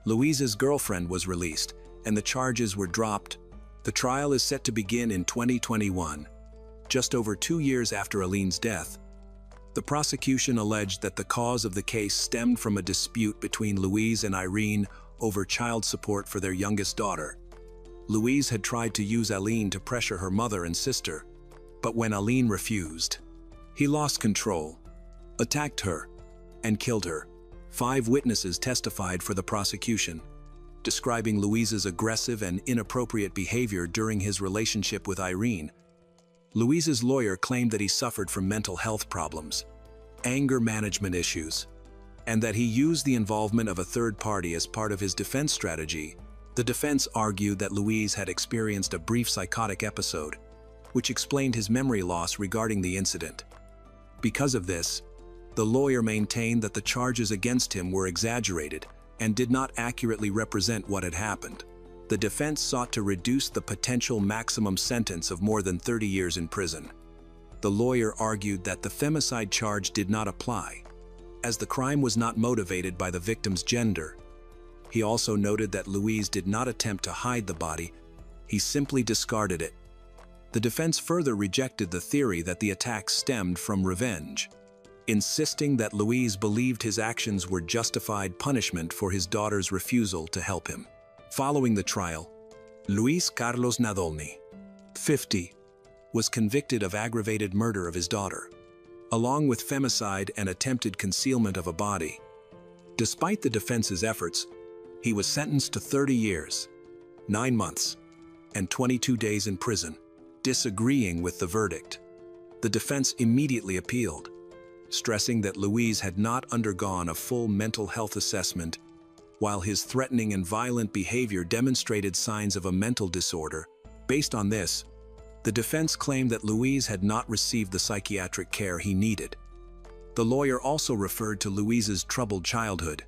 Louise's girlfriend was released, and the charges were dropped. The trial is set to begin in 2021, just over 2 years after Aline's death. The prosecution alleged that the cause of the case stemmed from a dispute between Louise and Irene over child support for their youngest daughter. Louise had tried to use Aline to pressure her mother and sister, but when Aline refused, he lost control, attacked her, and killed her. 5 witnesses testified for the prosecution, describing Louise's aggressive and inappropriate behavior during his relationship with Irene. Louise's lawyer claimed that he suffered from mental health problems, anger management issues, and that he used the involvement of a third party as part of his defense strategy. The defense argued that Louise had experienced a brief psychotic episode, which explained his memory loss regarding the incident. Because of this, the lawyer maintained that the charges against him were exaggerated and did not accurately represent what had happened. The defense sought to reduce the potential maximum sentence of more than 30 years in prison. The lawyer argued that the femicide charge did not apply, as the crime was not motivated by the victim's gender. He also noted that Louise did not attempt to hide the body, he simply discarded it. The defense further rejected the theory that the attack stemmed from revenge, insisting that Louise believed his actions were justified punishment for his daughter's refusal to help him. Following the trial, Luis Carlos Nadolny, 50, was convicted of aggravated murder of his daughter, along with femicide and attempted concealment of a body. Despite the defense's efforts, he was sentenced to 30 years, 9 months, and 22 days in prison. Disagreeing with the verdict, the defense immediately appealed, stressing that Louise had not undergone a full mental health assessment, while his threatening and violent behavior demonstrated signs of a mental disorder. Based on this, the defense claimed that Louise had not received the psychiatric care he needed. The lawyer also referred to Louise's troubled childhood,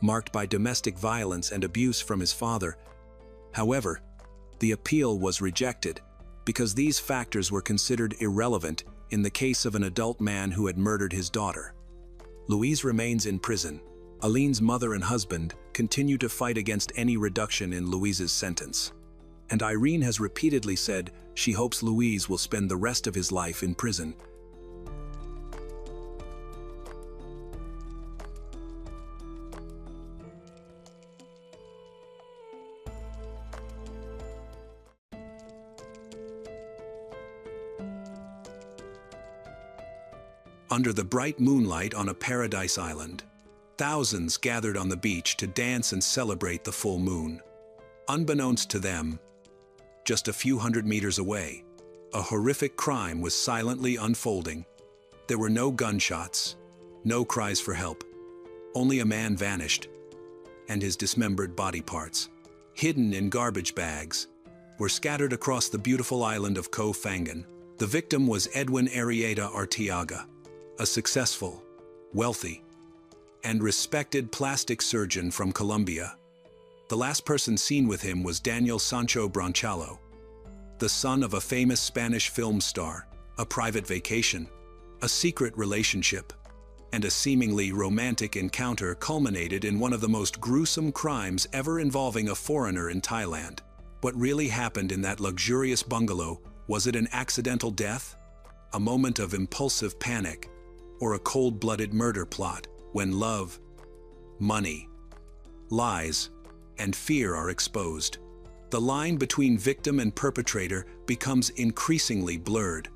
marked by domestic violence and abuse from his father. However, the appeal was rejected because these factors were considered irrelevant in the case of an adult man who had murdered his daughter. Louise remains in prison. Aline's mother and husband continue to fight against any reduction in Louise's sentence. And Irene has repeatedly said she hopes Louise will spend the rest of his life in prison. Under the bright moonlight on a paradise island, thousands gathered on the beach to dance and celebrate the full moon. Unbeknownst to them, just a few hundred meters away, a horrific crime was silently unfolding. There were no gunshots, no cries for help. Only a man vanished, and his dismembered body parts, hidden in garbage bags, were scattered across the beautiful island of Koh Phangan. The victim was Edwin Arrieta Arteaga, a successful, wealthy, and respected plastic surgeon from Colombia. The last person seen with him was Daniel Sancho Bronchalo, the son of a famous Spanish film star. A private vacation, a secret relationship, and a seemingly romantic encounter culminated in one of the most gruesome crimes ever involving a foreigner in Thailand. What really happened in that luxurious bungalow? Was it an accidental death, a moment of impulsive panic, or a cold-blooded murder plot when love, money, lies, and fear are exposed. The line between victim and perpetrator becomes increasingly blurred.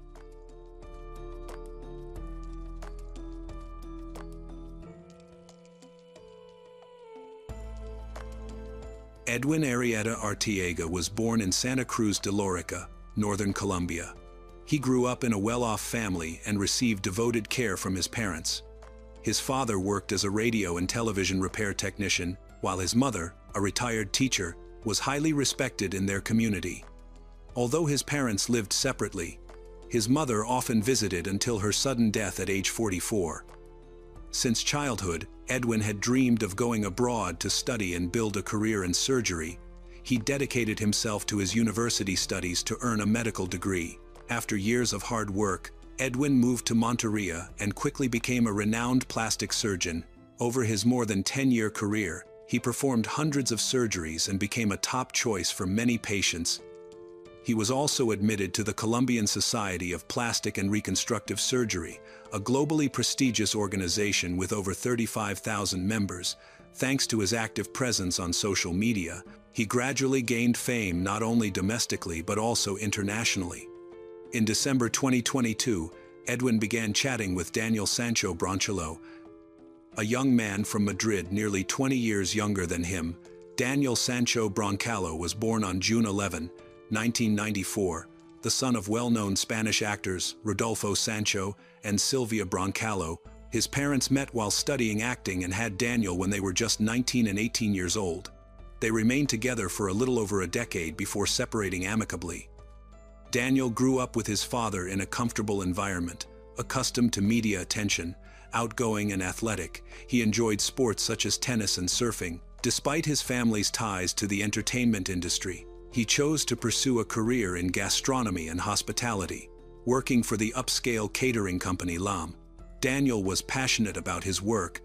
Edwin Arrieta Arteaga was born in Santa Cruz de Lorica, northern Colombia. He grew up in a well-off family and received devoted care from his parents. His father worked as a radio and television repair technician, while his mother, a retired teacher, was highly respected in their community. Although his parents lived separately, his mother often visited until her sudden death at age 44. Since childhood, Edwin had dreamed of going abroad to study and build a career in surgery. He dedicated himself to his university studies to earn a medical degree. After years of hard work, Edwin moved to Monteria and quickly became a renowned plastic surgeon. Over his more than 10-year career, he performed hundreds of surgeries and became a top choice for many patients. He was also admitted to the Colombian Society of Plastic and Reconstructive Surgery, a globally prestigious organization with over 35,000 members. Thanks to his active presence on social media, he gradually gained fame not only domestically but also internationally. In December 2022, Edwin began chatting with Daniel Sancho Bronchello, a young man from Madrid nearly 20 years younger than him. Daniel Sancho Bronchello was born on June 11, 1994, the son of well-known Spanish actors Rodolfo Sancho and Silvia Bronchello. His parents met while studying acting and had Daniel when they were just 19 and 18 years old. They remained together for a little over a decade before separating amicably. Daniel grew up with his father in a comfortable environment, accustomed to media attention. Outgoing and athletic, he enjoyed sports such as tennis and surfing. Despite his family's ties to the entertainment industry, he chose to pursue a career in gastronomy and hospitality, working for the upscale catering company LAM. Daniel was passionate about his work,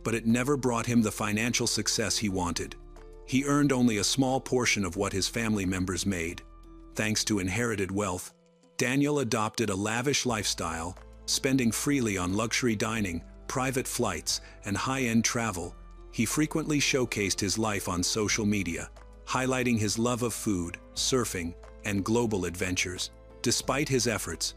but it never brought him the financial success he wanted. He earned only a small portion of what his family members made. Thanks to inherited wealth, Daniel adopted a lavish lifestyle, spending freely on luxury dining, private flights, and high-end travel. He frequently showcased his life on social media, highlighting his love of food, surfing, and global adventures. Despite his efforts,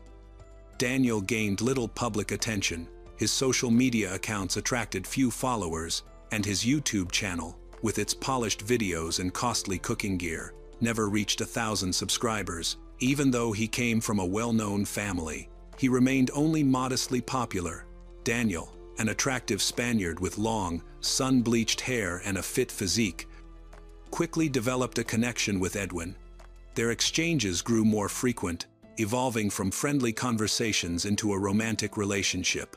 Daniel gained little public attention. His social media accounts attracted few followers, and his YouTube channel, with its polished videos and costly cooking gear, never reached 1,000 subscribers. Even though he came from a well-known family, he remained only modestly popular. Daniel, an attractive Spaniard with long, sun-bleached hair and a fit physique, quickly developed a connection with Edwin. Their exchanges grew more frequent, evolving from friendly conversations into a romantic relationship.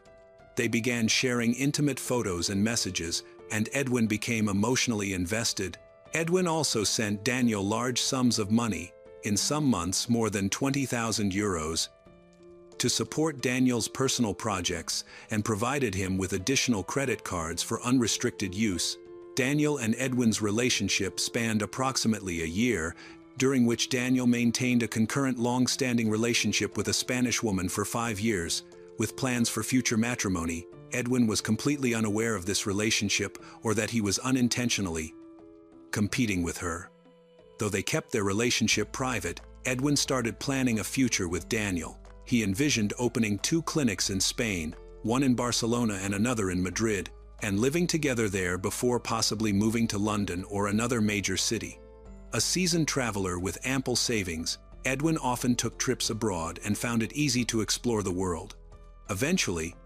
They began sharing intimate photos and messages, and Edwin became emotionally invested. Edwin also sent Daniel large sums of money, in some months more than 20,000 euros, to support Daniel's personal projects and provided him with additional credit cards for unrestricted use. Daniel and Edwin's relationship spanned approximately a year, during which Daniel maintained a concurrent long-standing relationship with a Spanish woman for 5 years. With plans for future matrimony, Edwin was completely unaware of this relationship or that he was unintentionally competing with her. Though they kept their relationship private, Edwin started planning a future with Daniel. He envisioned opening 2 clinics in Spain, one in Barcelona and another in Madrid, and living together there before possibly moving to London or another major city. A seasoned traveler with ample savings, Edwin often took trips abroad and found it easy to explore the world. Eventually,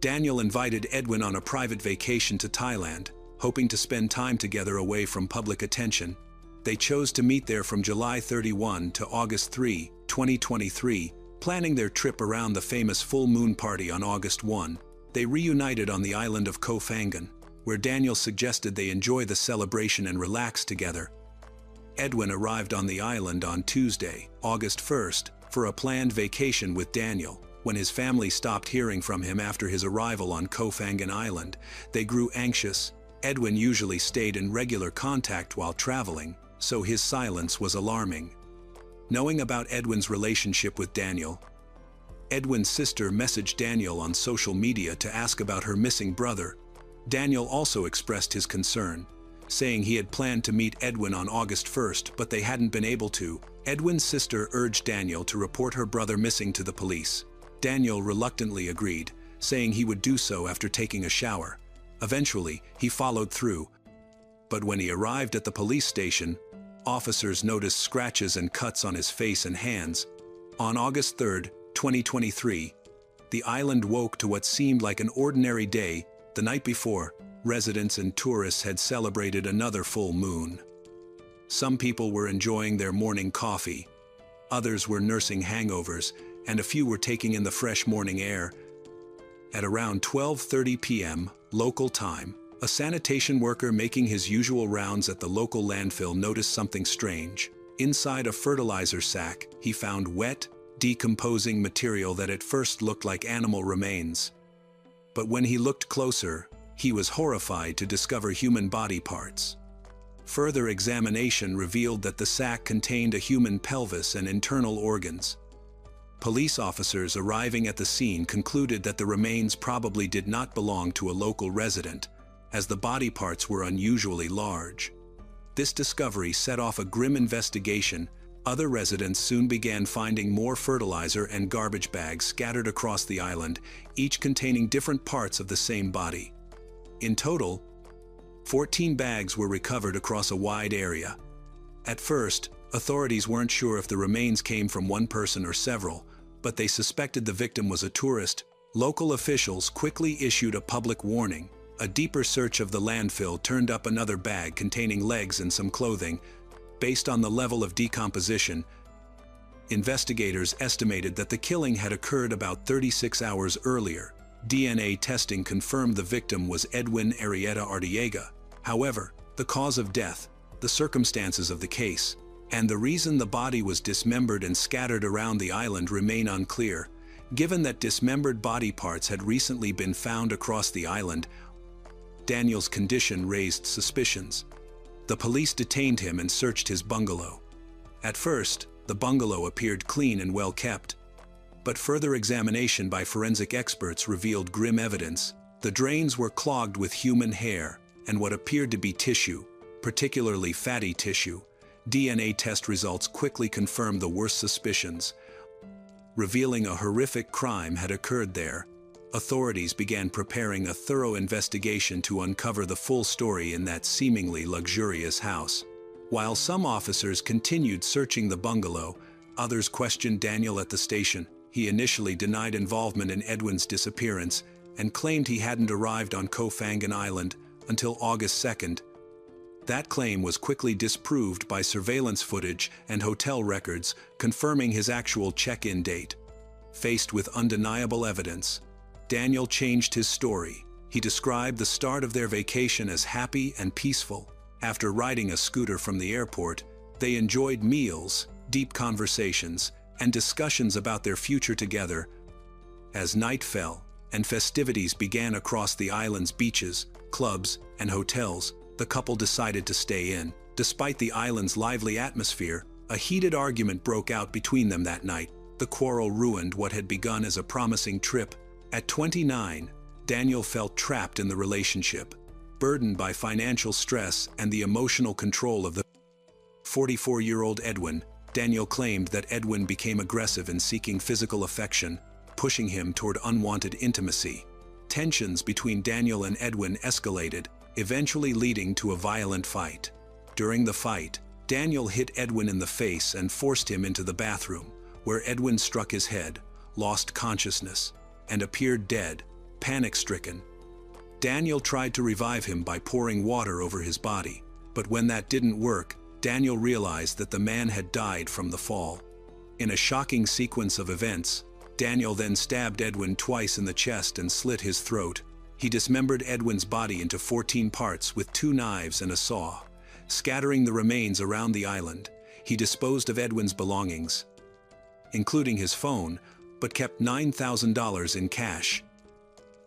Daniel invited Edwin on a private vacation to Thailand, hoping to spend time together away from public attention. They chose to meet there from July 31 to August 3, 2023, planning their trip around the famous full moon party on August 1. They reunited on the island of Koh Phangan, where Daniel suggested they enjoy the celebration and relax together. Edwin arrived on the island on Tuesday, August 1st, for a planned vacation with Daniel. When his family stopped hearing from him after his arrival on Koh Phangan Island, they grew anxious. Edwin usually stayed in regular contact while traveling, so his silence was alarming. Knowing about Edwin's relationship with Daniel, Edwin's sister messaged Daniel on social media to ask about her missing brother. Daniel also expressed his concern, saying he had planned to meet Edwin on August 1st, but they hadn't been able to. Edwin's sister urged Daniel to report her brother missing to the police. Daniel reluctantly agreed, saying he would do so after taking a shower. Eventually, he followed through. But when he arrived at the police station, officers noticed scratches and cuts on his face and hands. On August 3, 2023, the island woke to what seemed like an ordinary day. The night before, residents and tourists had celebrated another full moon. Some people were enjoying their morning coffee, others were nursing hangovers, and a few were taking in the fresh morning air. At around 12:30 p.m. local time, a sanitation worker making his usual rounds at the local landfill noticed something strange. Inside a fertilizer sack, he found wet, decomposing material that at first looked like animal remains. But when he looked closer, he was horrified to discover human body parts. Further examination revealed that the sack contained a human pelvis and internal organs. Police officers arriving at the scene concluded that the remains probably did not belong to a local resident, as the body parts were unusually large. This discovery set off a grim investigation. Other residents soon began finding more fertilizer and garbage bags scattered across the island, each containing different parts of the same body. In total, 14 bags were recovered across a wide area. At first, authorities weren't sure if the remains came from one person or several, but they suspected the victim was a tourist. Local officials quickly issued a public warning. A deeper search of the landfill turned up another bag containing legs and some clothing. Based on the level of decomposition, investigators estimated that the killing had occurred about 36 hours earlier. DNA testing confirmed the victim was Edwin Arrieta Artiega. However, the cause of death, the circumstances of the case, and the reason the body was dismembered and scattered around the island remain unclear. Given that dismembered body parts had recently been found across the island, Daniel's condition raised suspicions. The police detained him and searched his bungalow. At first, the bungalow appeared clean and well kept. But further examination by forensic experts revealed grim evidence. The drains were clogged with human hair and what appeared to be tissue, particularly fatty tissue. DNA test results quickly confirmed the worst suspicions, revealing a horrific crime had occurred there. Authorities began preparing a thorough investigation to uncover the full story in that seemingly luxurious house. While some officers continued searching the bungalow, others questioned Daniel at the station. He initially denied involvement in Edwin's disappearance and claimed he hadn't arrived on Koh Phangan Island until August 2nd. That claim was quickly disproved by surveillance footage and hotel records, confirming his actual check-in date. Faced with undeniable evidence, Daniel changed his story. He described the start of their vacation as happy and peaceful. After riding a scooter from the airport, they enjoyed meals, deep conversations, and discussions about their future together. As night fell and festivities began across the island's beaches, clubs, and hotels, the couple decided to stay in. Despite the island's lively atmosphere, a heated argument broke out between them that night. The quarrel ruined what had begun as a promising trip. At 29, Daniel felt trapped in the relationship, burdened by financial stress and the emotional control of the 44-year-old Edwin. Daniel claimed that Edwin became aggressive in seeking physical affection, pushing him toward unwanted intimacy. Tensions between Daniel and Edwin escalated, eventually leading to a violent fight. During the fight, Daniel hit Edwin in the face and forced him into the bathroom, where Edwin struck his head, lost consciousness, and appeared dead, panic-stricken. Daniel tried to revive him by pouring water over his body, but when that didn't work, Daniel realized that the man had died from the fall. In a shocking sequence of events, Daniel then stabbed Edwin twice in the chest and slit his throat. He dismembered Edwin's body into 14 parts with 2 knives and a saw. Scattering the remains around the island, he disposed of Edwin's belongings, including his phone, but kept $9,000 in cash.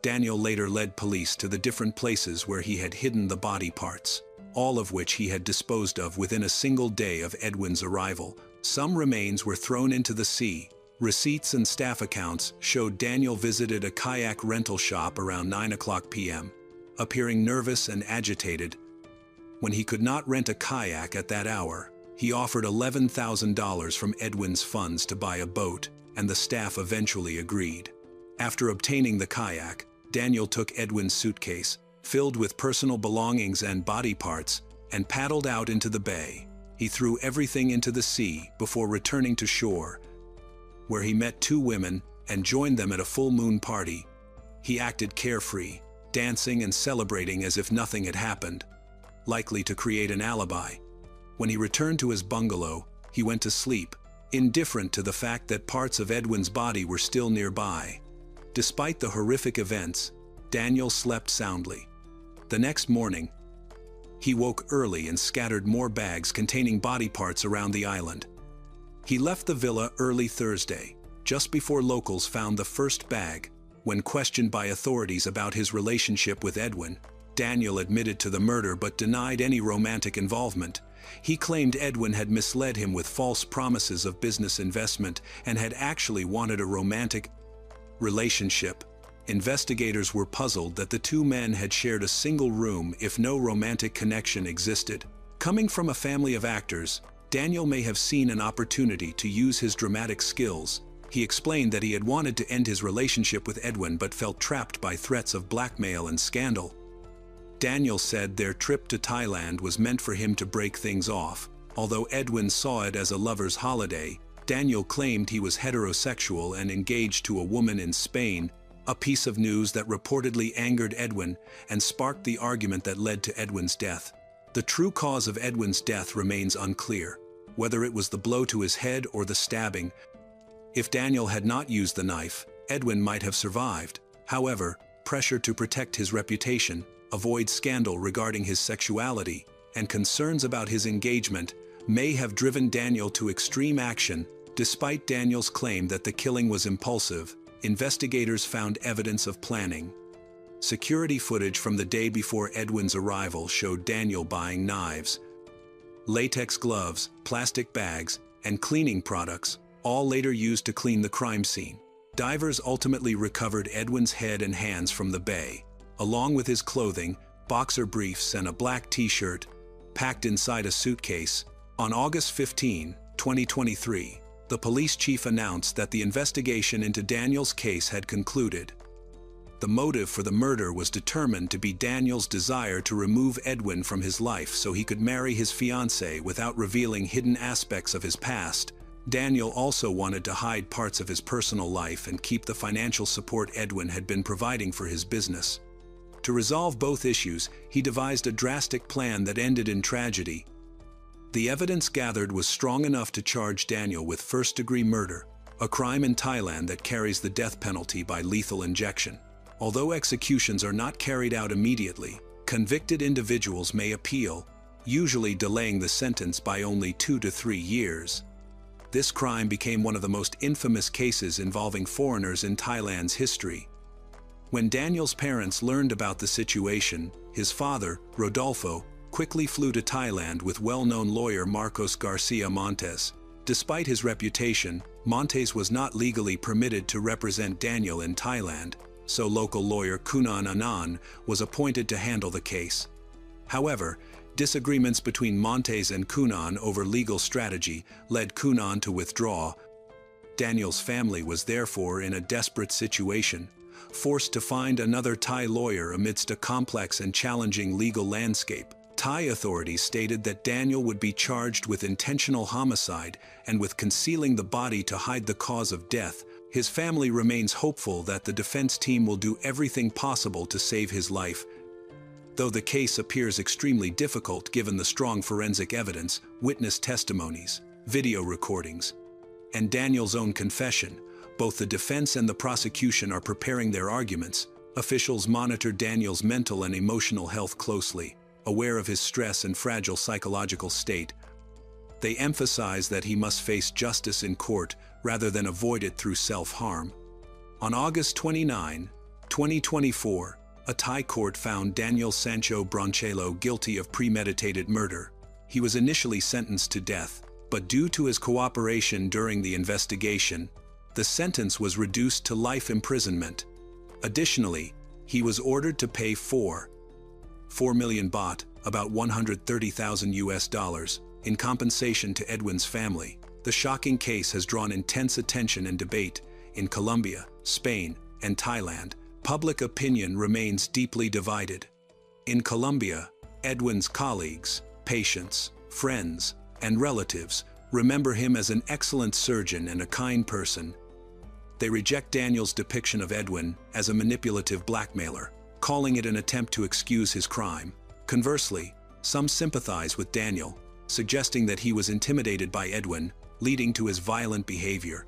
Daniel later led police to the different places where he had hidden the body parts, all of which he had disposed of within a single day of Edwin's arrival. Some remains were thrown into the sea. Receipts and staff accounts showed Daniel visited a kayak rental shop around 9 o'clock p.m., appearing nervous and agitated. When he could not rent a kayak at that hour, he offered $11,000 from Edwin's funds to buy a boat, and the staff eventually agreed. After obtaining the kayak, Daniel took Edwin's suitcase, filled with personal belongings and body parts, and paddled out into the bay. He threw everything into the sea before returning to shore, where he met two women and joined them at a full moon party. He acted carefree, dancing and celebrating as if nothing had happened, likely to create an alibi. When he returned to his bungalow, he went to sleep, indifferent to the fact that parts of Edwin's body were still nearby. Despite the horrific events, Daniel slept soundly. The next morning, he woke early and scattered more bags containing body parts around the island. He left the villa early Thursday, just before locals found the first bag. When questioned by authorities about his relationship with Edwin, Daniel admitted to the murder but denied any romantic involvement. He claimed Edwin had misled him with false promises of business investment and had actually wanted a romantic relationship. Investigators were puzzled that the two men had shared a single room if no romantic connection existed. Coming from a family of actors, Daniel may have seen an opportunity to use his dramatic skills. He explained that he had wanted to end his relationship with Edwin but felt trapped by threats of blackmail and scandal. Daniel said their trip to Thailand was meant for him to break things off. Although Edwin saw it as a lover's holiday, Daniel claimed he was heterosexual and engaged to a woman in Spain, a piece of news that reportedly angered Edwin and sparked the argument that led to Edwin's death. The true cause of Edwin's death remains unclear, whether it was the blow to his head or the stabbing. If Daniel had not used the knife, Edwin might have survived. However, pressure to protect his reputation, avoid scandal regarding his sexuality, and concerns about his engagement may have driven Daniel to extreme action. Despite Daniel's claim that the killing was impulsive, investigators found evidence of planning. Security footage from the day before Edwin's arrival showed Daniel buying knives, latex gloves, plastic bags, and cleaning products, all later used to clean the crime scene. Divers ultimately recovered Edwin's head and hands from the bay, along with his clothing, boxer briefs, and a black t-shirt, packed inside a suitcase. On August 15, 2023, the police chief announced that the investigation into Daniel's case had concluded. The motive for the murder was determined to be Daniel's desire to remove Edwin from his life so he could marry his fiancée without revealing hidden aspects of his past. Daniel also wanted to hide parts of his personal life and keep the financial support Edwin had been providing for his business. To resolve both issues, he devised a drastic plan that ended in tragedy. The evidence gathered was strong enough to charge Daniel with first-degree murder, a crime in Thailand that carries the death penalty by lethal injection. Although executions are not carried out immediately, convicted individuals may appeal, usually delaying the sentence by only 2 to 3 years. This crime became one of the most infamous cases involving foreigners in Thailand's history. When Daniel's parents learned about the situation, his father, Rodolfo, quickly flew to Thailand with well-known lawyer Marcos Garcia Montes. Despite his reputation, Montes was not legally permitted to represent Daniel in Thailand, so local lawyer Kunan Anand was appointed to handle the case. However, disagreements between Montes and Kunan over legal strategy led Kunan to withdraw. Daniel's family was therefore in a desperate situation, forced to find another Thai lawyer amidst a complex and challenging legal landscape. Thai authorities stated that Daniel would be charged with intentional homicide and with concealing the body to hide the cause of death. His family remains hopeful that the defense team will do everything possible to save his life, though the case appears extremely difficult given the strong forensic evidence, witness testimonies, video recordings, and Daniel's own confession. Both the defense and the prosecution are preparing their arguments. Officials monitor Daniel's mental and emotional health closely, aware of his stress and fragile psychological state. They emphasize that he must face justice in court rather than avoid it through self-harm. On August 29, 2024, a Thai court found Daniel Sancho Bronchello guilty of premeditated murder. He was initially sentenced to death, but due to his cooperation during the investigation, the sentence was reduced to life imprisonment. Additionally, he was ordered to pay 4 million baht, about $130,000 in compensation to Edwin's family. The shocking case has drawn intense attention and debate in Colombia, Spain, and Thailand. Public opinion remains deeply divided. In Colombia, Edwin's colleagues, patients, friends, and relatives remember him as an excellent surgeon and a kind person. They reject Daniel's depiction of Edwin as a manipulative blackmailer, calling it an attempt to excuse his crime. Conversely, some sympathize with Daniel, suggesting that he was intimidated by Edwin, leading to his violent behavior.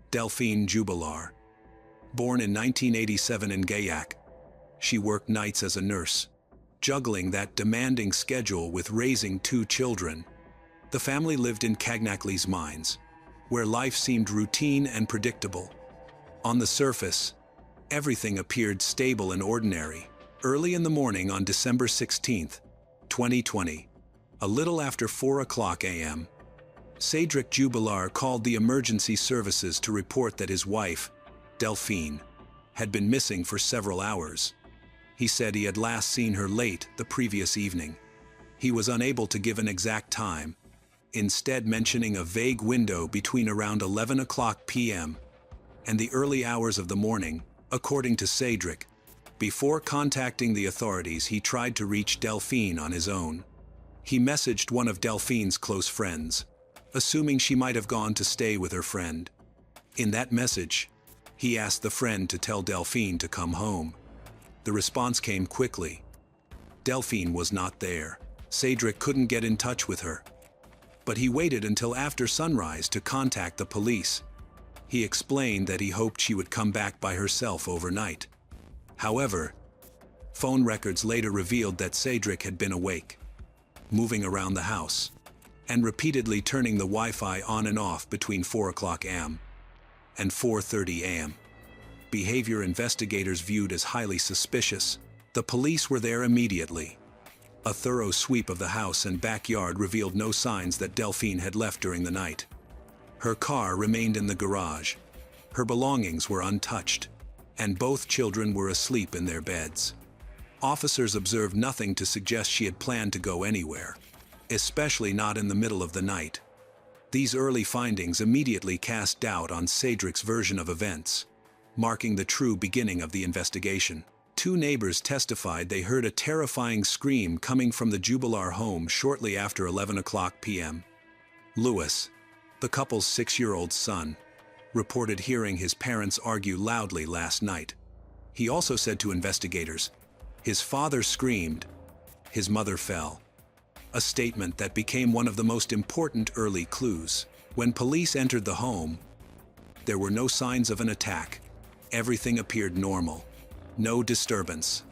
Delphine Jubilar. Born in 1987 in Gaillac, she worked nights as a nurse, juggling that demanding schedule with raising 2 children. The family lived in Cagnac-les Mines, where life seemed routine and predictable. On the surface, everything appeared stable and ordinary. Early in the morning on December 16, 2020, a little after 4 a.m., Cédric Jubilar called the emergency services to report that his wife, Delphine, had been missing for several hours. He said he had last seen her late the previous evening. He was unable to give an exact time, instead mentioning a vague window between around 11 p.m. and the early hours of the morning, according to Cédric. Before contacting the authorities, he tried to reach Delphine on his own. He messaged one of Delphine's close friends, assuming she might have gone to stay with her friend. In that message, he asked the friend to tell Delphine to come home. The response came quickly. Delphine was not there. Cédric couldn't get in touch with her. But he waited until after sunrise to contact the police. He explained that he hoped she would come back by herself overnight. However, phone records later revealed that Cédric had been awake, moving around the house, and repeatedly turning the Wi-Fi on and off between 4 a.m. and 4:30 a.m. Behavior investigators viewed as highly suspicious. The police were there immediately. A thorough sweep of the house and backyard revealed no signs that Delphine had left during the night. Her car remained in the garage. Her belongings were untouched, and both children were asleep in their beds. Officers observed nothing to suggest she had planned to go anywhere, especially not in the middle of the night. These early findings immediately cast doubt on Cédric's version of events, marking the true beginning of the investigation. 2 neighbors testified they heard a terrifying scream coming from the Jubilar home shortly after 11 p.m. Louis, the couple's 6-year-old son, reported hearing his parents argue loudly last night. He also said to investigators, his father screamed, his mother fell. A statement that became one of the most important early clues. When police entered the home, there were no signs of an attack. Everything appeared normal. No disturbance.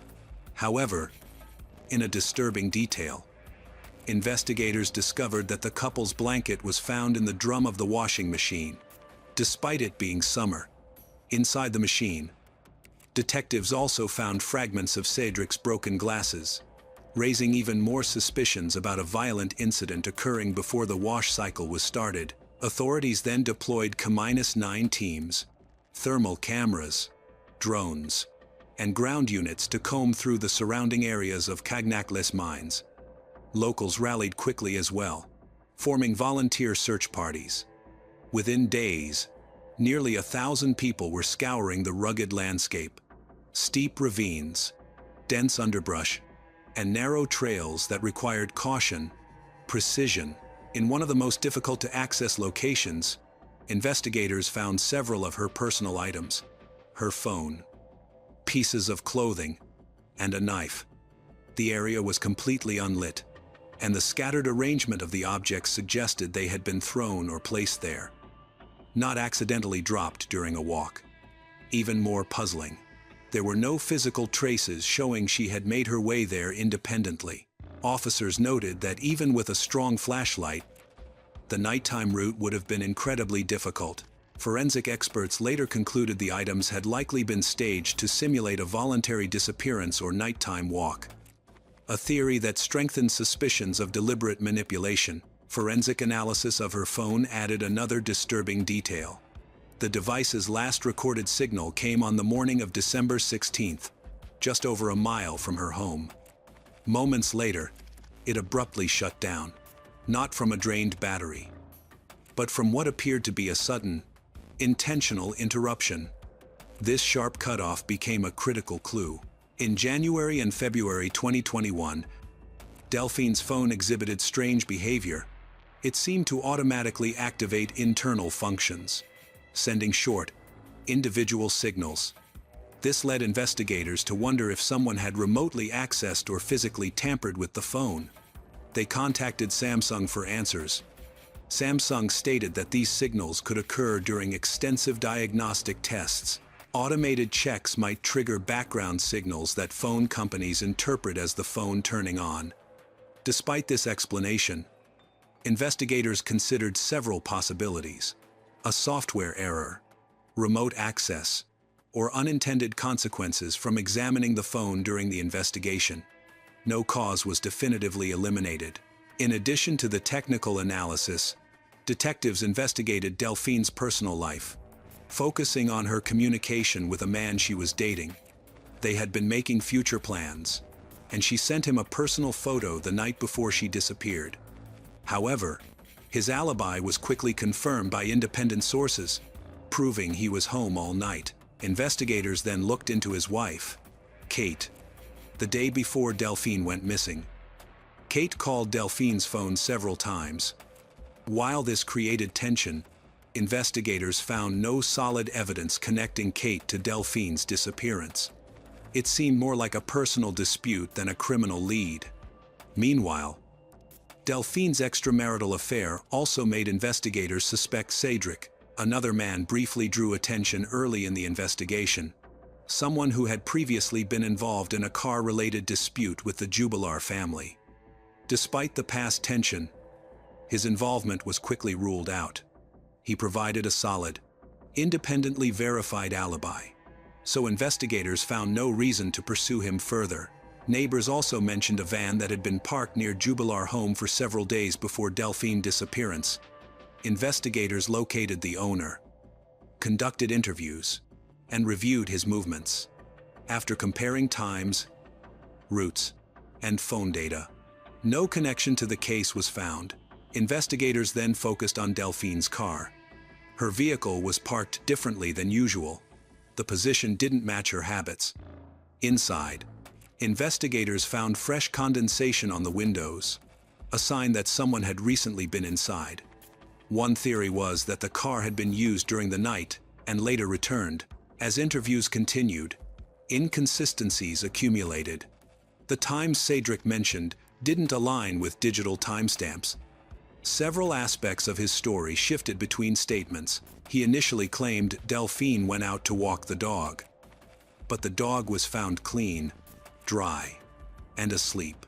However, in a disturbing detail, investigators discovered that the couple's blanket was found in the drum of the washing machine, despite it being summer. Inside the machine, detectives also found fragments of Cédric's broken glasses, raising even more suspicions about a violent incident occurring before the wash cycle was started. Authorities then deployed K-9 teams, thermal cameras, drones, and ground units to comb through the surrounding areas of Cagnac-les Mines. Locals rallied quickly as well, forming volunteer search parties. Within days, nearly 1,000 people were scouring the rugged landscape. Steep ravines, dense underbrush, and narrow trails that required caution, precision. In one of the most difficult to access locations, investigators found several of her personal items: her phone, pieces of clothing, and a knife. The area was completely unlit, and the scattered arrangement of the objects suggested they had been thrown or placed there, not accidentally dropped during a walk. Even more puzzling, there were no physical traces showing she had made her way there independently. Officers noted that even with a strong flashlight, the nighttime route would have been incredibly difficult. Forensic experts later concluded the items had likely been staged to simulate a voluntary disappearance or nighttime walk. a theory that strengthened suspicions of deliberate manipulation. Forensic analysis of her phone added another disturbing detail. The device's last recorded signal came on the morning of December 16th, just over a mile from her home. Moments later, it abruptly shut down, not from a drained battery, but from what appeared to be a sudden, intentional interruption. This sharp cutoff became a critical clue. In January and February 2021, Delphine's phone exhibited strange behavior. It seemed to automatically activate internal functions, sending short, individual signals. This led investigators to wonder if someone had remotely accessed or physically tampered with the phone. They contacted Samsung for answers. Samsung stated that these signals could occur during extensive diagnostic tests. Automated checks might trigger background signals that phone companies interpret as the phone turning on. Despite this explanation, investigators considered several possibilities: a software error, remote access, or unintended consequences from examining the phone during the investigation. No cause was definitively eliminated. In addition to the technical analysis, detectives investigated Delphine's personal life, focusing on her communication with a man she was dating. They had been making future plans, and she sent him a personal photo the night before she disappeared. However, his alibi was quickly confirmed by independent sources, proving he was home all night. Investigators then looked into his wife, Kate, the day before Delphine went missing. Kate called Delphine's phone several times. While this created tension, investigators found no solid evidence connecting Kate to Delphine's disappearance. It seemed more like a personal dispute than a criminal lead. Meanwhile, Delphine's extramarital affair also made investigators suspect Cedric. Another man briefly drew attention early in the investigation, someone who had previously been involved in a car-related dispute with the Jubilar family. Despite the past tension, his involvement was quickly ruled out. He provided a solid, independently verified alibi, so investigators found no reason to pursue him further. Neighbors also mentioned a van that had been parked near Jubilar home for several days before Delphine's disappearance. Investigators located the owner, conducted interviews, and reviewed his movements. After comparing times, routes, and phone data, no connection to the case was found. Investigators then focused on Delphine's car. Her vehicle was parked differently than usual. The position didn't match her habits. Inside, investigators found fresh condensation on the windows, a sign that someone had recently been inside. One theory was that the car had been used during the night and later returned. As interviews continued, inconsistencies accumulated. The times Cedric mentioned didn't align with digital timestamps. Several aspects of his story shifted between statements. He initially claimed Delphine went out to walk the dog, but the dog was found clean, dry, and asleep,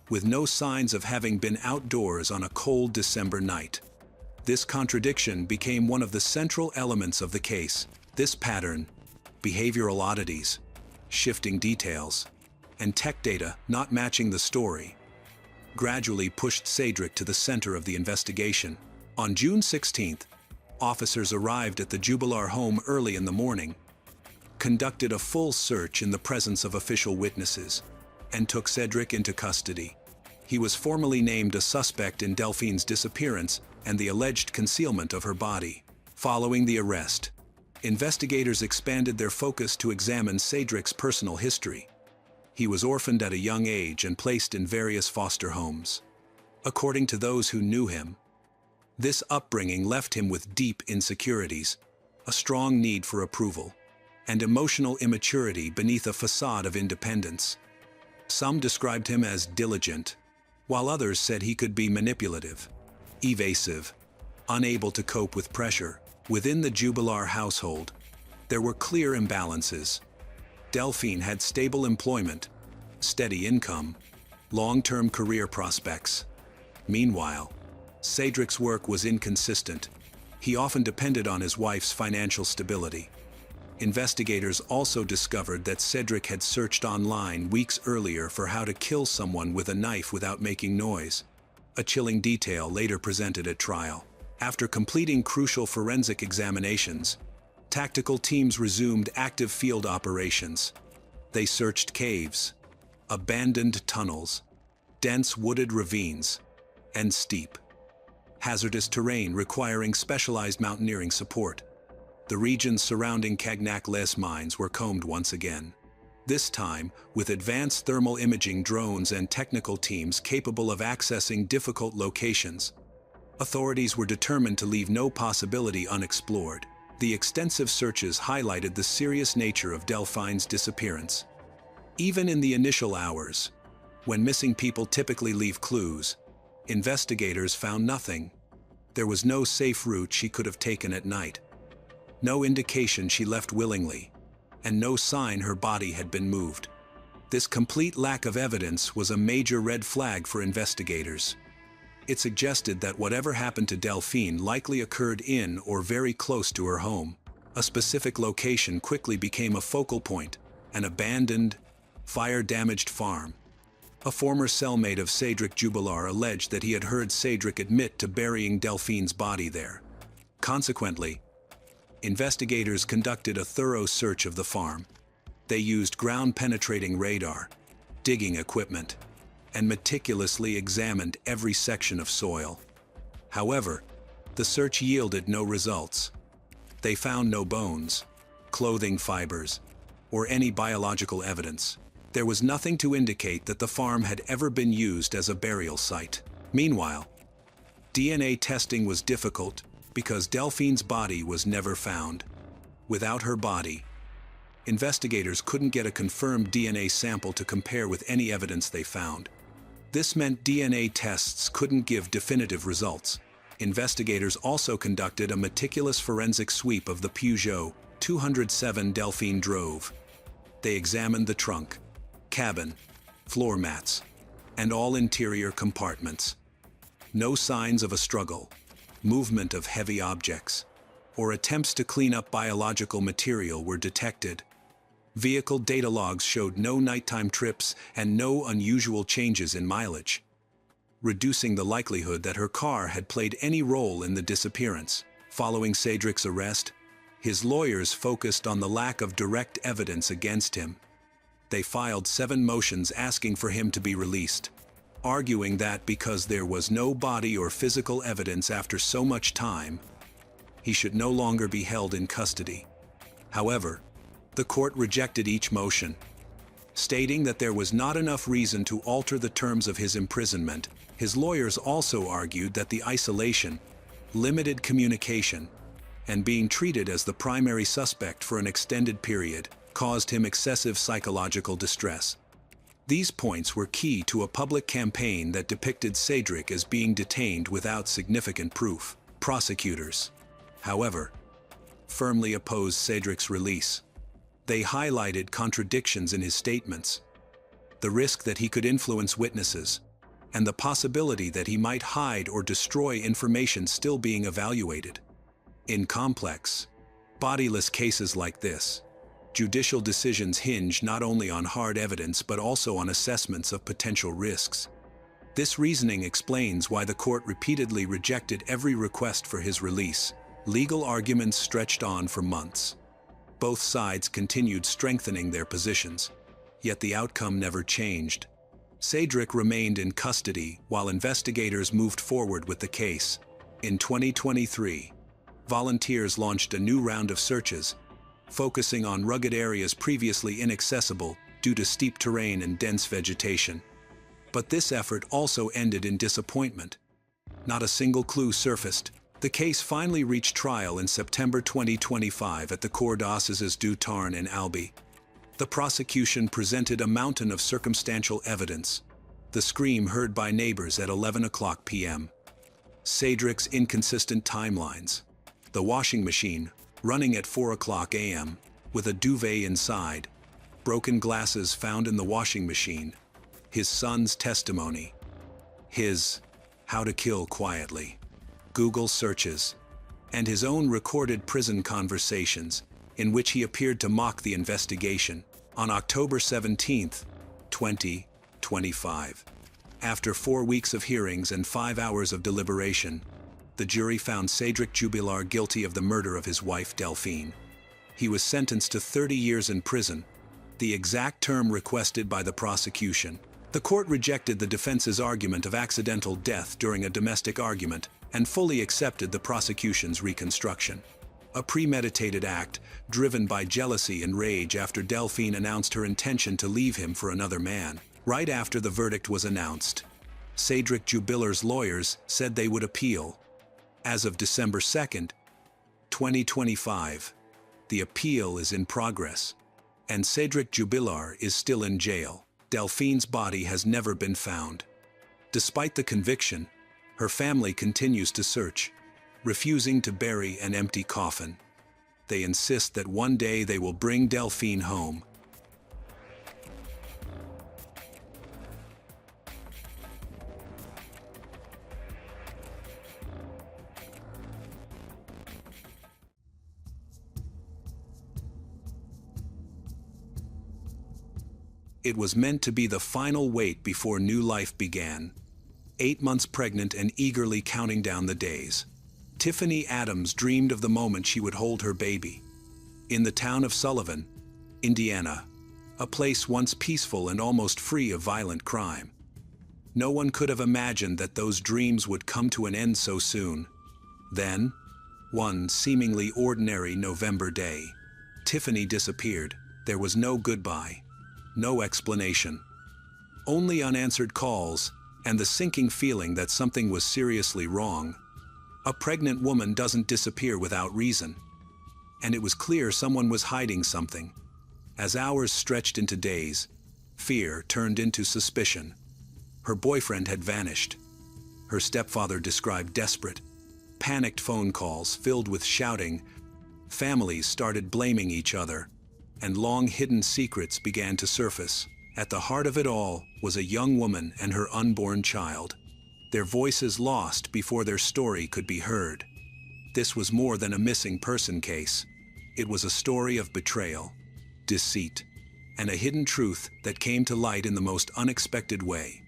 with no signs of having been outdoors on a cold December night. This contradiction became one of the central elements of the case. This pattern, behavioral oddities, shifting details, and tech data not matching the story, gradually pushed Cedric to the center of the investigation. On June 16th, officers arrived at the Jubilar home early in the morning, conducted a full search in the presence of official witnesses, and took Cedric into custody. He was formally named a suspect in Delphine's disappearance and the alleged concealment of her body. Following the arrest, investigators expanded their focus to examine Cedric's personal history. He was orphaned at a young age and placed in various foster homes. According to those who knew him, this upbringing left him with deep insecurities, a strong need for approval, and emotional immaturity beneath a facade of independence. Some described him as diligent, while others said he could be manipulative, evasive, unable to cope with pressure. Within the Jubilar household, there were clear imbalances. Delphine had stable employment, steady income, long-term career prospects. Meanwhile, Cedric's work was inconsistent. He often depended on his wife's financial stability. Investigators also discovered that Cedric had searched online weeks earlier for how to kill someone with a knife without making noise, a chilling detail later presented at trial. After completing crucial forensic examinations, tactical teams resumed active field operations. They searched caves, abandoned tunnels, dense wooded ravines, and steep, hazardous terrain requiring specialized mountaineering support. The regions surrounding Cagnac-les mines were combed once again, this time with advanced thermal imaging drones and technical teams capable of accessing difficult locations. Authorities were determined to leave no possibility unexplored. The extensive searches highlighted the serious nature of Delphine's disappearance. Even in the initial hours, when missing people typically leave clues, investigators found nothing. There was no safe route she could have taken at night, no indication she left willingly, and no sign her body had been moved. This complete lack of evidence was a major red flag for investigators. It suggested that whatever happened to Delphine likely occurred in or very close to her home. A specific location quickly became a focal point: an abandoned, fire-damaged farm. A former cellmate of Cedric Jubilar alleged that he had heard Cedric admit to burying Delphine's body there. Consequently, investigators conducted a thorough search of the farm. They used ground-penetrating radar, digging equipment, and meticulously examined every section of soil. However, the search yielded no results. They found no bones, clothing fibers, or any biological evidence. There was nothing to indicate that the farm had ever been used as a burial site. Meanwhile, DNA testing was difficult because Delphine's body was never found. Without her body, investigators couldn't get a confirmed DNA sample to compare with any evidence they found. This meant DNA tests couldn't give definitive results. Investigators also conducted a meticulous forensic sweep of the Peugeot 207 Delphine drove. They examined the trunk, cabin, floor mats, and all interior compartments. No signs of a struggle, movement of heavy objects, or attempts to clean up biological material were detected. Vehicle data logs showed no nighttime trips and no unusual changes in mileage, reducing the likelihood that her car had played any role in the disappearance. Following Cedric's arrest, his lawyers focused on the lack of direct evidence against him. They filed 7 motions asking for him to be released, arguing that because there was no body or physical evidence after so much time, he should no longer be held in custody. However, the court rejected each motion, stating that there was not enough reason to alter the terms of his imprisonment. His lawyers also argued that the isolation, limited communication, and being treated as the primary suspect for an extended period caused him excessive psychological distress. These points were key to a public campaign that depicted Cedric as being detained without significant proof. Prosecutors, however, firmly opposed Cedric's release. They highlighted contradictions in his statements, the risk that he could influence witnesses, and the possibility that he might hide or destroy information still being evaluated. In complex, bodiless cases like this, judicial decisions hinge not only on hard evidence but also on assessments of potential risks. This reasoning explains why the court repeatedly rejected every request for his release. Legal arguments stretched on for months. Both sides continued strengthening their positions, yet the outcome never changed. Cedric remained in custody while investigators moved forward with the case. In 2023, volunteers launched a new round of searches, focusing on rugged areas previously inaccessible due to steep terrain and dense vegetation. But this effort also ended in disappointment. Not a single clue surfaced. The case finally reached trial in September 2025 at the Cour d'Assises du Tarn in Albi. The prosecution presented a mountain of circumstantial evidence: the scream heard by neighbors at 11:00 p.m., Cedric's inconsistent timelines, the washing machine running at 4:00 a.m. with a duvet inside, broken glasses found in the washing machine, his son's testimony, his "how to kill quietly" Google searches, and his own recorded prison conversations. in which he appeared to mock the investigation, on October 17, 2025. After 4 weeks of hearings and 5 hours of deliberation, the jury found Cédric Jubillar guilty of the murder of his wife Delphine. He was sentenced to 30 years in prison, the exact term requested by the prosecution. The court rejected the defense's argument of accidental death during a domestic argument and fully accepted the prosecution's reconstruction. A premeditated act, driven by jealousy and rage after Delphine announced her intention to leave him for another man. Right after the verdict was announced, Cédric Jubillar's lawyers said they would appeal. As of December 2, 2025, the appeal is in progress, and Cédric Jubillar is still in jail. Delphine's body has never been found. Despite the conviction, her family continues to search, refusing to bury an empty coffin. They insist that one day they will bring Delphine home. It was meant to be the final wait before new life began. 8 months pregnant and eagerly counting down the days, Tiffany Adams dreamed of the moment she would hold her baby. In the town of Sullivan, Indiana, a place once peaceful and almost free of violent crime, no one could have imagined that those dreams would come to an end so soon. Then, one seemingly ordinary November day, Tiffany disappeared. There was no goodbye. No explanation. Only unanswered calls and the sinking feeling that something was seriously wrong. A pregnant woman doesn't disappear without reason. And it was clear someone was hiding something. As hours stretched into days, fear turned into suspicion. Her boyfriend had vanished. Her stepfather described desperate, panicked phone calls filled with shouting. Families started blaming each other, and long-hidden secrets began to surface. At the heart of it all was a young woman and her unborn child, their voices lost before their story could be heard. This was more than a missing person case. It was a story of betrayal, deceit, and a hidden truth that came to light in the most unexpected way.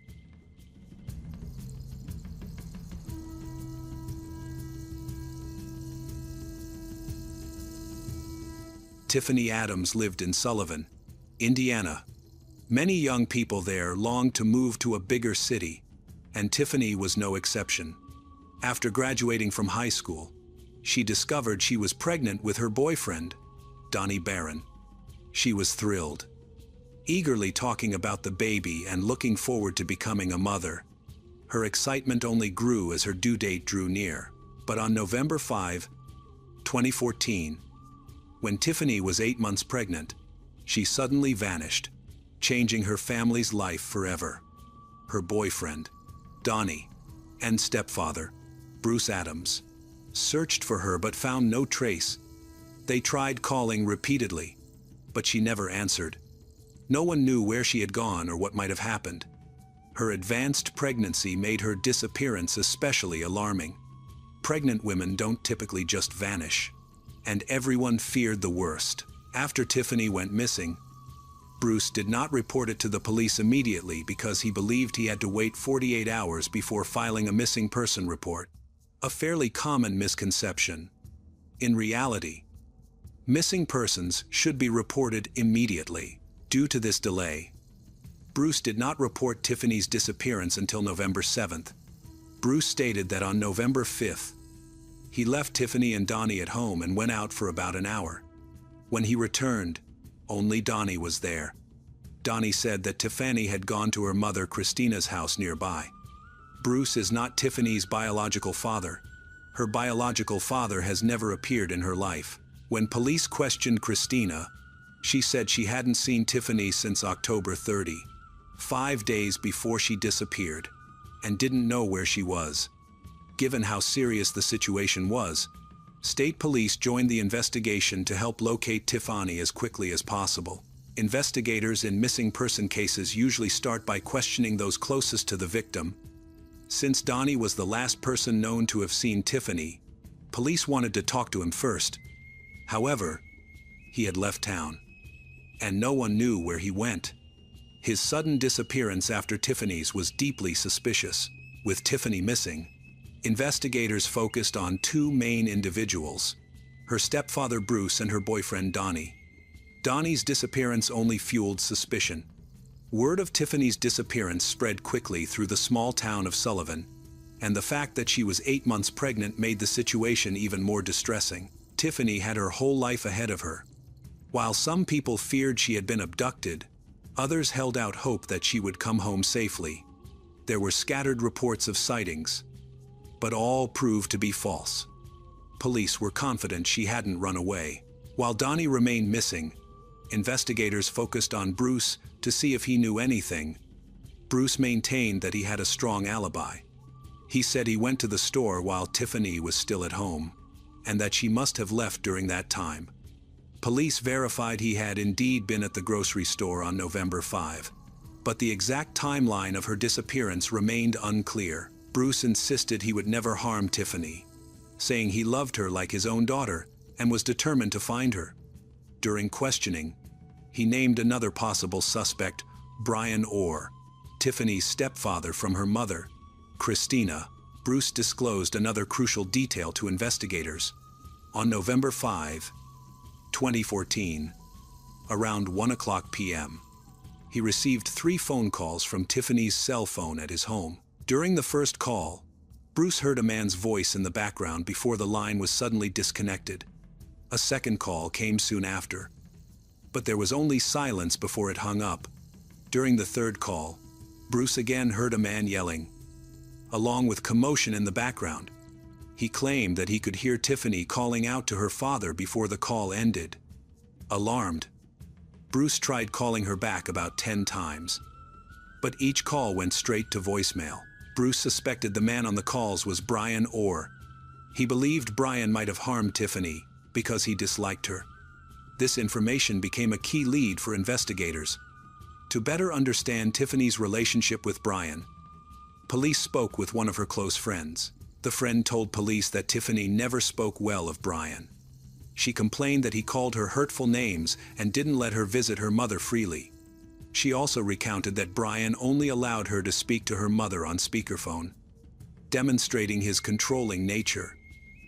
Tiffany Adams lived in Sullivan, Indiana. Many young people there longed to move to a bigger city, and Tiffany was no exception. After graduating from high school, she discovered she was pregnant with her boyfriend, Donnie Barron. She was thrilled, eagerly talking about the baby and looking forward to becoming a mother. Her excitement only grew as her due date drew near. But on November 5, 2014, when Tiffany was 8 months pregnant, she suddenly vanished, changing her family's life forever. Her boyfriend, Donnie, and stepfather, Bruce Adams, searched for her but found no trace. They tried calling repeatedly, but she never answered. No one knew where she had gone or what might have happened. Her advanced pregnancy made her disappearance especially alarming. Pregnant women don't typically just vanish, and everyone feared the worst. After Tiffany went missing, Bruce did not report it to the police immediately because he believed he had to wait 48 hours before filing a missing person report, a fairly common misconception. In reality, missing persons should be reported immediately. Due to this delay, Bruce did not report Tiffany's disappearance until November 7th. Bruce stated that on November 5th, he left Tiffany and Donnie at home and went out for about an hour. When he returned, only Donnie was there. Donnie said that Tiffany had gone to her mother Christina's house nearby. Bruce is not Tiffany's biological father. Her biological father has never appeared in her life. When police questioned Christina, she said she hadn't seen Tiffany since October 30, 5 days before she disappeared, and didn't know where she was. Given how serious the situation was, state police joined the investigation to help locate Tiffany as quickly as possible. Investigators in missing person cases usually start by questioning those closest to the victim. Since Donnie was the last person known to have seen Tiffany, police wanted to talk to him first. However, he had left town. And no one knew where he went. His sudden disappearance after Tiffany's was deeply suspicious. With Tiffany missing, investigators focused on two main individuals: her stepfather Bruce and her boyfriend Donnie. Donnie's disappearance only fueled suspicion. Word of Tiffany's disappearance spread quickly through the small town of Sullivan, and the fact that she was 8 months pregnant made the situation even more distressing. Tiffany had her whole life ahead of her. While some people feared she had been abducted, others held out hope that she would come home safely. There were scattered reports of sightings, but all proved to be false. Police were confident she hadn't run away. While Donnie remained missing, investigators focused on Bruce to see if he knew anything. Bruce maintained that he had a strong alibi. He said he went to the store while Tiffany was still at home, and that she must have left during that time. Police verified he had indeed been at the grocery store on November 5, but the exact timeline of her disappearance remained unclear. Bruce insisted he would never harm Tiffany, saying he loved her like his own daughter and was determined to find her. During questioning, he named another possible suspect, Brian Orr, Tiffany's stepfather from her mother, Christina. Bruce disclosed another crucial detail to investigators. On November 5, 2014, around 1:00 p.m., he received 3 phone calls from Tiffany's cell phone at his home. During the first call, Bruce heard a man's voice in the background before the line was suddenly disconnected. A second call came soon after, but there was only silence before it hung up. During the third call, Bruce again heard a man yelling, along with commotion in the background. He claimed that he could hear Tiffany calling out to her father before the call ended. Alarmed, Bruce tried calling her back about 10 times, but each call went straight to voicemail. Bruce suspected the man on the calls was Brian Orr. He believed Brian might have harmed Tiffany because he disliked her. This information became a key lead for investigators. To better understand Tiffany's relationship with Brian, police spoke with one of her close friends. The friend told police that Tiffany never spoke well of Brian. She complained that he called her hurtful names and didn't let her visit her mother freely. She also recounted that Brian only allowed her to speak to her mother on speakerphone, demonstrating his controlling nature.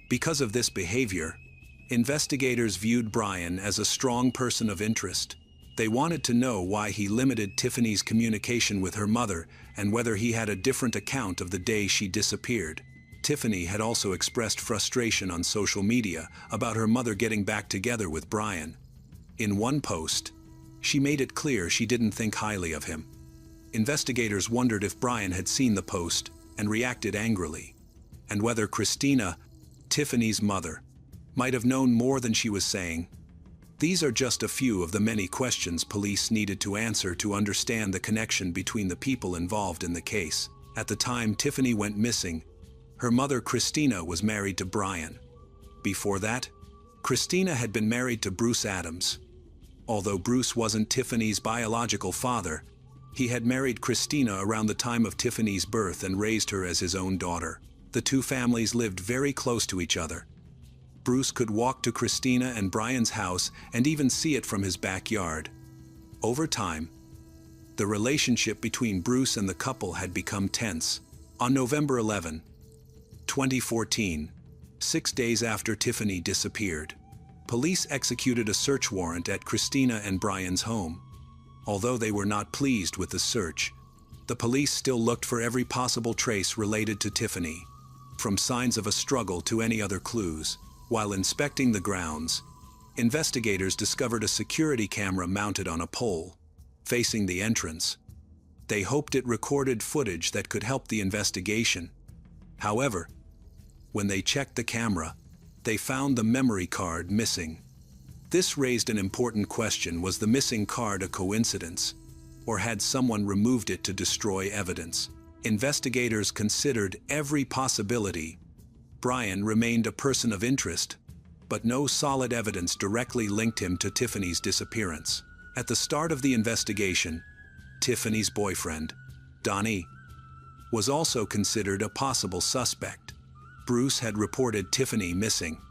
Because of this behavior, investigators viewed Brian as a strong person of interest. They wanted to know why he limited Tiffany's communication with her mother and whether he had a different account of the day she disappeared. Tiffany had also expressed frustration on social media about her mother getting back together with Brian. In one post, she made it clear she didn't think highly of him. Investigators wondered if Brian had seen the post and reacted angrily, and whether Christina, Tiffany's mother, might have known more than she was saying. These are just a few of the many questions police needed to answer to understand the connection between the people involved in the case. At the time Tiffany went missing, her mother Christina was married to Brian. Before that, Christina had been married to Bruce Adams. Although Bruce wasn't Tiffany's biological father, he had married Christina around the time of Tiffany's birth and raised her as his own daughter. The two families lived very close to each other. Bruce could walk to Christina and Brian's house and even see it from his backyard. Over time, the relationship between Bruce and the couple had become tense. On November 11, 2014, 6 days after Tiffany disappeared, police executed a search warrant at Christina and Brian's home. Although they were not pleased with the search, the police still looked for every possible trace related to Tiffany, from signs of a struggle to any other clues. While inspecting the grounds, investigators discovered a security camera mounted on a pole, facing the entrance. They hoped it recorded footage that could help the investigation. However, when they checked the camera, they found the memory card missing. This raised an important question: was the missing card a coincidence, or had someone removed it to destroy evidence? Investigators considered every possibility. Brian remained a person of interest, but no solid evidence directly linked him to Tiffany's disappearance. At the start of the investigation, Tiffany's boyfriend, Donnie, was also considered a possible suspect. Bruce had reported Tiffany missing,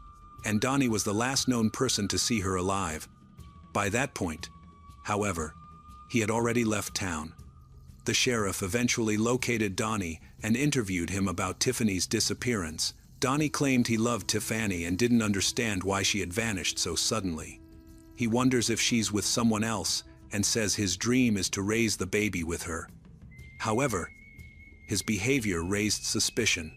and Donnie was the last known person to see her alive. By that point, however, he had already left town. The sheriff eventually located Donnie and interviewed him about Tiffany's disappearance. Donnie claimed he loved Tiffany and didn't understand why she had vanished so suddenly. He wonders if she's with someone else and says his dream is to raise the baby with her. However, his behavior raised suspicion.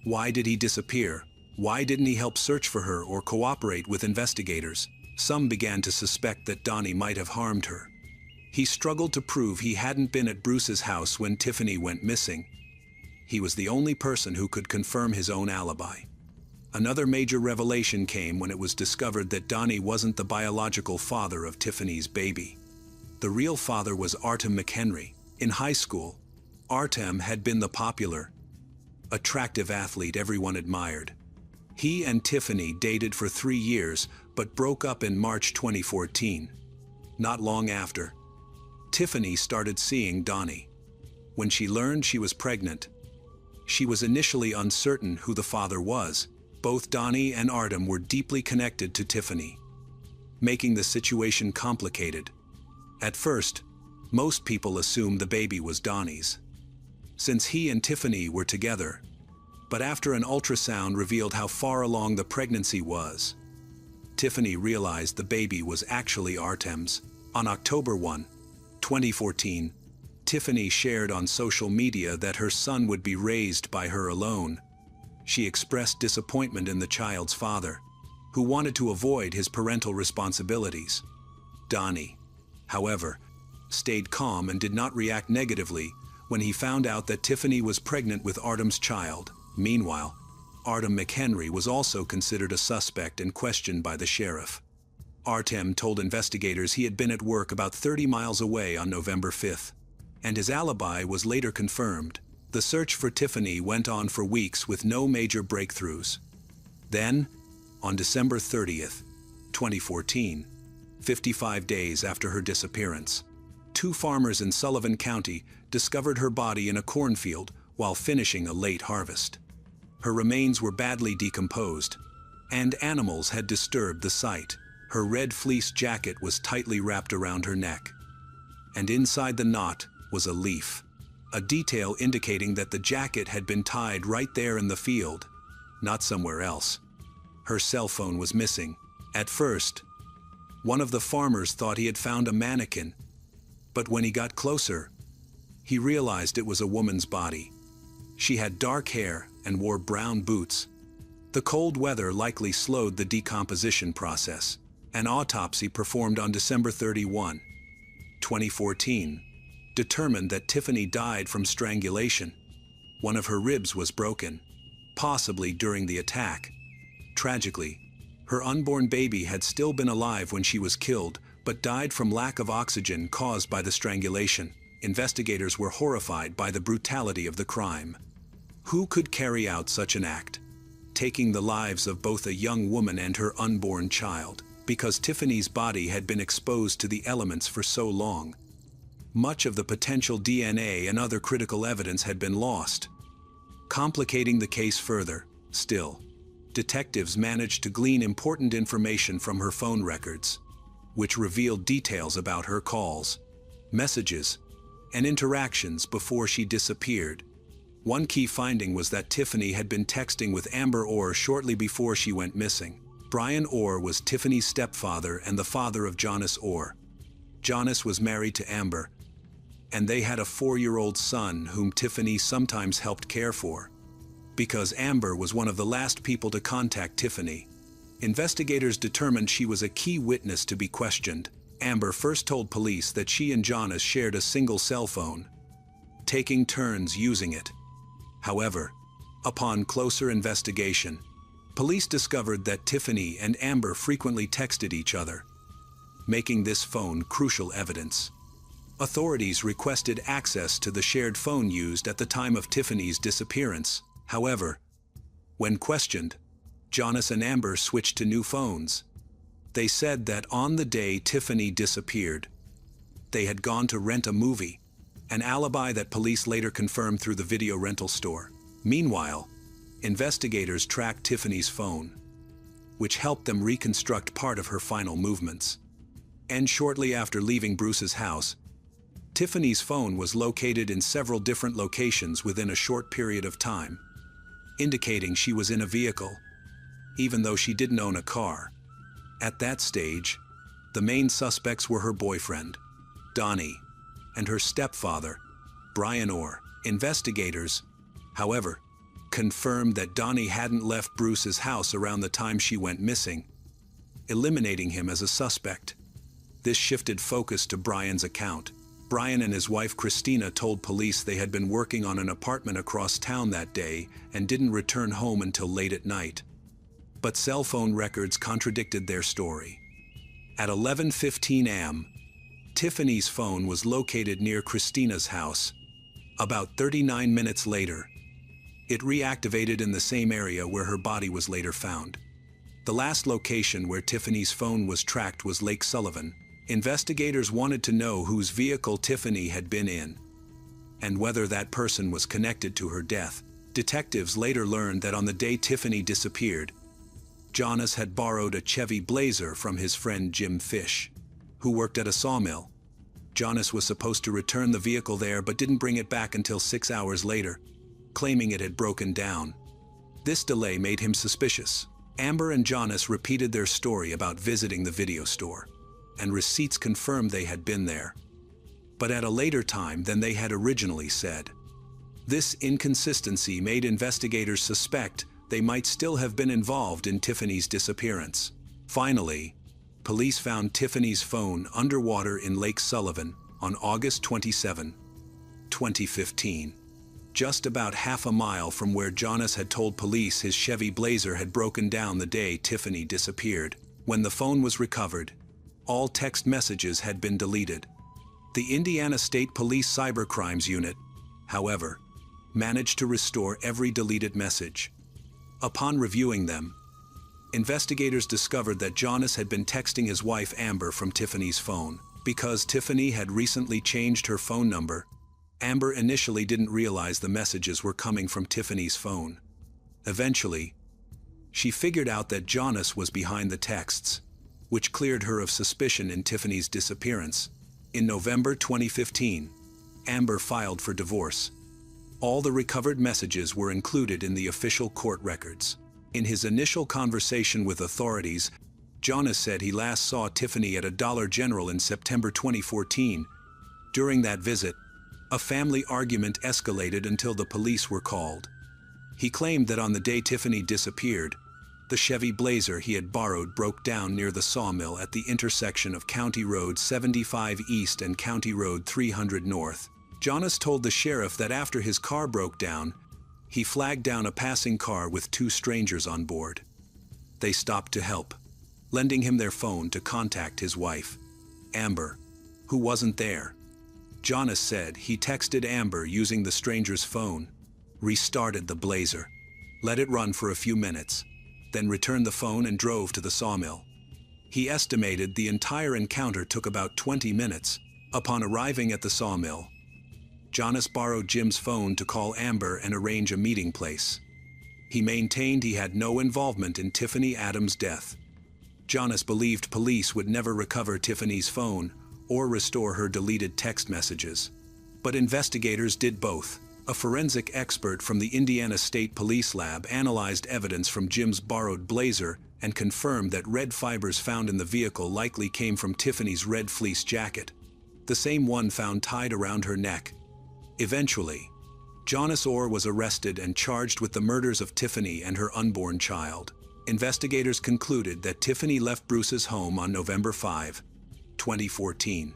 Why did he disappear? Why didn't he help search for her or cooperate with investigators? Some began to suspect that Donnie might have harmed her. He struggled to prove he hadn't been at Bruce's house when Tiffany went missing. He was the only person who could confirm his own alibi. Another major revelation came when it was discovered that Donnie wasn't the biological father of Tiffany's baby. The real father was Artem McHenry. In high school, Artem had been the popular, attractive athlete everyone admired. He and Tiffany dated for 3 years, but broke up in March 2014. Not long after, Tiffany started seeing Donnie. When she learned she was pregnant, she was initially uncertain who the father was. Both Donnie and Artem were deeply connected to Tiffany, making the situation complicated. At first, most people assumed the baby was Donnie's, since he and Tiffany were together. But after an ultrasound revealed how far along the pregnancy was, Tiffany realized the baby was actually Artem's. On October 1, 2014, Tiffany shared on social media that her son would be raised by her alone. She expressed disappointment in the child's father, who wanted to avoid his parental responsibilities. Donnie, however, stayed calm and did not react negatively when he found out that Tiffany was pregnant with Artem's child. Meanwhile, Artem McHenry was also considered a suspect and questioned by the sheriff. Artem told investigators he had been at work about 30 miles away on November 5th, and his alibi was later confirmed. The search for Tiffany went on for weeks with no major breakthroughs. Then, on December 30th, 2014, 55 days after her disappearance, 2 farmers in Sullivan County discovered her body in a cornfield while finishing a late harvest. Her remains were badly decomposed, and animals had disturbed the site. Her red fleece jacket was tightly wrapped around her neck, and inside the knot was a leaf, a detail indicating that the jacket had been tied right there in the field, not somewhere else. Her cell phone was missing. At first, one of the farmers thought he had found a mannequin, but when he got closer, he realized it was a woman's body. She had dark hair and wore brown boots. The cold weather likely slowed the decomposition process. An autopsy performed on December 31, 2014, determined that Tiffany died from strangulation. One of her ribs was broken, possibly during the attack. Tragically, her unborn baby had still been alive when she was killed, but died from lack of oxygen caused by the strangulation. Investigators were horrified by the brutality of the crime. Who could carry out such an act, taking the lives of both a young woman and her unborn child? Because Tiffany's body had been exposed to the elements for so long, much of the potential DNA and other critical evidence had been lost. Complicating the case further, still, detectives managed to glean important information from her phone records, which revealed details about her calls, messages, and interactions before she disappeared. One key finding was that Tiffany had been texting with Amber Orr shortly before she went missing. Brian Orr was Tiffany's stepfather and the father of Jonas Orr. Jonas was married to Amber, and they had a 4-year-old son whom Tiffany sometimes helped care for. Because Amber was one of the last people to contact Tiffany, investigators determined she was a key witness to be questioned. Amber first told police that she and Jonas shared a single cell phone, taking turns using it. However, upon closer investigation, police discovered that Tiffany and Amber frequently texted each other, making this phone crucial evidence. Authorities requested access to the shared phone used at the time of Tiffany's disappearance. However, when questioned, Jonas and Amber switched to new phones. They said that on the day Tiffany disappeared, they had gone to rent a movie, an alibi that police later confirmed through the video rental store. Meanwhile, investigators tracked Tiffany's phone, which helped them reconstruct part of her final movements. And shortly after leaving Bruce's house, Tiffany's phone was located in several different locations within a short period of time, indicating she was in a vehicle, even though she didn't own a car. At that stage, the main suspects were her boyfriend, Donnie, and her stepfather, Brian Orr. Investigators, however, confirmed that Donnie hadn't left Bruce's house around the time she went missing, eliminating him as a suspect. This shifted focus to Brian's account. Brian and his wife Christina told police they had been working on an apartment across town that day and didn't return home until late at night. But cell phone records contradicted their story. At 11:15 a.m., Tiffany's phone was located near Christina's house. About 39 minutes later, it reactivated in the same area where her body was later found. The last location where Tiffany's phone was tracked was Lake Sullivan. Investigators wanted to know whose vehicle Tiffany had been in, and whether that person was connected to her death. Detectives later learned that on the day Tiffany disappeared, Jonas had borrowed a Chevy Blazer from his friend Jim Fish, who worked at a sawmill. Jonas was supposed to return the vehicle there but didn't bring it back until 6 hours later, claiming it had broken down. This delay made him suspicious. Amber and Jonas repeated their story about visiting the video store, and receipts confirmed they had been there, but at a later time than they had originally said. This inconsistency made investigators suspect they might still have been involved in Tiffany's disappearance. Finally, police found Tiffany's phone underwater in Lake Sullivan on August 27, 2015, just about half a mile from where Jonas had told police his Chevy Blazer had broken down the day Tiffany disappeared. When the phone was recovered, all text messages had been deleted. The Indiana State Police Cybercrimes Unit, however, managed to restore every deleted message. Upon reviewing them, investigators discovered that Jonas had been texting his wife Amber from Tiffany's phone. Because Tiffany had recently changed her phone number, Amber initially didn't realize the messages were coming from Tiffany's phone. Eventually, she figured out that Jonas was behind the texts, which cleared her of suspicion in Tiffany's disappearance. In November 2015, Amber filed for divorce. All the recovered messages were included in the official court records. In his initial conversation with authorities, Jonas said he last saw Tiffany at a Dollar General in September 2014. During that visit, a family argument escalated until the police were called. He claimed that on the day Tiffany disappeared, the Chevy Blazer he had borrowed broke down near the sawmill at the intersection of County Road 75 East and County Road 300 North. Jonas told the sheriff that after his car broke down, he flagged down a passing car with two strangers on board. They stopped to help, lending him their phone to contact his wife, Amber, who wasn't there. Jonas said he texted Amber using the stranger's phone, restarted the Blazer, let it run for a few minutes, then returned the phone and drove to the sawmill. He estimated the entire encounter took about 20 minutes. Upon arriving at the sawmill, Jonas borrowed Jim's phone to call Amber and arrange a meeting place. He maintained he had no involvement in Tiffany Adams' death. Jonas believed police would never recover Tiffany's phone or restore her deleted text messages. But investigators did both. A forensic expert from the Indiana State Police Lab analyzed evidence from Jim's borrowed Blazer and confirmed that red fibers found in the vehicle likely came from Tiffany's red fleece jacket, the same one found tied around her neck. Eventually, Jonas Orr was arrested and charged with the murders of Tiffany and her unborn child. Investigators concluded that Tiffany left Bruce's home on November 5, 2014,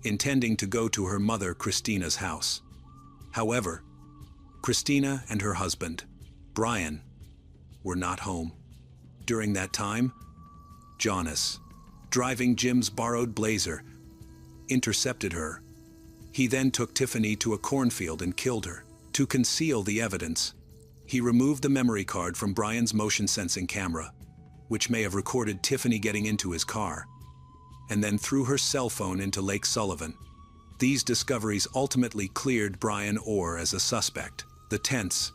intending to go to her mother Christina's house. However, Christina and her husband, Brian, were not home. During that time, Jonas, driving Jim's borrowed Blazer, intercepted her. He then took Tiffany to a cornfield and killed her. To conceal the evidence, he removed the memory card from Brian's motion-sensing camera, which may have recorded Tiffany getting into his car, and then threw her cell phone into Lake Sullivan. These discoveries ultimately cleared Brian Orr as a suspect. The tense,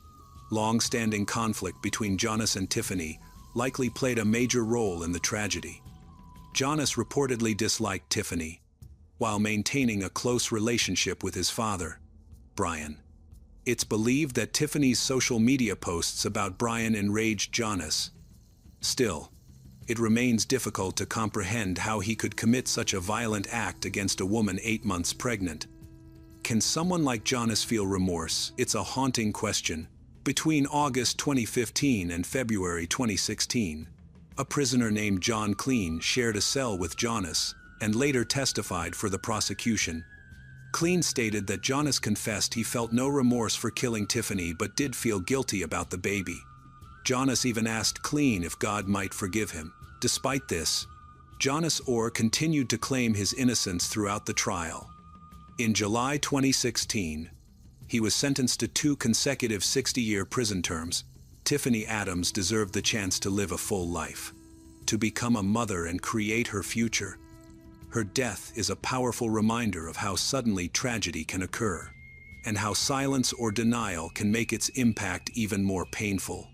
long-standing conflict between Jonas and Tiffany likely played a major role in the tragedy. Jonas reportedly disliked Tiffany, while maintaining a close relationship with his father, Brian. It's believed that Tiffany's social media posts about Brian enraged Jonas. Still, it remains difficult to comprehend how he could commit such a violent act against a woman 8 months pregnant. Can someone like Jonas feel remorse? It's a haunting question. Between August 2015 and February 2016, a prisoner named John Clean shared a cell with Jonas and later testified for the prosecution. Clean stated that Jonas confessed he felt no remorse for killing Tiffany but did feel guilty about the baby. Jonas even asked Clean if God might forgive him. Despite this, Jonas Orr continued to claim his innocence throughout the trial. In July 2016, he was sentenced to 2 consecutive 60-year prison terms. Tiffany Adams deserved the chance to live a full life, to become a mother and create her future. Her death is a powerful reminder of how suddenly tragedy can occur, and how silence or denial can make its impact even more painful.